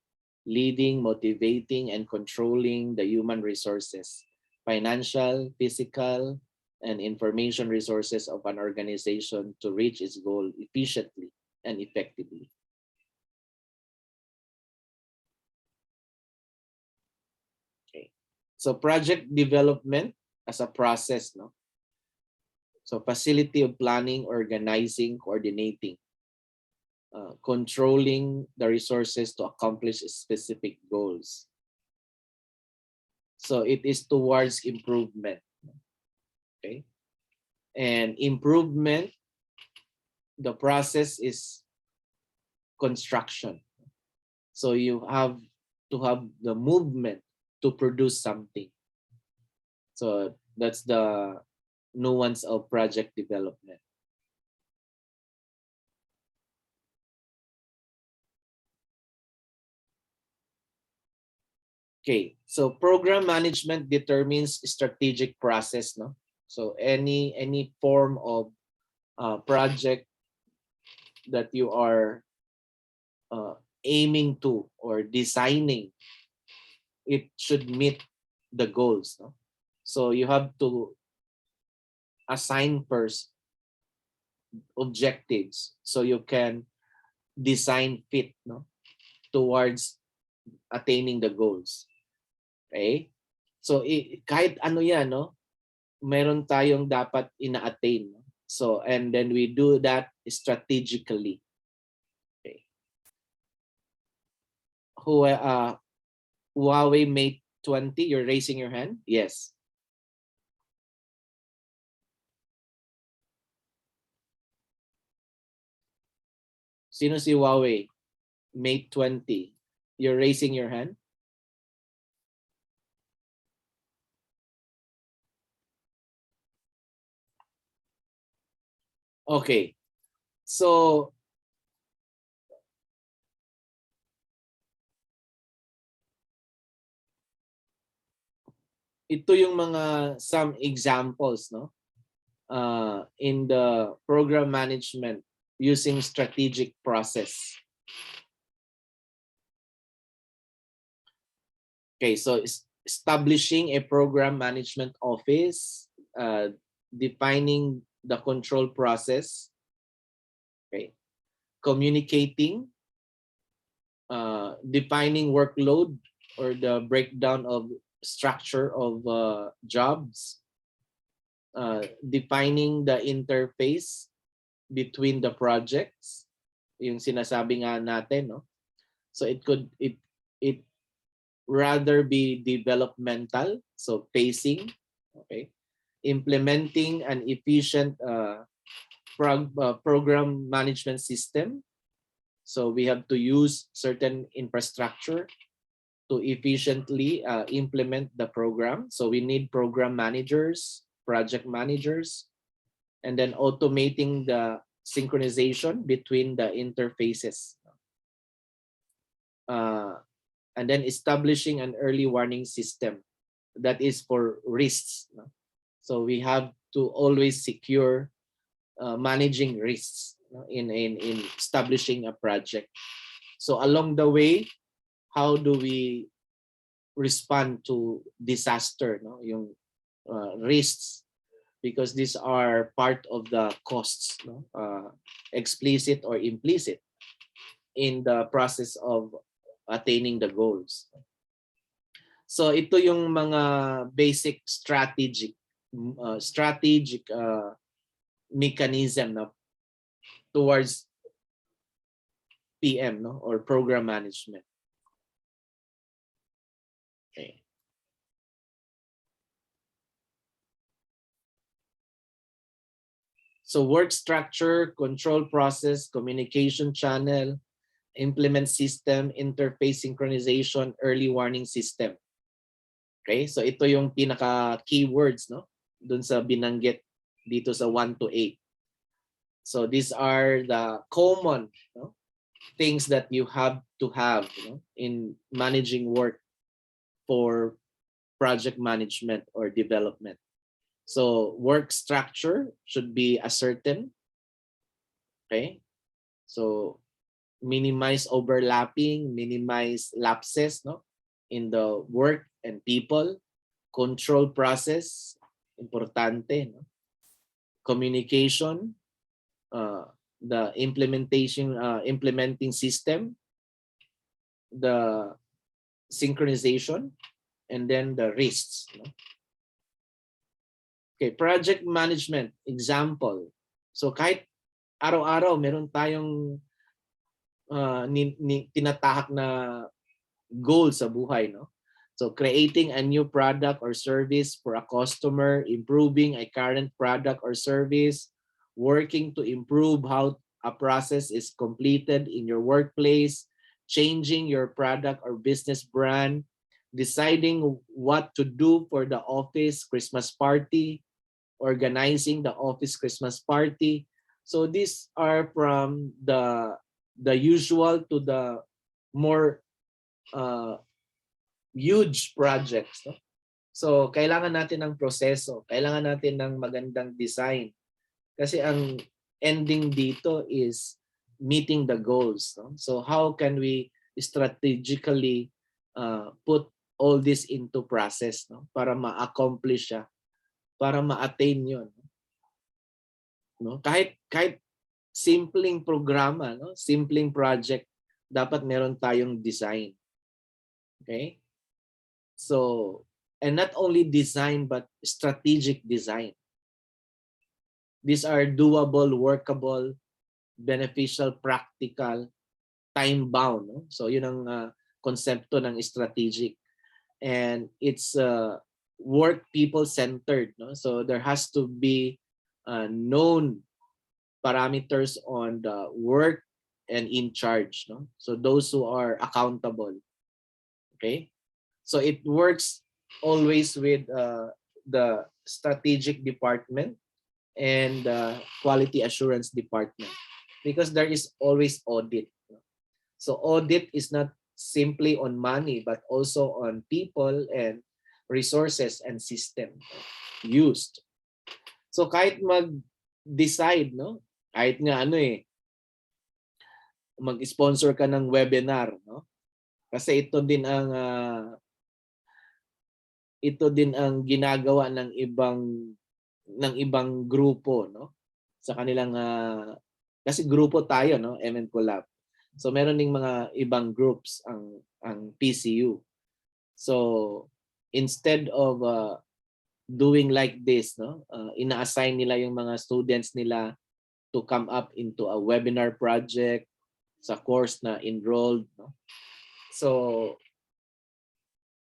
leading, motivating, and controlling the human resources, financial, physical, and information resources of an organization to reach its goal efficiently and effectively. Okay, so project development as a process, no? So facility of planning, organizing, coordinating, controlling the resources to accomplish specific goals. So it is towards improvement. Okay, and improvement, the process is construction. So you have to have the movement to produce something. So that's the nuance of project development. Okay, so program management determines strategic process, no? So any form of project that you are aiming to or designing, it should meet the goals, no? So you have to assign first objectives so you can design fit, no, towards attaining the goals. Okay, so kahit ano yan, no, meron tayong dapat ina-attain, no? So and then we do that strategically. Okay, Huawei Mate 20, you're raising your hand? Yes. Sino si Huawei Mate 20? You're raising your hand? Okay. So ito yung mga some examples, no? In the program management using strategic process. Okay, so establishing a program management office, defining the control process, okay, communicating, defining workload or the breakdown of structure of jobs, defining the interface between the projects, yung sinasabi nga natin, no? So it rather be developmental, so pacing, okay, implementing an efficient program management system. So we have to use certain infrastructure to efficiently implement the program. So we need program managers, project managers, and then automating the synchronization between the interfaces. And then establishing an early warning system that is for risks. So we have to always secure managing risks in establishing a project. So along the way, how do we respond to disaster, no? Yung risks, because these are part of the costs, no? Explicit or implicit in the process of attaining the goals. So ito yung mga basic strategic mechanism, no, towards PM, no, or program management. Okay. So work structure, control process, communication channel, implement system, interface synchronization, early warning system. Okay, so ito yung pinaka keywords, no, dun sa binanggit dito sa 1 to 8. So these are the common, no, things that you have to have, you know, in managing work for project management or development. So work structure should be a certain, okay? So minimize overlapping, minimize lapses, no, in the work and people. Control process, importante, no? Communication, the implementing system, the synchronization, and then the risks, no? Okay, project management example. So kahit araw-araw meron tayong tinatahak na goal sa buhay, no? So creating a new product or service for a customer, improving a current product or service, working to improve how a process is completed in your workplace, changing your product or business brand, deciding what to do for the office Christmas party, organizing the office Christmas party. So these are from the usual to the more huge projects, no? So kailangan natin ng proseso, kailangan natin ng magandang design. Kasi ang ending dito is meeting the goals, no? So how can we strategically put all this into process, no? Para ma-accomplish siya, para ma-attain yun, no? Kahit simpleng programa, no? Simpleng project, dapat meron tayong design. Okay? So, and not only design but strategic design. These are doable, workable, beneficial, practical, time-bound, no? So yun ang konsepto ng strategic. And it's work people-centered, no? So there has to be known parameters on the work and in charge, no? So those who are accountable. Okay? So it works always with the strategic department and the quality assurance department, because there is always audit. So audit is not simply on money but also on people and resources and system used. So kahit mag-decide, no? Kahit nga mag-sponsor ka ng webinar, no? Kasi ito din ang ginagawa ng ibang grupo, no? Sa kanilang kasi grupo tayo, no? MN Collab. So meron ding mga ibang groups ang PCU. So instead of doing like this, no, ina-assign nila yung mga students nila to come up into a webinar project sa course na enrolled, no? So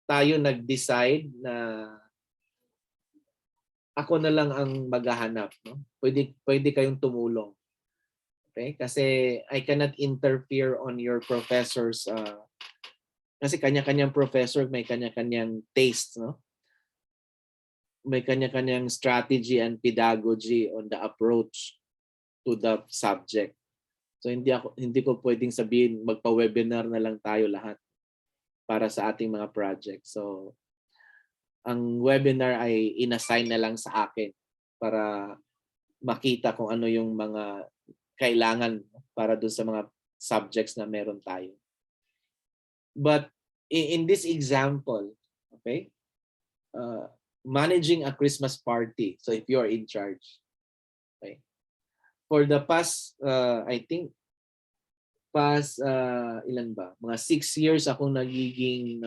tayo nag-decide na ako na lang ang maghahanap, no? Pwede kayong tumulong. Okay? Kasi I cannot interfere on your professors kasi kanya-kanyang professor may kanya-kanyang taste, no? May kanya-kanyang strategy and pedagogy on the approach to the subject. So hindi ko pwedeng sabihin magpa-webinar na lang tayo lahat para sa ating mga project. So ang webinar ay inassign na lang sa akin para makita kung ano yung mga kailangan para doon sa mga subjects na meron tayo. But in this example, okay, managing a Christmas party. So if you are in charge, okay, for the past, I think, ilan ba? Mga 6 years akong nagiging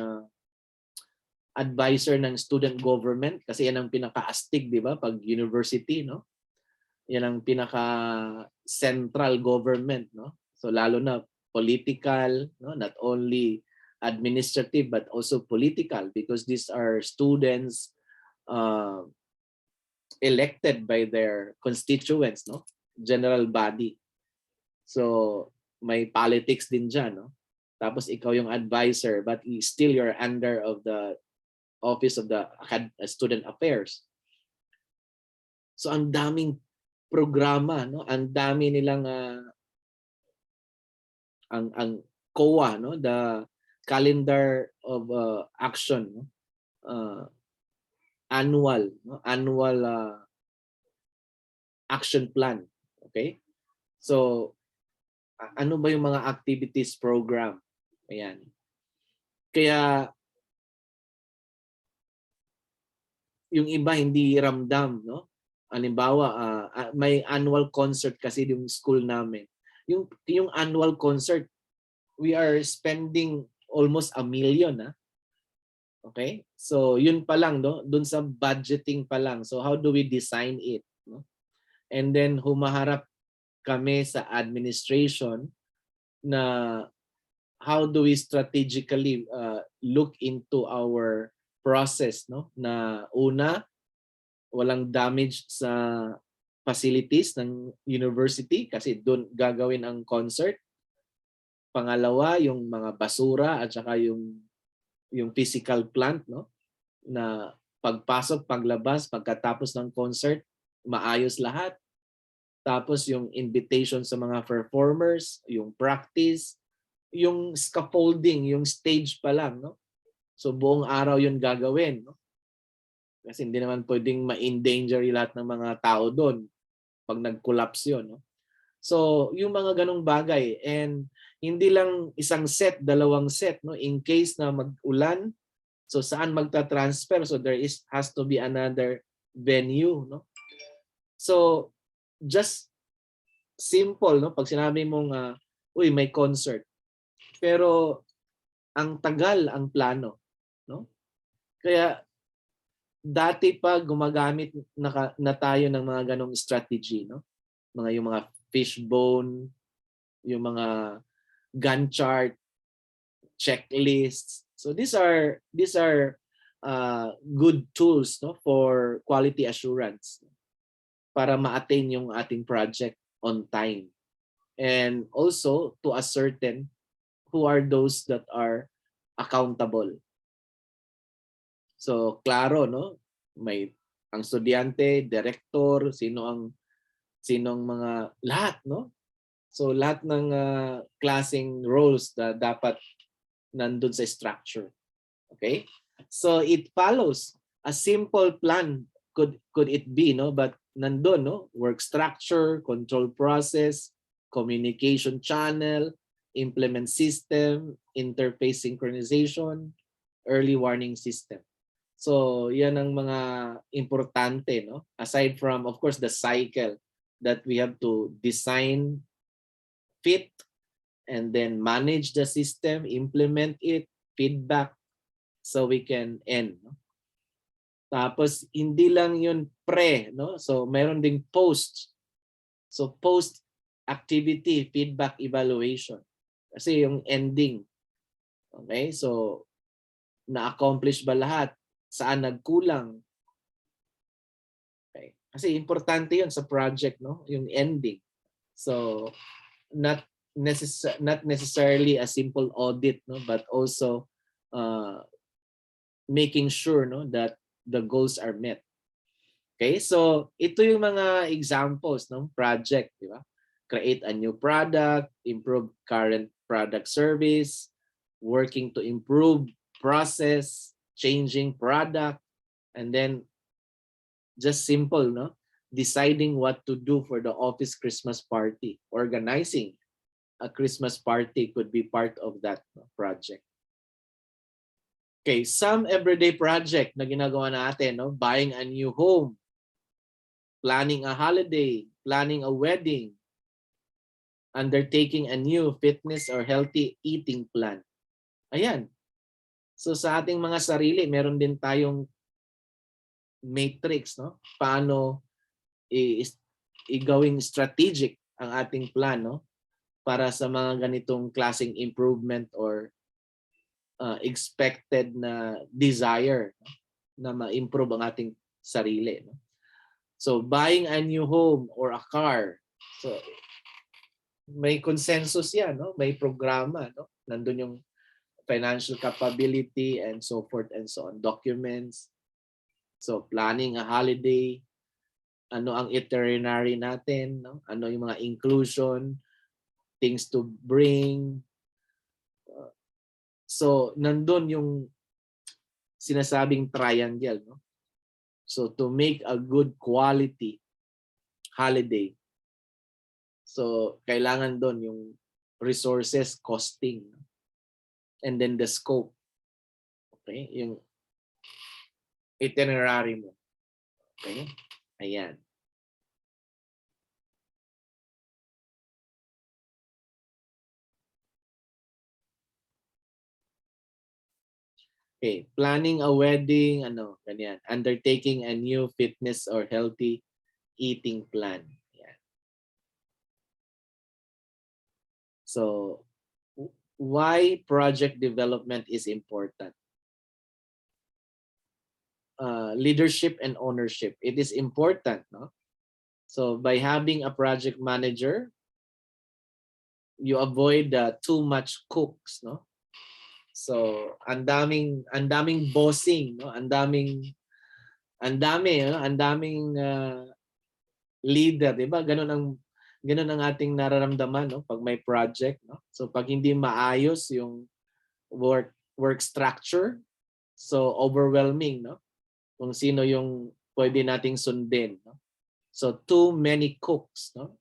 advisor ng student government kasi yan ang pinaka-astig, di ba? Pag university, no? Yan ang pinaka-central government, no? So lalo na political, no? Not only administrative but also political because these are students elected by their constituents, no? General body. So may politics din dyan, no? Tapos ikaw yung advisor but still you're under of the office of the student affairs. So ang daming programa, no? Ang dami nilang ang COA, no? The calendar of action, no? Annual, no? Annual action plan. Okay? So ano ba yung mga activities program? Ayan. Kaya yung iba hindi ramdam, no? Halimbawa, may annual concert kasi yung school namin. Yung annual concert, we are spending almost 1 million, ha? Okay? So yun pa lang, no? Dun sa budgeting pa lang. So how do we design it, no? And then humaharap kami sa administration na how do we strategically look into our process, no? Na una, walang damage sa facilities ng university kasi doon gagawin ang concert. Pangalawa, yung mga basura at saka yung physical plant, no? Na pagpasok, paglabas, pagkatapos ng concert, maayos lahat. Tapos yung invitation sa mga performers, yung practice, yung scaffolding, yung stage pa lang, no? So buong araw yun gagawin, no? Kasi hindi naman pwedeng ma-endanger lahat ng mga tao doon pag nag-collapse yun, no? So yung mga ganong bagay, and hindi lang isang set, 2 set, no? In case na mag-ulan, so saan magta-transfer? So there has to be another venue, no? So just simple, no? Pag sinabi mong uy, may concert. Pero ang tagal ang plano, no? Kaya dati pa gumagamit na tayo ng mga ganong strategy, no? Yung mga fishbone, yung mga Gantt chart, checklists. So these are good tools, no, for quality assurance para ma-attain yung ating project on time. And also to ascertain who are those that are accountable. So klaro, no? May ang estudyante, director, sinong mga lahat, no? So lahat ng klaseng roles na dapat nandun sa structure. Okay? So it follows a simple plan could it be, no? But nandun, no? Work structure, control process, communication channel, implement system, interface synchronization, early warning system. So yan ang mga importante, no? Aside from, of course, the cycle that we have to design, fit, and then manage the system, implement it, feedback, so we can end, no? Tapos hindi lang yun pre, no? So meron ding post. So post activity, feedback, evaluation. Kasi yung ending. Okay? So na-accomplish ba lahat? Saan nagkulang? Okay. Kasi importante yun sa project, no? Yung ending. So not necessarily a simple audit, no, but also making sure, no, that the goals are met. Okay, so ito yung mga examples ng project, di ba? Create a new product, improve current product service, working to improve process, changing product, and then just simple, no? Deciding what to do for the office Christmas party. Organizing a Christmas party could be part of that project. Okay, some everyday project na ginagawa natin, no? Buying a new home, planning a holiday, planning a wedding, undertaking a new fitness or healthy eating plan. Ayan. So sa ating mga sarili, meron din tayong matrix, no? Paano i-gawing strategic ang ating plan, no? Para sa mga ganitong klaseng improvement or expected na desire, no? Na ma-improve ang ating sarili, no? So buying a new home or a car. So may consensus yan, no? May programa, no? Nandun yung financial capability and so forth and so on. Documents. So planning a holiday. Ano ang itinerary natin, no? Ano yung mga inclusion, things to bring. So nandun yung sinasabing triangle, no? So to make a good quality holiday, so kailangan doon yung resources, costing, and then the scope. Okay, yung itinerary mo. Okay, ayan. Okay, planning a wedding, ano, ganyan. Undertaking a new fitness or healthy eating plan. Yan. So, why project development is important? Leadership and ownership. It is important, no? So, by having a project manager, you avoid too much cooks, no? So, ang daming bossing, no? Ang daming leader, 'di ba? Ganun ang ating nararamdaman, no? Pag may project, no? So, pag hindi maayos yung work structure, so overwhelming, no? Kung sino yung pwede nating sundin, no? So, too many cooks, no?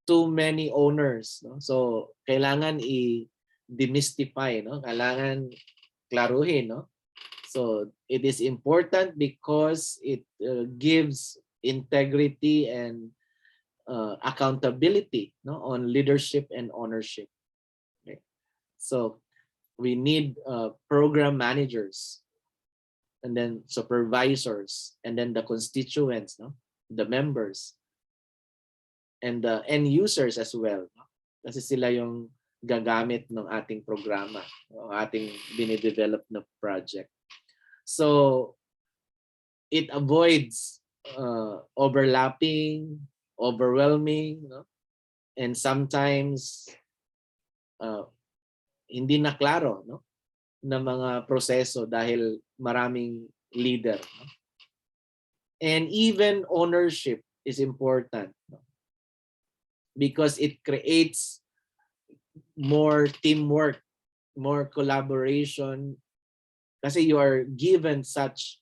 Too many owners, no? So, kailangan demystify, no? Kailangan klaruhin, no? So it is important because it gives integrity and accountability, no, on leadership and ownership. Okay. So we need program managers, and then supervisors, and then the constituents, no, the members, and the end users as well, no? Kasi sila yung gagamit ng ating programa, ng ating dinidevelop na project. So it avoids overlapping, overwhelming, no? And sometimes hindi na klaro, no, na mga proseso dahil maraming leader, no? And even ownership is important, no? Because it creates more teamwork, more collaboration, kasi you are given such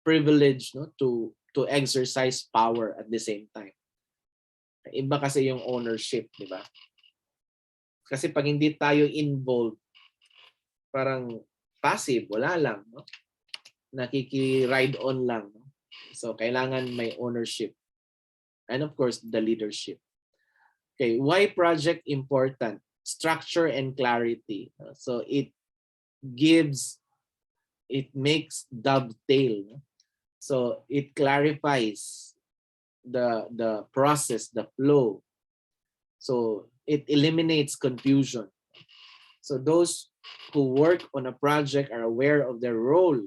privilege, no, to exercise power at the same time. Iba kasi yung ownership, di ba? Kasi pag hindi tayo involved, parang passive, wala lang, no? Nakiki-ride on lang, no? So kailangan may ownership. And of course, the leadership. Okay, why project important? Structure and clarity. So it gives it makes dovetail. No? So it clarifies the process, the flow. So it eliminates confusion. So those who work on a project are aware of their role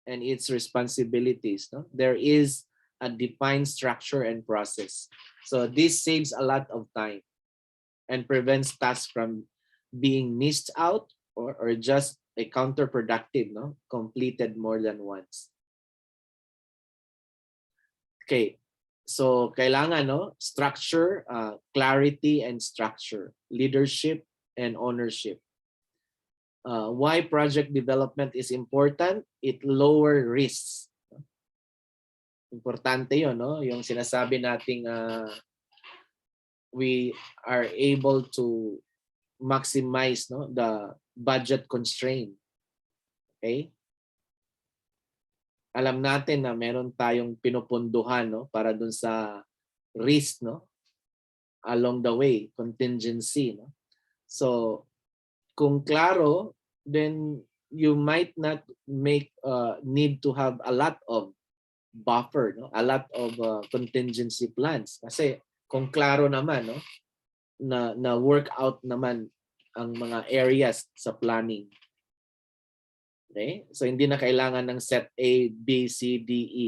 and its responsibilities. No? There is a defined structure and process. So this saves a lot of time and prevents tasks from being missed out or just a counterproductive, no? Completed more than once. Okay, so kailangan, no? Structure, clarity and structure, leadership and ownership. Why project development is important? It lower risks. Importante yun, no? Yung sinasabi nating we are able to maximize, no, the budget constraint. Okay? Alam natin na meron tayong pinupunduhan, no, para dun sa risk, no, along the way, contingency, no. So kung klaro, then you might not make need to have a lot of buffer, no, a lot of contingency plans kasi kung klaro naman, no, na work out naman ang mga areas sa planning. Okay? So hindi na kailangan ng set A, B, C, D, E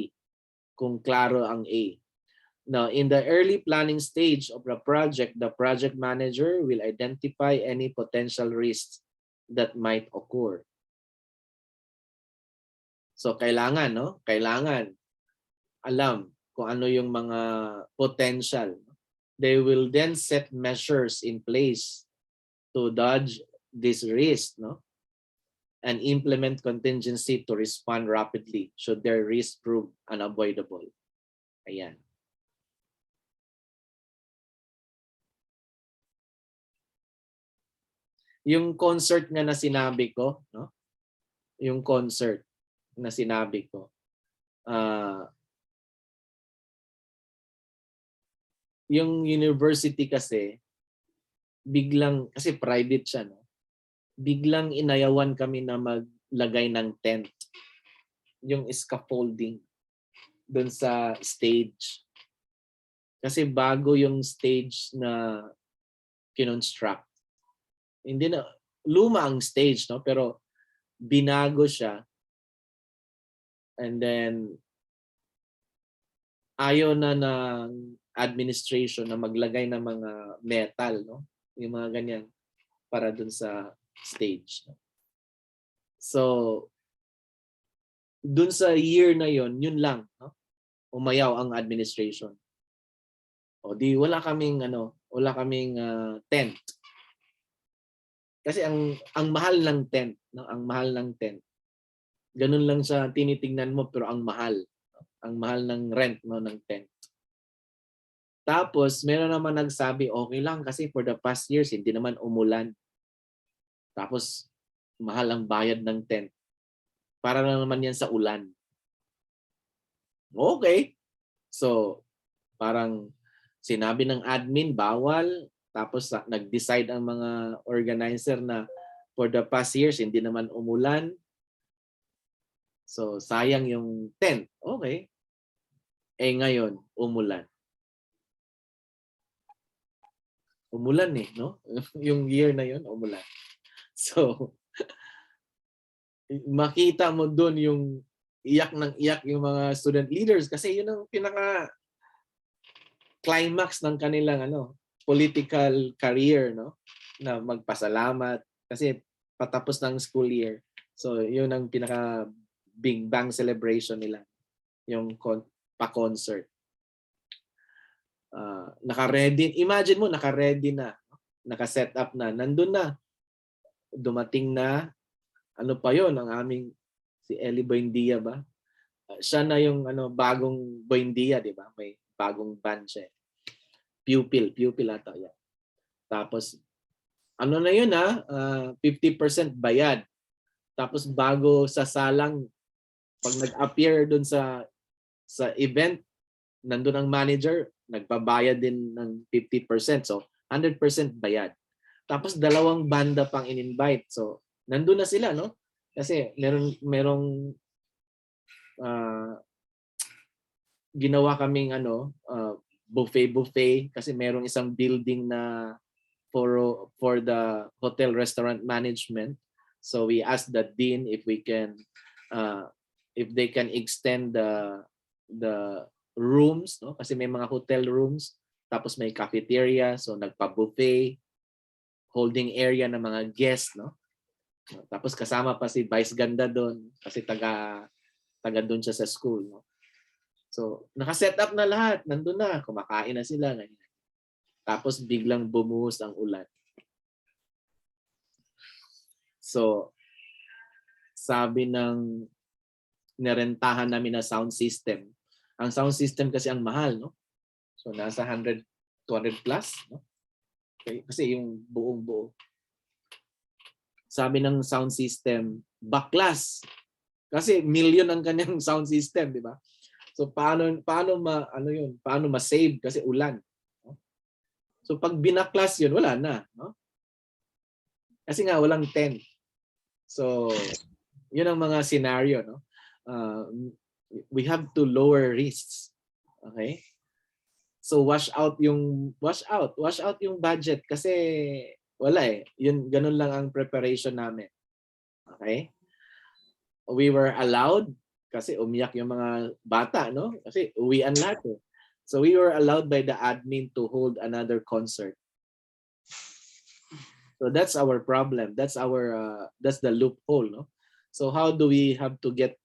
kung klaro ang A. Now, in the early planning stage of the project manager will identify any potential risks that might occur. So kailangan, no? Kailangan alam kung ano yung mga potential. They will then set measures in place to dodge this risk, no? And implement contingency to respond rapidly should their risk prove unavoidable. Ayan. Yung concert nga na sinabi ko, no? Yung concert na sinabi ko. Yung university kasi biglang, kasi private siya, no? Biglang inayawan kami na maglagay ng tent, yung scaffolding doon sa stage. Kasi bago yung stage na kinonstruct. Hindi na, luma ang stage, no? Pero binago siya. And then ayaw na ng administration na maglagay ng mga metal, no? Yung mga ganyan para dun sa stage. So dun sa year na yon, yun lang, no? Umayaw ang administration. O di wala kaming tent. Kasi ang mahal ng tent, no? Ang mahal ng tent. Ganun lang siya tinitingnan mo pero ang mahal. Ang mahal ng rent, no, ng tent. Tapos meron naman nagsabi okay lang kasi for the past years hindi naman umulan. Tapos mahal ang bayad ng tent. Para lang naman yan sa ulan. Okay. So parang sinabi ng admin bawal, tapos nag-decide ang mga organizer na for the past years hindi naman umulan. So sayang yung tent. Okay. Ngayon umulan. Umulan no? Yung year na yon umulan. So makita mo doon yung iyak ng iyak yung mga student leaders kasi yun ang pinaka climax ng kanilang political career, no? Na magpasalamat kasi patapos ng school year. So yun ang pinaka big bang celebration nila, yung pa-concert. Naka-ready, imagine mo naka-ready na, naka-set up na, nandun na, dumating na, ano pa yon ang aming si Eli Buendia ba? Siya na yung bagong Buendia, di ba? May bagong band siya. Pupil ata yan. Tapos ano na yun 50% bayad. Tapos bago sa salang pag nag-appear doon sa event, nandun ang manager, nagbabayad din ng 50%. So 100% bayad. Tapos dalawang banda pang in-invite. So nandun na sila, no? Kasi merong ginawa kaming buffet kasi merong isang building na for the hotel restaurant management. So we asked the dean if we can if they can extend the rooms, no? Kasi may mga hotel rooms tapos may cafeteria, so nagpa-buffet, holding area ng mga guests, no? Tapos kasama pa si Vice Ganda doon kasi taga doon siya sa school, no? So naka-set up na lahat, nandun na, kumakain na sila ganyan. Tapos biglang bumuhos ang ulan. So sabi ng nirentahan namin na sound system. Ang sound system kasi ang mahal, no? So nasa 100, 200 plus, no? Okay. Kasi yung buong-buo. Sabi ng sound system, baklas. Kasi million ang kanyang sound system, di ba? So paano ma-save kasi ulan. No? So pag binaklas yun, wala na, no? Kasi nga walang tent. So yun ang mga scenario, no? We have to lower risks. Okay? So wash out yung budget kasi wala eh. Yun ganun lang ang preparation namin. Okay? We were allowed kasi umiyak yung mga bata, no? Kasi uwian lahat eh. So we were allowed by the admin to hold another concert. So that's our problem. That's the loophole, no? So how do we have to get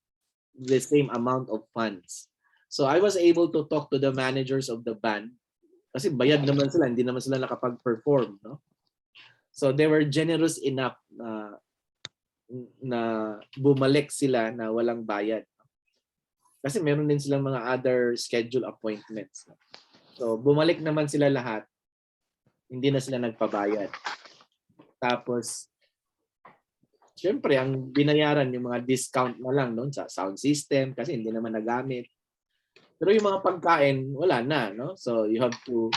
the same amount of funds? So I was able to talk to the managers of the band kasi bayad naman sila, hindi naman sila nakapag-perform, no? So they were generous enough na bumalik sila na walang bayad. Kasi meron din silang mga other schedule appointments. So bumalik naman sila lahat. Hindi na sila nagpabayad. Tapos syempre ang binayaran yung mga discount na lang noon sa sound system kasi hindi naman nagamit. Pero yung mga pagkain wala na, no? So you have to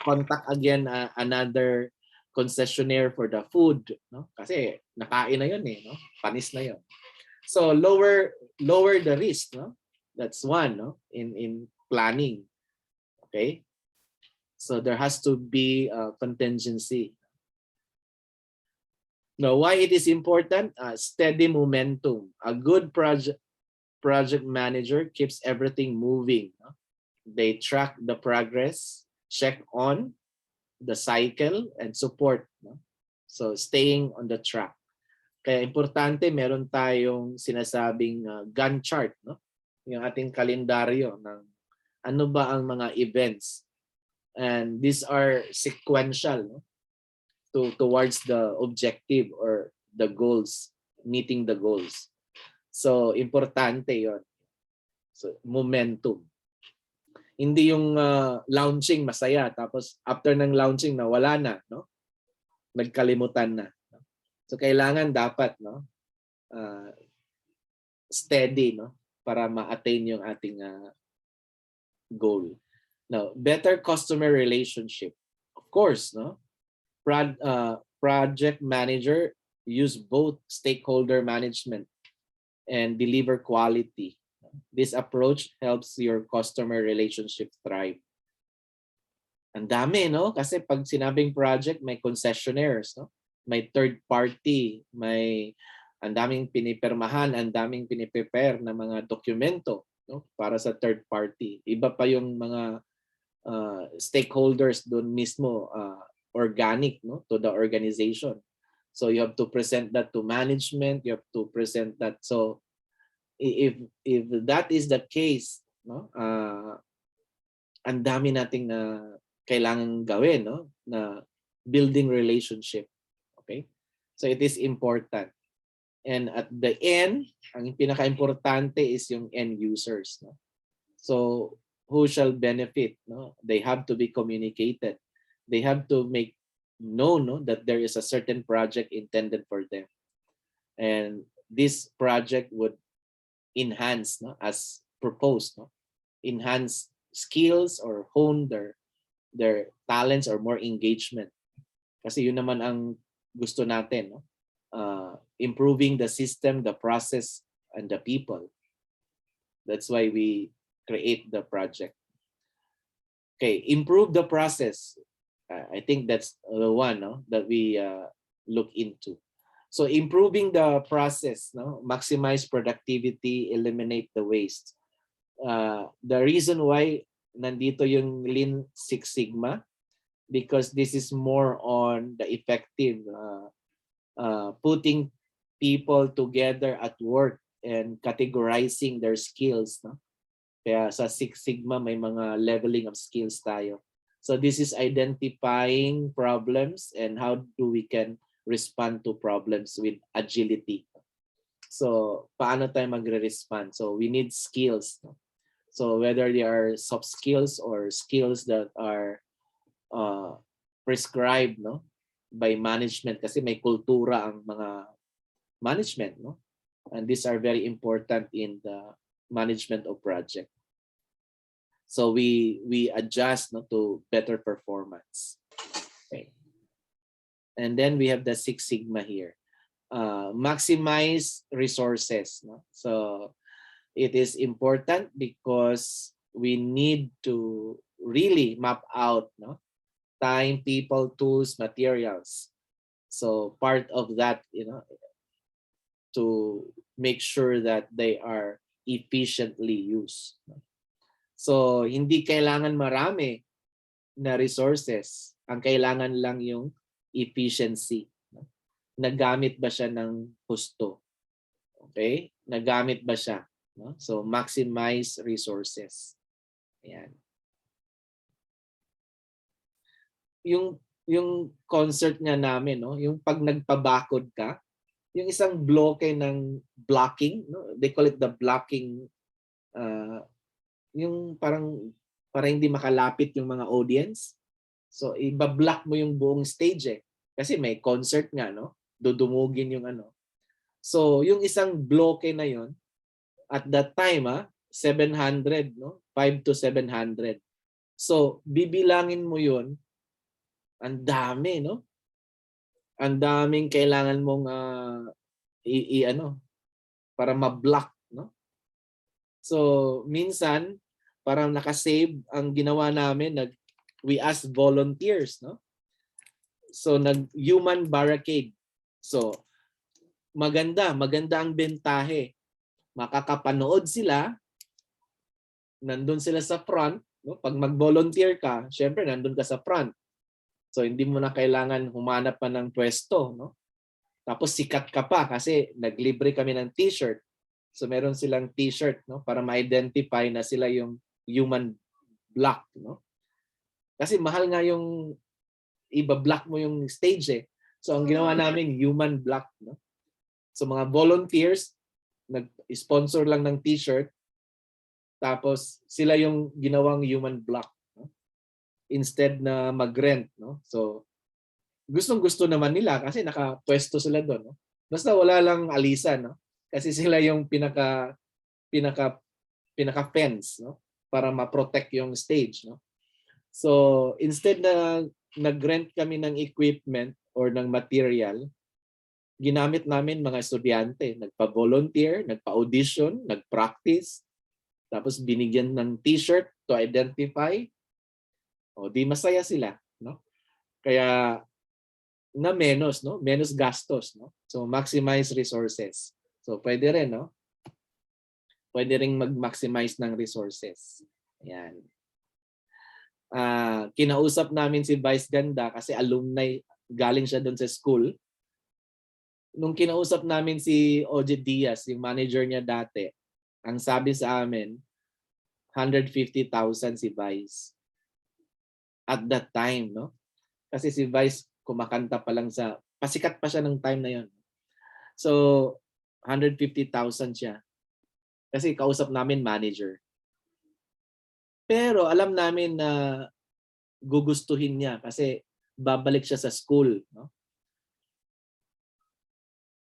contact again another concessionaire for the food, no? Kasi nakain na yun eh, no? Panis na yun. So lower the risk, no? That's one, no? In planning. Okay? So there has to be a contingency. Now, why it is important? Steady momentum. A good project manager keeps everything moving. No? They track the progress, check on the cycle, and support. No? So staying on the track. Kaya importante meron tayong sinasabing Gantt chart, no? Yung ating kalendaryo ng ano ba ang mga events. And these are sequential, no? Towards the objective or the goals, meeting the goals. So importante 'yon. So momentum. Hindi yung launching masaya tapos after ng launching na wala na, no? Nagkalimutan na. So kailangan dapat, no? Steady, no? Para ma-attain yung ating goal. Now, better customer relationship. Of course, no? Project manager use both stakeholder management and deliver quality. This approach helps your customer relationship thrive. Ang dami, no? Kasi pag sinabing project, may concessionaires, no? May third party, may ang daming pinipirmahan, ang daming piniprepare na mga dokumento, no? Para sa third party. Iba pa yung mga stakeholders doon mismo, organic, no, to the organization. So you have to present that to management, you have to present that. So if that is the case, no, ang dami nating kailangan gawin, no, na building relationship. Okay? So it is important. And at the end, ang pinaka-importante is yung end users, no. So who shall benefit, no? They have to be communicated. They have to make known, no, that there is a certain project intended for them. And this project would enhance, no, as proposed, no, enhance skills or hone their talents or more engagement. Kasi yun naman ang gusto natin, no? improving the system, the process, and the people. That's why we create the project. Okay, improve the process. I think that's the one, no, that we look into. So improving the process, no, maximize productivity, eliminate the waste. The reason why nandito yung Lean Six Sigma, because this is more on the effective putting people together at work and categorizing their skills, no? Kaya sa Six Sigma may mga leveling of skills tayo. So this is identifying problems and how do we can respond to problems with agility. So paano tayo magre-respond? So we need skills, no? So whether they are soft skills or skills that are prescribed, no, by management, kasi may kultura ang mga management, no? And these are very important in the management of project. So we adjust, no, to better performance. Okay. And then we have the Six Sigma here. Maximize resources, no? So it is important because we need to really map out, no, time, people, tools, materials. So part of that, you know, to make sure that they are efficiently used. So hindi kailangan marami na resources. Ang kailangan lang yung efficiency. Nagamit ba siya ng husto? Okay? Nagamit ba siya? No? So maximize resources. Ayan. Yung concert nga namin, no, yung pag nagpabakod ka, yung isang bloke ng blocking, no, they call it the blocking, yung parang para hindi makalapit yung mga audience. So iba-block mo yung buong stage eh. Kasi may concert nga, no, dudumugin yung ano. So yung isang bloke na yon, at that time 700, no, 5 to 700. So bibilangin mo yun, ang dami, no? Ang daming kailangan mong ano para ma-block, no? So minsan parang nakasave ang ginawa namin, we ask volunteers, no? So nag-human barricade. So maganda ang bentahe. Makakapanood sila, nandun sila sa front, no? Pag mag-volunteer ka, syempre nandun ka sa front. So hindi mo na kailangan humanap pa ng pwesto, no? Tapos sikat ka pa kasi naglibre kami ng t-shirt. So meron silang t-shirt, no, para ma-identify na sila yung human block, no? Kasi mahal nga yung iba-block mo yung stage eh. So ang ginawa namin human block, no? So mga volunteers nag-sponsor lang ng t-shirt, tapos sila yung ginawang human block, no? Instead na mag-rent, no? So gustong-gusto naman nila kasi nakapwesto sila doon, no? Basta wala lang alisan, no? Kasi sila yung pinaka fence, no, para ma-protect yung stage, no? So instead na nag-rent kami ng equipment or ng material, ginamit namin mga estudyante, nagpa-volunteer, nagpa-audition, nag-practice, tapos binigyan ng t-shirt to identify. O di masaya sila, no? Kaya na menos, no? Menos gastos, no? So maximize resources. So pwede rin, no? Pwede ring mag-maximize ng resources. Ayan. Kinausap namin si Vice Ganda kasi alumni, galing siya doon sa school. Nung kinausap namin si OJ Diaz, yung manager niya dati, ang sabi sa amin, 150,000 si Vice. At that time, no? Kasi si Vice kumakanta pa lang pasikat pa siya ng time na yon. So, 150,000 siya. Kasi kausap namin manager. Pero alam namin na gugustuhin niya kasi babalik siya sa school, no?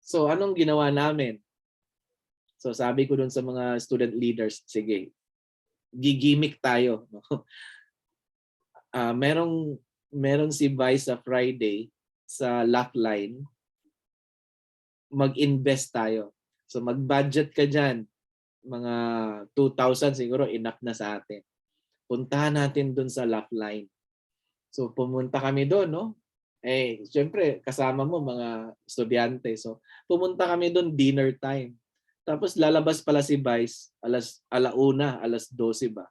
So, anong ginawa namin? So, sabi ko dun sa mga student leaders, sige, gigimik tayo, no? Meron si Vice sa Friday sa lock line. mag-invest tayo. So mag-budget ka dyan, mga 2,000 siguro enough na sa atin. Puntahan natin doon sa Laugh Line. So pumunta kami doon, no? Eh, syempre, kasama mo mga estudyante. So pumunta kami doon dinner time. Tapos lalabas pala si Vice alauna, 12 ba?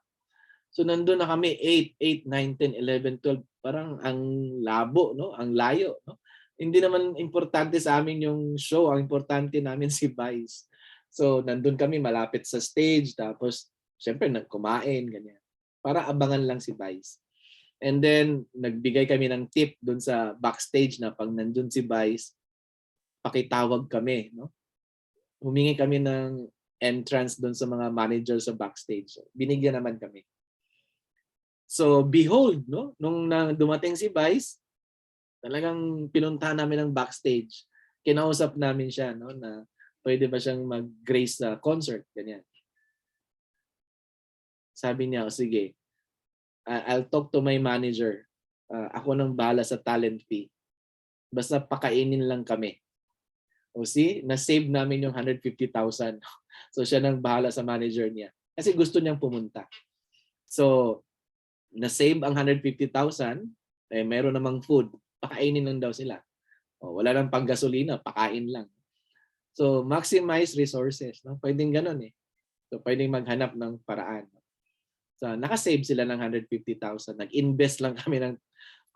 So nandun na kami 8, 9, 10, 11, 12. Parang ang labo, no? Ang layo, no? Hindi naman importante sa amin yung show. Ang importante namin si Vice. So nandun kami malapit sa stage. Tapos syempre kumain, ganyan. Para abangan lang si Vice. And then nagbigay kami ng tip dun sa backstage na pag nandun si Vice, pakitawag kami, no? Humingi kami ng entrance dun sa mga manager sa backstage. Binigyan naman kami. So behold, no, nung dumating si Vice, talagang pinuntahan namin ng backstage. Kinausap namin siya, no, na pwede ba siyang mag-grace sa concert, ganyan. Sabi niya, sige, I'll talk to my manager. Ako nang bahala sa talent fee. Basta pakainin lang kami. O see, na-save namin yung 150,000. So siya nang bahala sa manager niya. Kasi gusto niyang pumunta. So, na-save ang 150,000, eh meron namang food. Pakainin lang daw sila. O, wala nang panggasolina, pakain lang. So, maximize resources. No? Pwedeng ganun eh. So, pwedeng maghanap ng paraan. So, nakasave sila ng 150,000. Nag-invest lang kami ng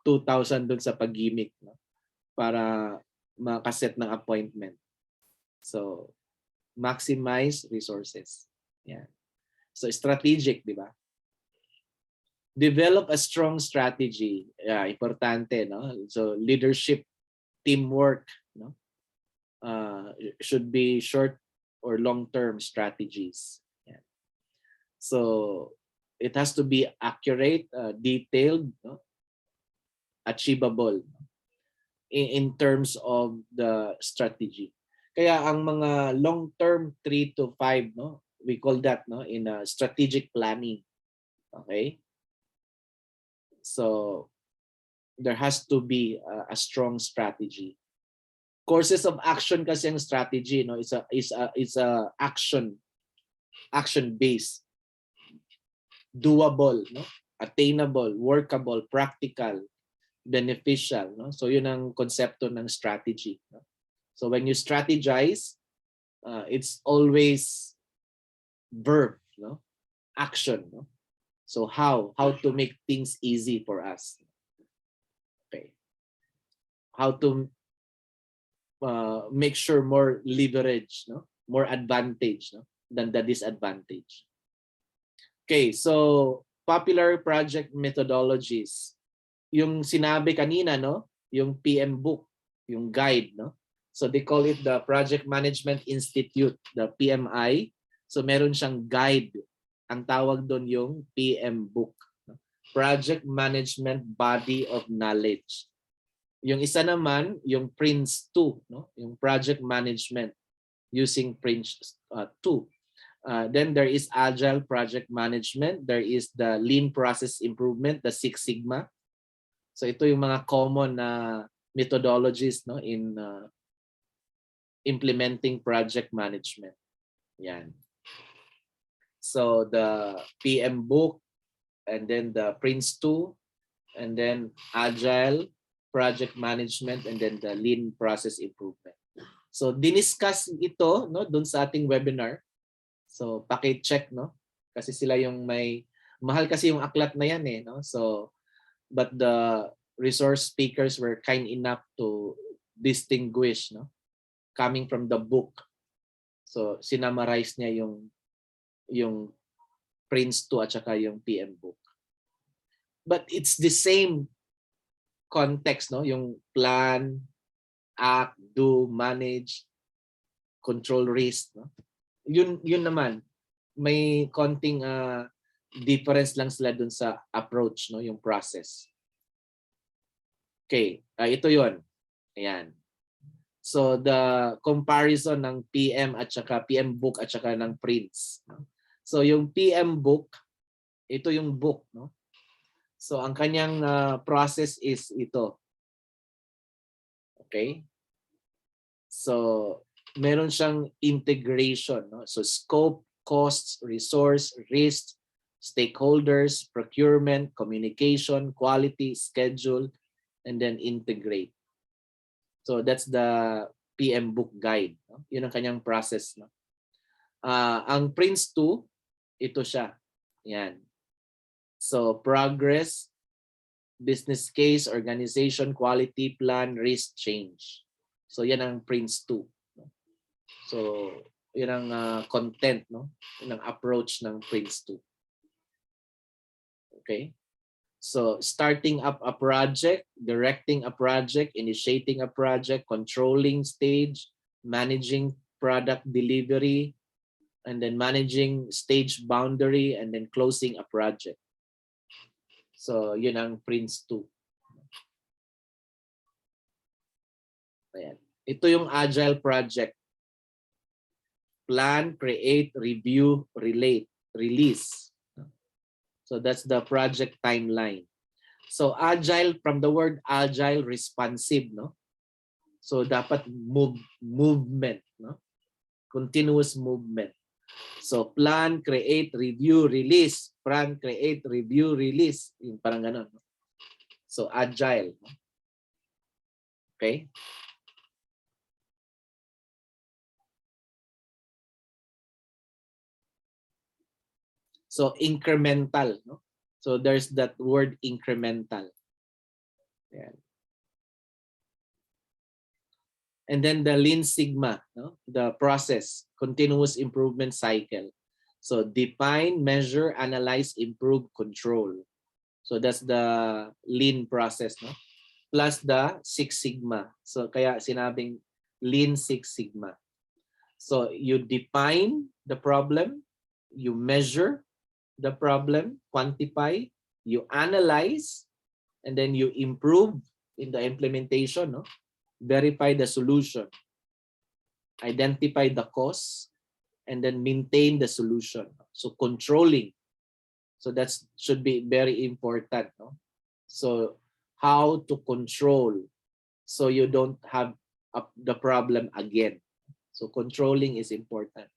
2,000 doon sa pag-gimmick, no? Para makaset ng appointment. So, maximize resources. Yan. So, strategic, di ba? Develop a strong strategy. Yeah, importante, no? So, leadership, teamwork, no? Should be short or long-term strategies. Yan. So, it has to be accurate, detailed, no? Achievable in terms of the strategy. Kaya ang mga long-term 3 to 5, no, we call that, no, in strategic planning. Okay? So there has to be a strong strategy. Courses of action kasi ang strategy, no, is a action based, doable, no, attainable, workable, practical, beneficial, no? So yun ang konsepto ng strategy, no? So when you strategize, it's always verb, no? Action, no? So how to make things easy for us. Okay. How to make sure more leverage, no? More advantage, no, than the disadvantage. Okay, so popular project methodologies. Yung sinabi kanina, no, yung PM book, yung guide, no. So they call it the Project Management Institute, the PMI. So meron siyang guide. Ang tawag doon yung PM book, no? Project Management Body of Knowledge. Yung isa naman, yung Prince 2, no, yung Project Management using Prince 2. Then there is Agile Project Management. There is the Lean Process Improvement, the Six Sigma. So ito yung mga common na methodologies, no, in implementing project management. Yan. So the PM book, and then the Prince 2, and then Agile Project Management, and then the Lean Process Improvement. So diniscuss ito, no, doon sa ating webinar. So paki-check, no, kasi sila yung may mahal kasi yung aklat na yan eh, no. So but the resource speakers were kind enough to distinguish, no, coming from the book. So sinamarize niya yung Prince 2 at saka yung PM book. But it's the same context, no, yung plan, act, do, manage, control risk, no. Yun naman, may konting difference lang sila dun sa approach, no, yung process. Okay, ito yon. Ayan. So the comparison ng PM at saka PM book at saka ng Prince, no? So yung PM book, ito yung book, no? So ang kanyang process is ito. Okay? So meron siyang integration, no? So scope, costs, resource, risk, stakeholders, procurement, communication, quality, schedule, and then integrate. So that's the PM book guide, no? Yun ang kanyang process, no? Ang Prince 2, ito siya. Yan. So progress, business case, organization, quality, plan, risk, change. So yan ang Prince 2. So yan ang content, no? Yan ang approach ng Prince 2. Okay? So starting up a project, directing a project, initiating a project, controlling stage, managing product delivery, and then managing stage boundary, and then closing a project. So yun ang Prince 2. Ayan. Ito yung agile project. Plan, create, review, release. So that's the project timeline. So agile, from the word agile, responsive, no? So dapat movement, no? Continuous movement. So plan, create, review, release. Plan, create, review, release. Yung parang ganun. No? So agile. No? Okay? So incremental, no? So there's that word incremental. Yan. And then the Lean Sigma, no? The process, continuous improvement cycle. So define, measure, analyze, improve, control. So that's the Lean process, no? Plus the Six Sigma. So kaya sinabing Lean Six Sigma. So you define the problem, you measure the problem, quantify, you analyze, and then you improve in the implementation, no? Verify the solution, identify the cause, and then maintain the solution. So controlling. So that should be very important, no? So how to control so you don't have the problem again. So controlling is important.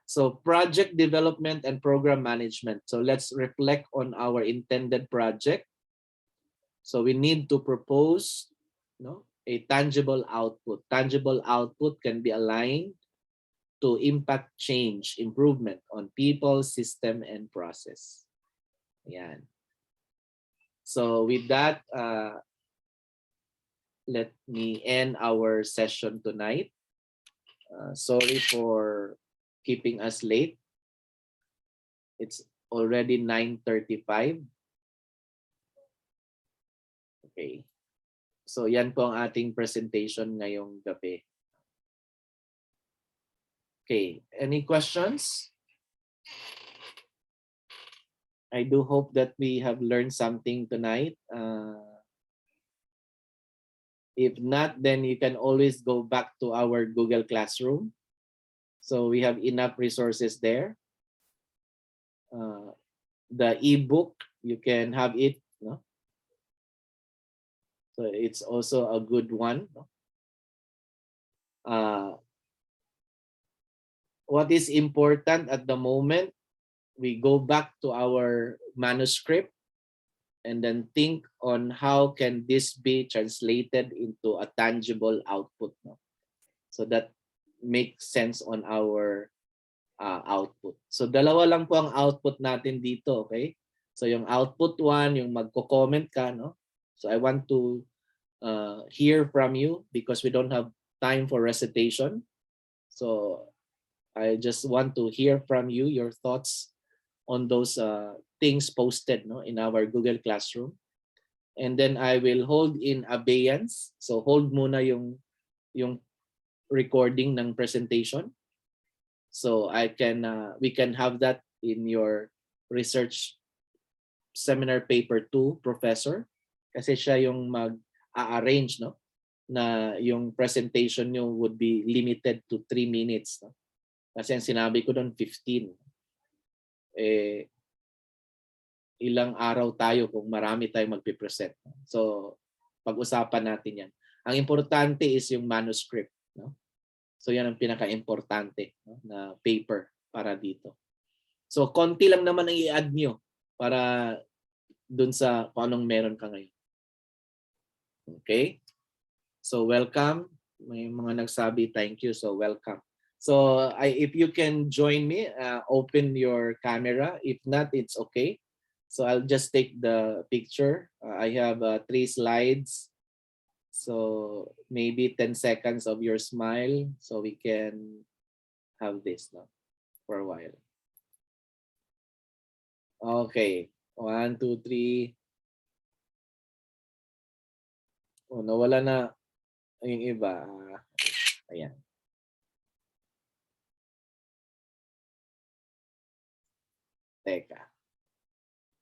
So project development and program management. So let's reflect on our intended project. So we need to propose, no, a tangible output. Tangible output can be aligned to impact change, improvement on people, system, and process. Yan. So with that, let me end our session tonight. Sorry for keeping us late. It's already 9:35. Okay. So yan po ang ating presentation ngayong gabi. Okay, any questions? I do hope that we have learned something tonight. If not, then you can always go back to our Google Classroom. So we have enough resources there. The ebook, you can have it, no? So it's also a good one. No? What is important at the moment, we go back to our manuscript and then think on how can this be translated into a tangible output. No? So that makes sense on our output. So dalawa lang po ang output natin dito, okay? So yung output 1, yung magko-comment ka, no? So I want to hear from you because we don't have time for recitation. So I just want to hear from you, your thoughts on those things posted, no, in our Google Classroom. And then I will hold in abeyance. So hold muna yung recording ng presentation. So we can have that in your research seminar paper 2, professor, kasi siya yung mag-arrange, no, na yung presentation nyo would be limited to 3 minutes, no? Kasi ang sinabi ko doon 15. Ilang araw tayo kung marami tayong magpipresent. So pag-usapan natin yan. Ang importante is yung manuscript, no? So yan ang pinaka-importante, no, na paper para dito. So konti lang naman ang i-add nyo para dun sa kung anong meron ka ngayon. Okay? So welcome. May mga nagsabi thank you, so welcome. So if you can join me, open your camera. If not, it's okay. So I'll just take the picture. I have 3 slides. So maybe 10 seconds of your smile so we can have this now for a while. Okay. 1, 2, 3. Oh, nawala na yung iba. Ayan. Teka.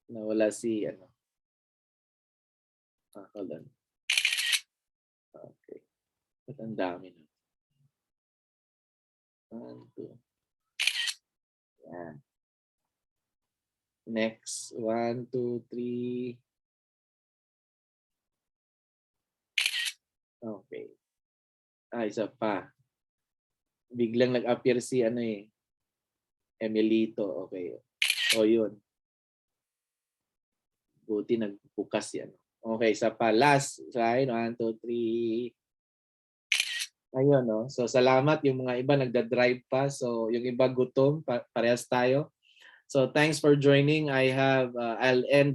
Nawala si ano. Hold on. Okay. Ba't ang dami na? 1, 2. Yan. Next. 1, 2, 3. Okay. Isa pa. Biglang nag-appear si ano eh. Emilito. Okay. O yun. Buti nagbukas yan. Okay, isa pa. Last slide. 1, 2, 3. Ayun, no? So, salamat. Yung mga iba nagda-drive pa. So, yung iba gutom. Parehas tayo. So, thanks for joining. I'll end the